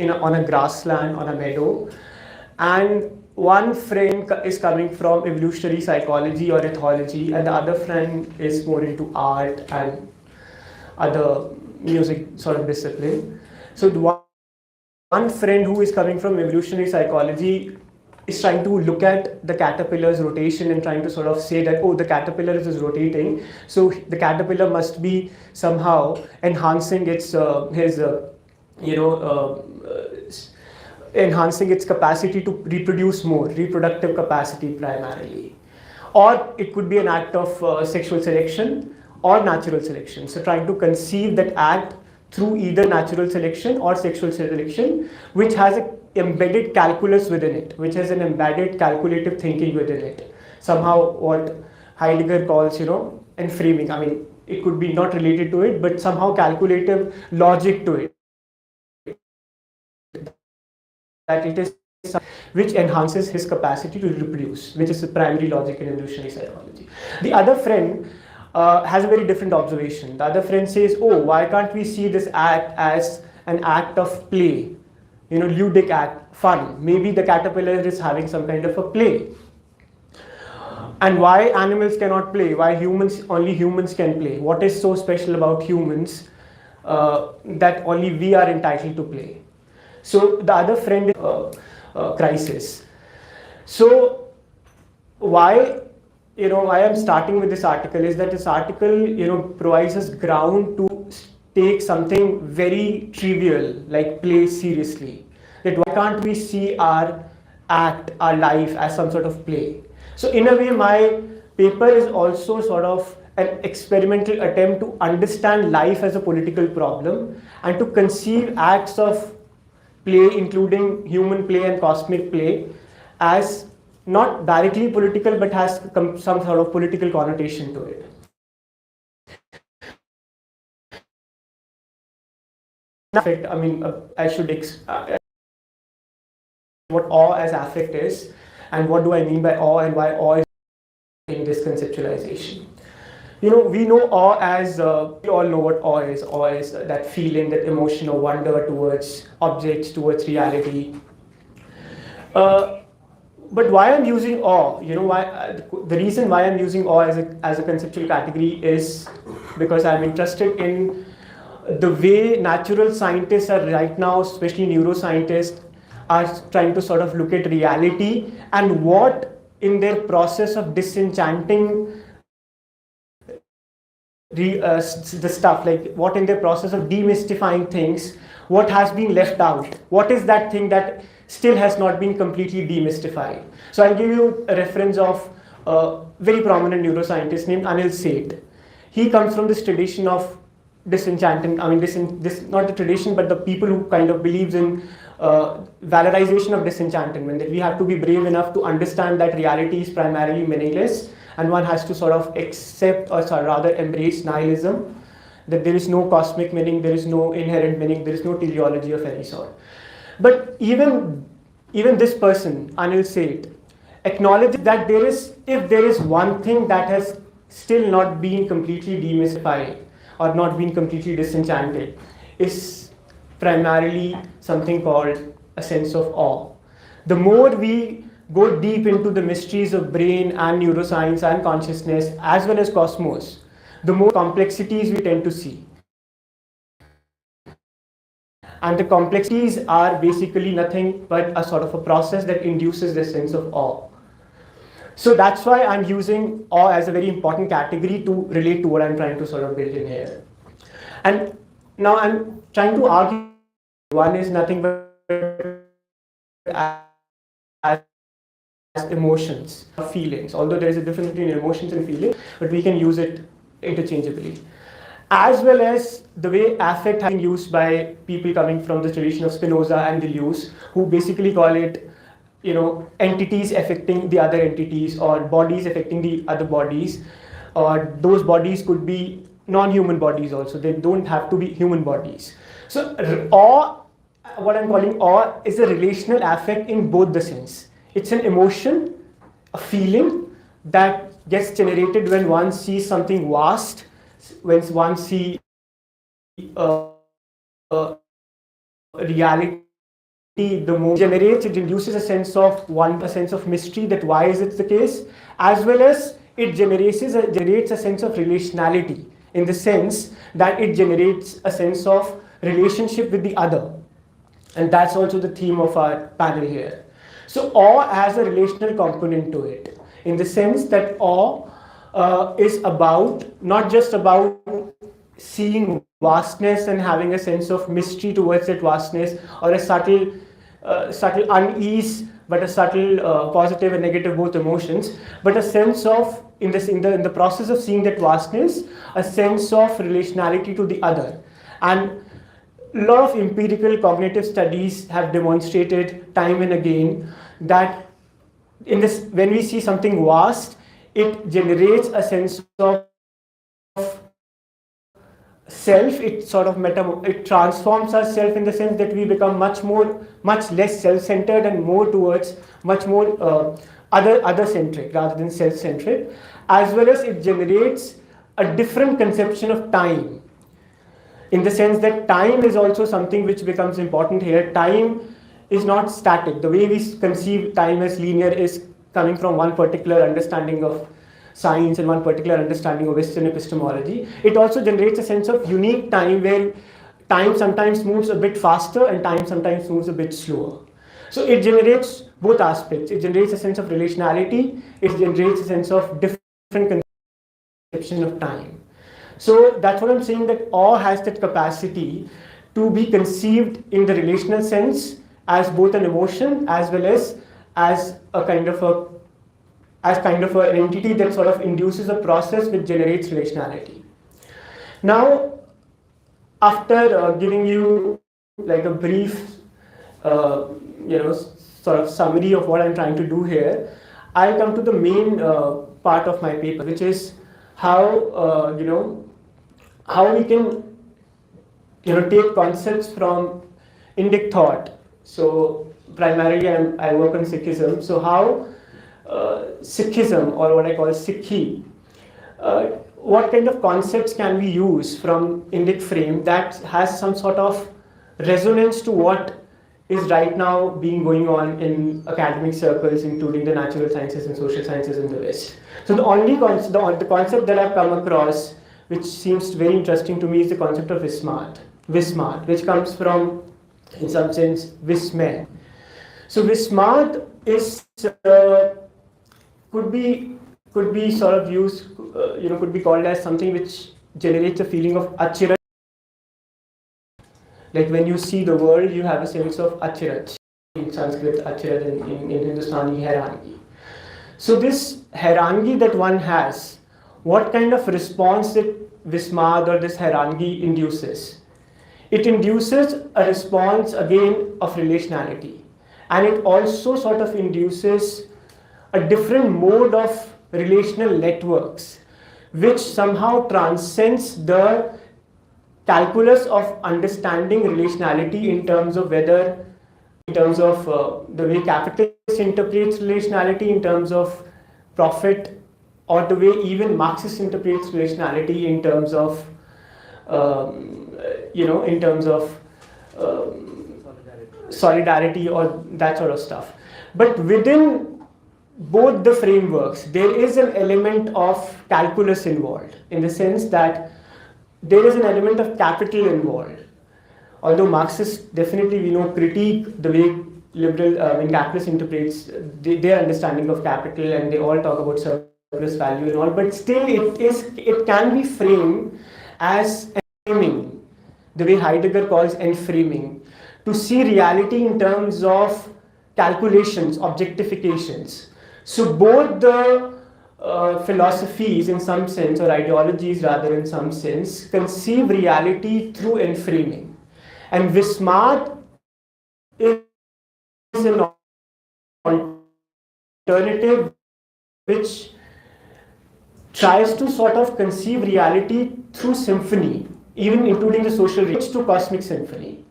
on a grassland, on a meadow, and one friend is coming from evolutionary psychology or ethology, and the other friend is more into art and other music sort of discipline. So the one friend who is coming from evolutionary psychology is trying to look at the caterpillar's rotation and trying to sort of say that, oh, the caterpillar is rotating, so the caterpillar must be somehow enhancing its enhancing its capacity to reproduce more, reproductive capacity primarily. Or it could be an act of sexual selection or natural selection. So trying to conceive that act through either natural selection or sexual selection, which has an embedded calculus within it, which has an embedded calculative thinking within it. Somehow what Heidegger calls, enframing. I mean, it could be not related to it, but somehow calculative logic to it. That it is which enhances his capacity to reproduce, which is the primary logic in evolutionary psychology. The other friend has a very different observation. The other friend says, oh, why can't we see this act as an act of play, ludic act, fun. Maybe the caterpillar is having some kind of a play. And why animals cannot play? Why only humans can play? What is so special about humans that only we are entitled to play? So the other friend is crisis. So why I'm starting with this article is that this article provides us ground to take something very trivial like play seriously. That why can't we see our act, our life as some sort of play? So in a way, my paper is also sort of an experimental attempt to understand life as a political problem and to conceive acts of play, including human play and cosmic play, as not directly political but has some sort of political connotation to it. I mean, I should what awe as affect is, and what do I mean by awe, and why awe is in this conceptualization. We know awe as, we all know what awe is. Awe is that feeling, that emotion of wonder towards objects, towards reality. But why I'm using awe, the reason why I'm using awe as a conceptual category is because I'm interested in the way natural scientists are right now, especially neuroscientists, are trying to sort of look at reality and what in their process of disenchanting the stuff, like what in their process of demystifying things, what has been left out, what is that thing that still has not been completely demystified. So I'll give you a reference of a very prominent neuroscientist named Anil Seth. He comes from this tradition of disenchanting, I mean, this not the tradition, but the people who kind of believes in valorization of disenchantment, that we have to be brave enough to understand that reality is primarily meaningless, and one has to sort of accept, or rather embrace nihilism, that there is no cosmic meaning, there is no inherent meaning, there is no teleology of any sort. But even this person, Anil Seth, acknowledges that if there is one thing that has still not been completely demystified or not been completely disenchanted, is primarily something called a sense of awe. The more we go deep into the mysteries of brain and neuroscience and consciousness as well as cosmos, the more complexities we tend to see. And the complexities are basically nothing but a sort of a process that induces this sense of awe. So that's why I'm using awe as a very important category to relate to what I'm trying to sort of build in here. And now I'm trying to argue one is nothing but as emotions, feelings, although there is a difference between emotions and feelings, but we can use it interchangeably. As well as the way affect has been used by people coming from the tradition of Spinoza and Deleuze, who basically call it, entities affecting the other entities, or bodies affecting the other bodies, or those bodies could be non-human bodies also. They don't have to be human bodies. So awe, what I'm calling awe, is a relational affect in both the sense. It's an emotion, a feeling that gets generated when one sees something vast, when one sees reality, the more generates, it induces a sense of mystery, that why is it the case, as well as it generates a sense of relationality, in the sense that it generates a sense of relationship with the other. And that's also the theme of our panel here. So awe has a relational component to it, in the sense that awe is not just about seeing vastness and having a sense of mystery towards that vastness, or a subtle unease, but a subtle positive and negative both emotions, but a sense of, in the process of seeing that vastness, a sense of relationality to the other. And a lot of empirical cognitive studies have demonstrated time and again that when we see something vast, it generates a sense of self. It sort of it transforms ourselves, in the sense that we become much less self-centered and more towards much more other-centric rather than self-centric, as well as it generates a different conception of time, in the sense that time is also something which becomes important here. Time is not static. The way we conceive time as linear is coming from one particular understanding of science and one particular understanding of Western epistemology. It also generates a sense of unique time, where time sometimes moves a bit faster and time sometimes moves a bit slower. So it generates both aspects. It generates a sense of relationality. It generates a sense of different conception of time. So that's what I'm saying, that awe has that capacity to be conceived in the relational sense as both an emotion as well as a kind of an entity that sort of induces a process which generates relationality. Now, after giving you like a brief, sort of summary of what I'm trying to do here, I'll come to the main part of my paper, which is how we can take concepts from Indic thought. So primarily I work on Sikhism. So how Sikhism, or what I call Sikhi, what kind of concepts can we use from Indic frame that has some sort of resonance to what is right now going on in academic circles, including the natural sciences and social sciences in the West. So the concept that I've come across, which seems very interesting to me, is the concept of Vismart, which comes from, in some sense, Vismay. So Vismart is could be sort of used, could be called as something which generates a feeling of achiraj. Like when you see the world, you have a sense of achiraj. In Sanskrit, achiraj, in Hindustani, hairangi. So this hairangi that one has what kind of response that Vismad or this Hairangi induces. It induces a response again of relationality, and it also sort of induces a different mode of relational networks which somehow transcends the calculus of understanding relationality in terms of whether, in terms of the way capitalist interprets relationality, in terms of profit, or the way even Marxist interprets relationality in terms of in terms of solidarity or that sort of stuff. But within both the frameworks, there is an element of calculus involved, in the sense that there is an element of capital involved. Although Marxists definitely, critique the way liberal capitalist interprets their understanding of capital, and they all talk about surplus value and all, but still it can be framed as framing, the way Heidegger calls enframing, to see reality in terms of calculations, objectifications. So both the philosophies in some sense, or ideologies rather in some sense, conceive reality through enframing. And Vismad is an alternative which tries to sort of conceive reality through symphony, even including the social reach to cosmic symphony.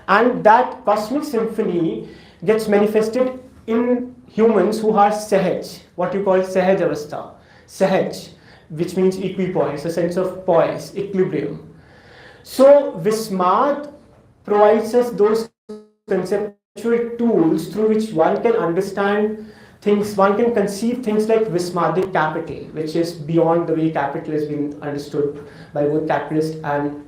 And that cosmic symphony gets manifested in humans who are sahaj, what you call sahaj avastha. Sahaj, which means equipoise, a sense of poise, equilibrium. So Vismad provides us those conceptual tools through which one can understand things, one can conceive things like Vismadic capital, which is beyond the way capital has been understood by both capitalist and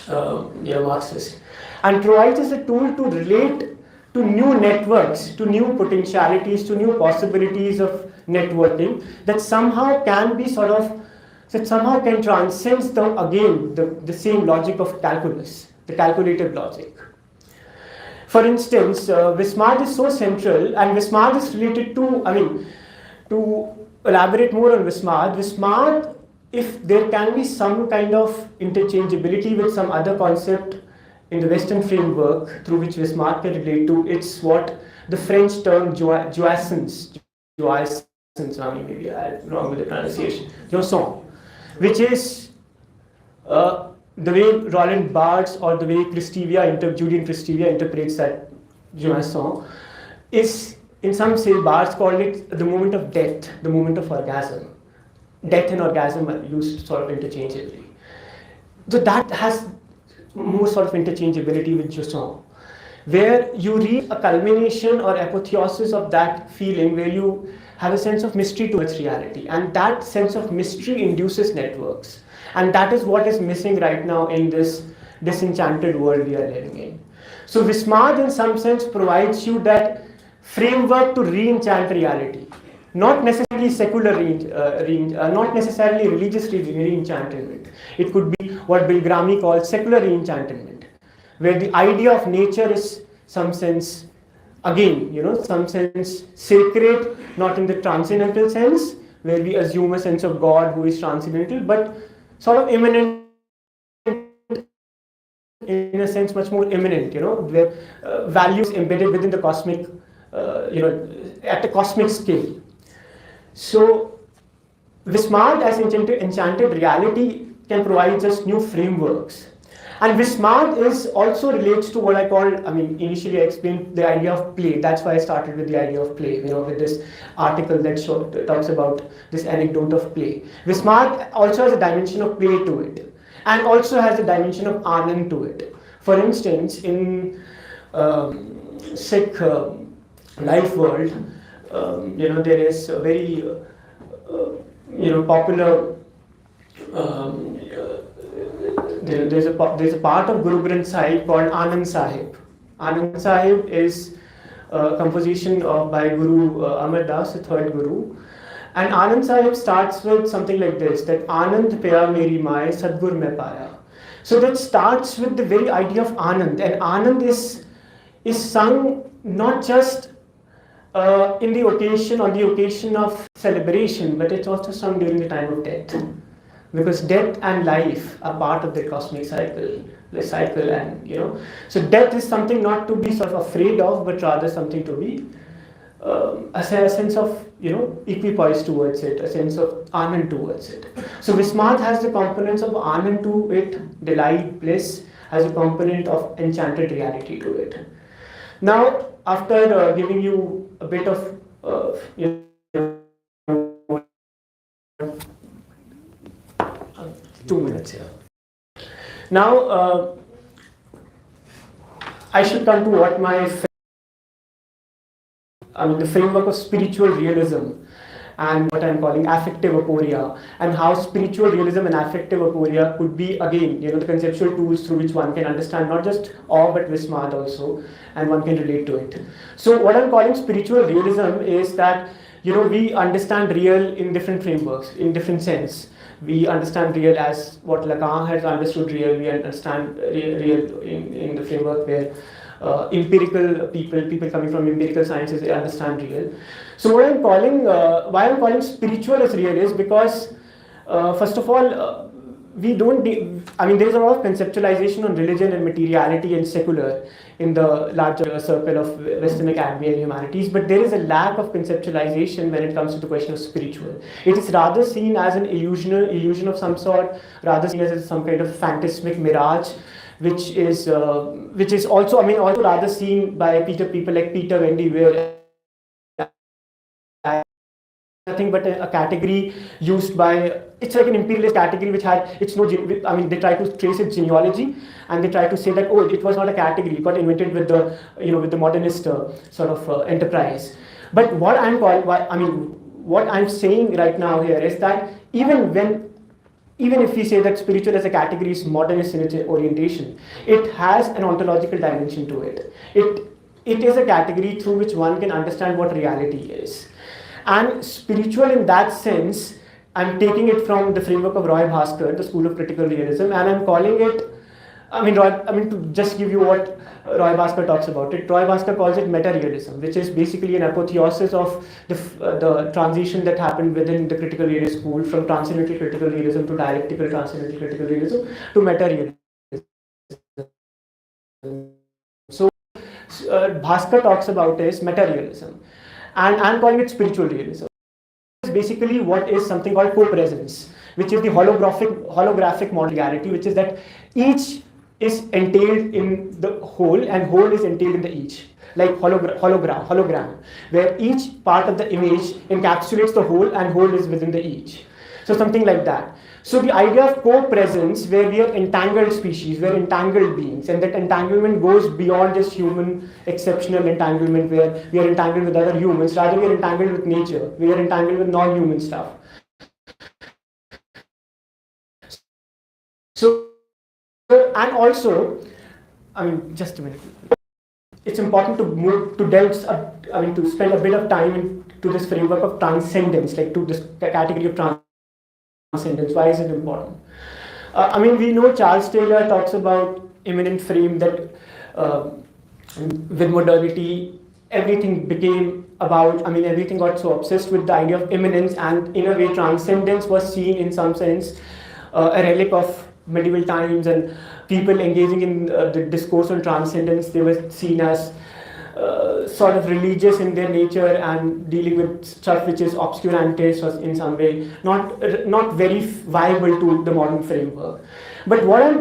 Marxist, and provides us a tool to relate to new networks, to new potentialities, to new possibilities of networking that somehow can be that somehow can transcend the same logic of calculus, the calculative logic. For instance, Vismad is so central, and Vismad is related to, to elaborate more on Vismad, if there can be some kind of interchangeability with some other concept in the Western framework through which Vismad can relate to, it's what the French term jouissance, maybe I'm wrong with the pronunciation, jouissance, which is the way Roland Barthes or the way Julian Christevia interprets that jouissance is, in some say, Barthes called it the moment of death, the moment of orgasm. Death and orgasm are used sort of interchangeably. So that has more sort of interchangeability with jouissance, where you reach a culmination or apotheosis of that feeling, where you have a sense of mystery towards reality, and that sense of mystery induces networks. And that is what is missing right now in this disenchanted world we are living in. So Vismad in some sense provides you that framework to re-enchant reality. Not necessarily secular, not necessarily religious re-enchantment. It could be what Bill Gramy calls secular re-enchantment, where the idea of nature is some sense, again, some sense sacred, not in the transcendental sense, where we assume a sense of God who is transcendental, but sort of immanent, in a sense much more immanent, where values embedded within the cosmic, at the cosmic scale. So Vismad as enchanted reality can provide us new frameworks. And Vismad also relates to what I call, initially I explained the idea of play. That's why I started with the idea of play, with this article that talks about this anecdote of play. Vismad also has a dimension of play to it, and also has a dimension of Anand to it. For instance, in Sikh life world, there is a very, popular. There's a part of Guru Granth Sahib called Anand Sahib. Anand Sahib is a composition by Guru Amar Das, the third Guru. And Anand Sahib starts with something like this, that Anand Paya Meri Mai Sadgur Mein Paya. So that starts with the very idea of Anand. And Anand is sung not just in the occasion, on the occasion of celebration, but it's also sung during the time of death. Because death and life are part of the cosmic cycle, and so death is something not to be sort of afraid of, but rather something to be a sense of equipoise towards it, a sense of anand towards it. So Vismad has the components of anand to it, delight, bliss, has a component of enchanted reality to it. Now, after giving you a bit of 2 minutes here. Now, I should come to what the framework of spiritual realism and what I'm calling affective aporia, and how spiritual realism and affective aporia could be, again, the conceptual tools through which one can understand not just awe but Vismad also, and one can relate to it. So what I'm calling spiritual realism is that we understand real in different frameworks, in different sense. We understand real as what Lacan has understood real. We understand real in the framework where empirical people coming from empirical sciences, they understand real. So what I'm calling, why I'm calling spiritual as real is because, first of all, there is a lot of conceptualization on religion and materiality and secular in the larger circle of Western academia and humanities, but there is a lack of conceptualization when it comes to the question of spiritual. It is rather seen as an illusion of some sort, rather seen as some kind of phantasmic mirage, which is also rather seen by people like Peter Wendy, where nothing but a category used by, it's like an imperialist category which had, they try to trace its genealogy, and they try to say that, it was not a category, it got invented with the modernist sort of enterprise. But what I'm saying right now here is that even if we say that spiritual as a category is modernist in its orientation, it has an ontological dimension to it. It is a category through which one can understand what reality is. And spiritual in that sense, I'm taking it from the framework of Roy Bhaskar, the school of critical realism, and I'm calling it, to just give you what Roy Bhaskar talks about it, Roy Bhaskar calls it meta-realism, which is basically an apotheosis of the transition that happened within the critical realist school from transcendental critical realism to dialectical transcendental critical realism to meta-realism. So Bhaskar talks about is meta-realism, and I'm calling it spiritual realism. It's basically what is something called co-presence, which is the holographic model reality, which is that each is entailed in the whole and whole is entailed in the each, like hologram, where each part of the image encapsulates the whole and whole is within the each. So something like that. So the idea of co-presence, where we are entangled species, we are entangled beings, and that entanglement goes beyond just human exceptional entanglement where we are entangled with other humans, rather we are entangled with nature, we are entangled with non-human stuff. So, and also, just a minute. It's important to spend a bit of time into this framework of transcendence, like to this category of transcendence. Why is it important? We know Charles Taylor talks about immanent frame, that with modernity, everything became about, everything got so obsessed with the idea of immanence, and in a way, transcendence was seen in some sense a relic of medieval times, and people engaging in the discourse on transcendence, they were seen as sort of religious in their nature and dealing with stuff which is obscurantis or in some way not very viable to the modern framework. But what I'm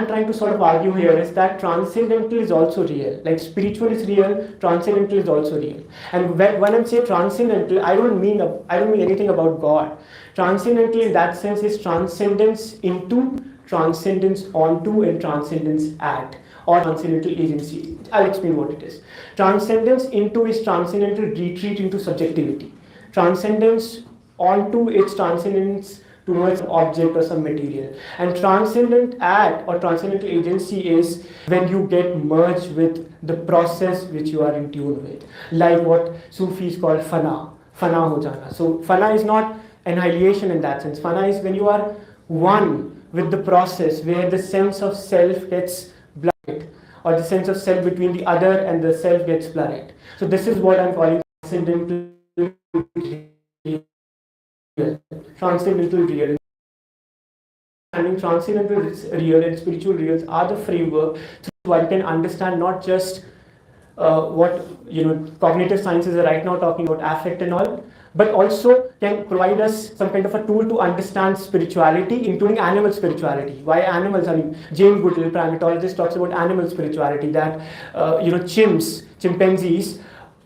trying to sort of argue here is that transcendental is also real. Like spiritual is real, transcendental is also real. And when I say transcendental, I don't mean anything about God. Transcendental in that sense is transcendence into, transcendence onto, and transcendence at, or transcendental agency. I'll explain what it is. Transcendence into is transcendental retreat into subjectivity. Transcendence onto its transcendence towards an object or some material. And transcendent at or transcendental agency is when you get merged with the process which you are in tune with. Like what Sufis call fana ho jana. So fana is not annihilation in that sense. Fana is when you are one with the process, where the sense of self gets blinded, or the sense of self between the other and the self gets blurred. So this is what I'm calling transcendental real. And transcendental real and spiritual reals are the framework through one can understand not just what cognitive sciences are right now talking about affect and all, but also can provide us some kind of a tool to understand spirituality, including animal spirituality. Why animals? I mean, Jane Goodall, primatologist, talks about animal spirituality. That chimpanzees,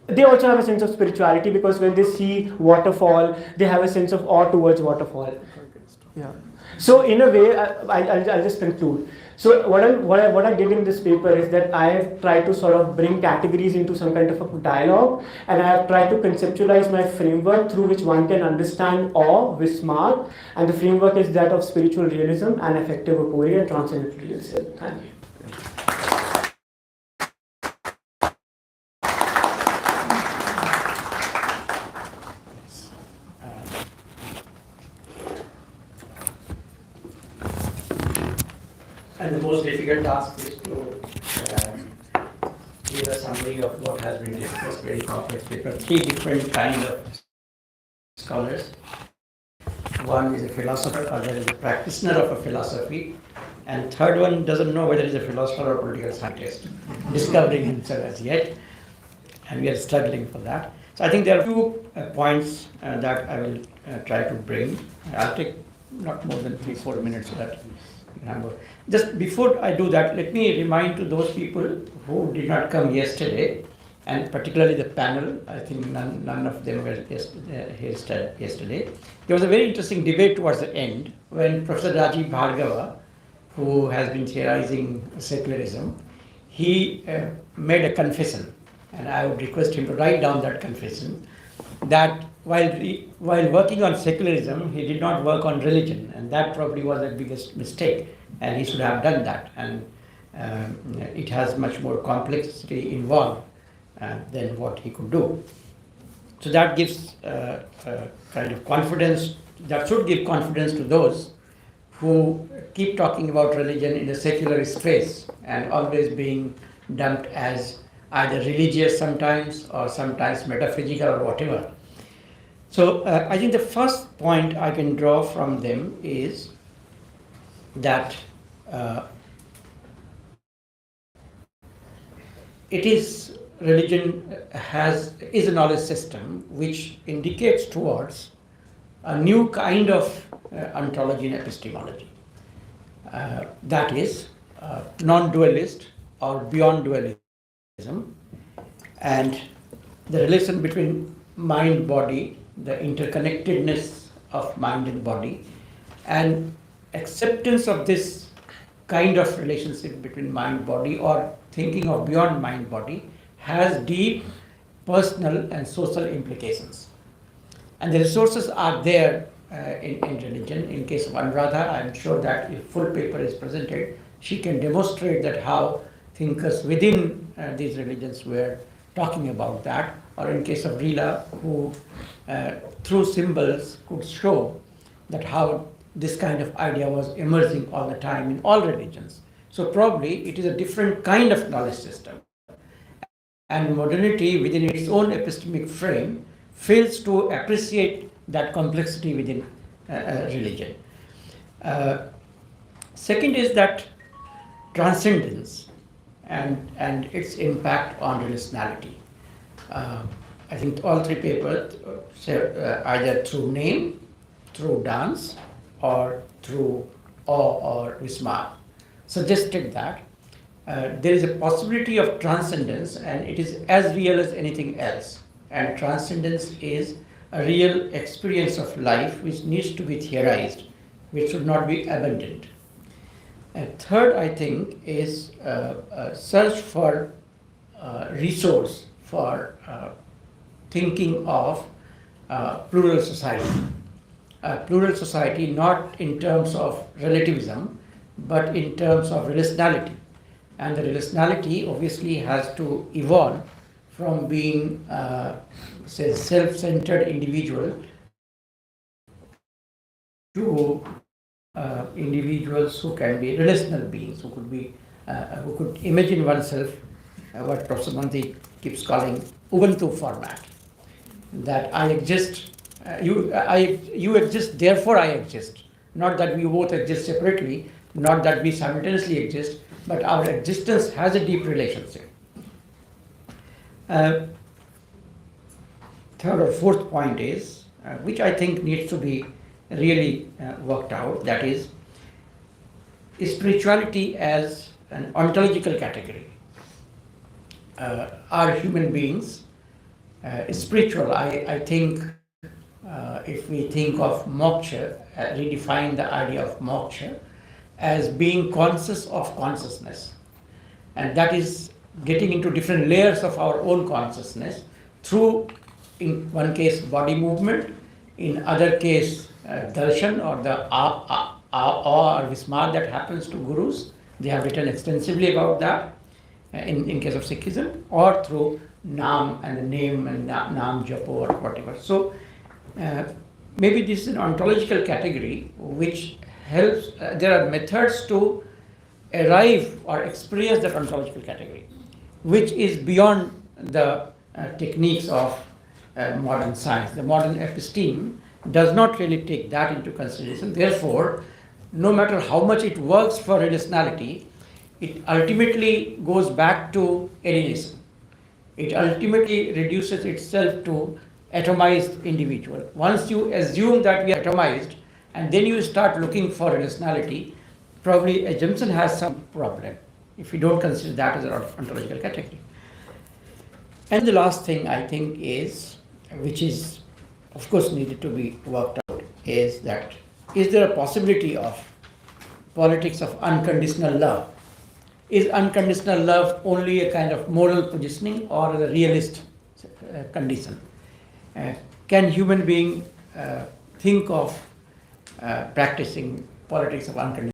they also have a sense of spirituality because when they see waterfall, they have a sense of awe towards waterfall. Yeah. So in a way, I'll just conclude. So what I did in this paper is that I have tried to sort of bring categories into some kind of a dialogue, and I have tried to conceptualize my framework through which one can understand awe, Vismar, and the framework is that of spiritual realism and affective aporia and transcendental realism. Thank you. And the most difficult task is to give a summary of what has been discussed, very complex paper. 3 different kinds of scholars. One is a philosopher, other is a practitioner of a philosophy, and third one doesn't know whether he's a philosopher or political scientist, discovering himself as yet, and we are struggling for that. So I think there are 2 points that I will try to bring. I'll take not more than 3-4 minutes so that remember. Just before I do that, let me remind to those people who did not come yesterday, and particularly the panel, I think none of them were here yesterday. There was a very interesting debate towards the end when Professor Rajiv Bhargava, who has been theorizing secularism, he made a confession, and I would request him to write down that confession, that while working on secularism, he did not work on religion, and that probably was the biggest mistake, and he should have done that. And it has much more complexity involved than what he could do. So that gives kind of confidence, that should give confidence to those who keep talking about religion in a secular space and always being dumped as either religious sometimes or sometimes metaphysical or whatever. So I think the first point I can draw from them is that religion is a knowledge system which indicates towards a new kind of ontology and epistemology. That is non-dualist or beyond dualism, and the relation between mind-body, the interconnectedness of mind and body, and acceptance of this kind of relationship between mind-body or thinking of beyond mind-body has deep personal and social implications. And the resources are there in religion. In case of Anuradha, I'm sure that if full paper is presented, she can demonstrate that how thinkers within these religions were talking about that. Or in case of Rila, who through symbols could show that how this kind of idea was emerging all the time in all religions. So probably it is a different kind of knowledge system. And modernity within its own epistemic frame fails to appreciate that complexity within religion. Second is that transcendence and its impact on relationality. I think all 3 papers, either through name, through dance, or through awe or vismar, suggested that there is a possibility of transcendence, and it is as real as anything else. And transcendence is a real experience of life which needs to be theorized, which should not be abandoned. And third, I think, is a search for resource for thinking of plural society. Plural society not in terms of relativism, but in terms of relationality. And the relationality obviously has to evolve from being, say, self-centered individual to individuals who can be relational beings, who could be who could imagine oneself what Professor Mantri keeps calling Ubuntu format. That I exist, you exist, therefore I exist. Not that we both exist separately, not that we simultaneously exist, but our existence has a deep relationship. Third or fourth point is, which I think needs to be really worked out, that is spirituality as an ontological category. Are human beings spiritual? I think if we think of moksha, redefine the idea of moksha as being conscious of consciousness, and that is getting into different layers of our own consciousness through, in one case, body movement, in other case, darshan or the awe or vismar that happens to gurus. They have written extensively about that in case of Sikhism, or through Naam and the name and Naam Japo or whatever. So maybe this is an ontological category which helps, there are methods to arrive or experience that ontological category, which is beyond the techniques of modern science. The modern episteme does not really take that into consideration. Therefore, no matter how much it works for relationality, it ultimately goes back to alienism. It ultimately reduces itself to atomized individual. Once you assume that we are atomized and then you start looking for relationality, probably assumption has some problem if you don't consider that as an ontological category. And the last thing I think is, which is of course needed to be worked out, is that is there a possibility of politics of unconditional love? Is unconditional love only a kind of moral positioning or a realist condition? Can human being think of practicing politics of unconditional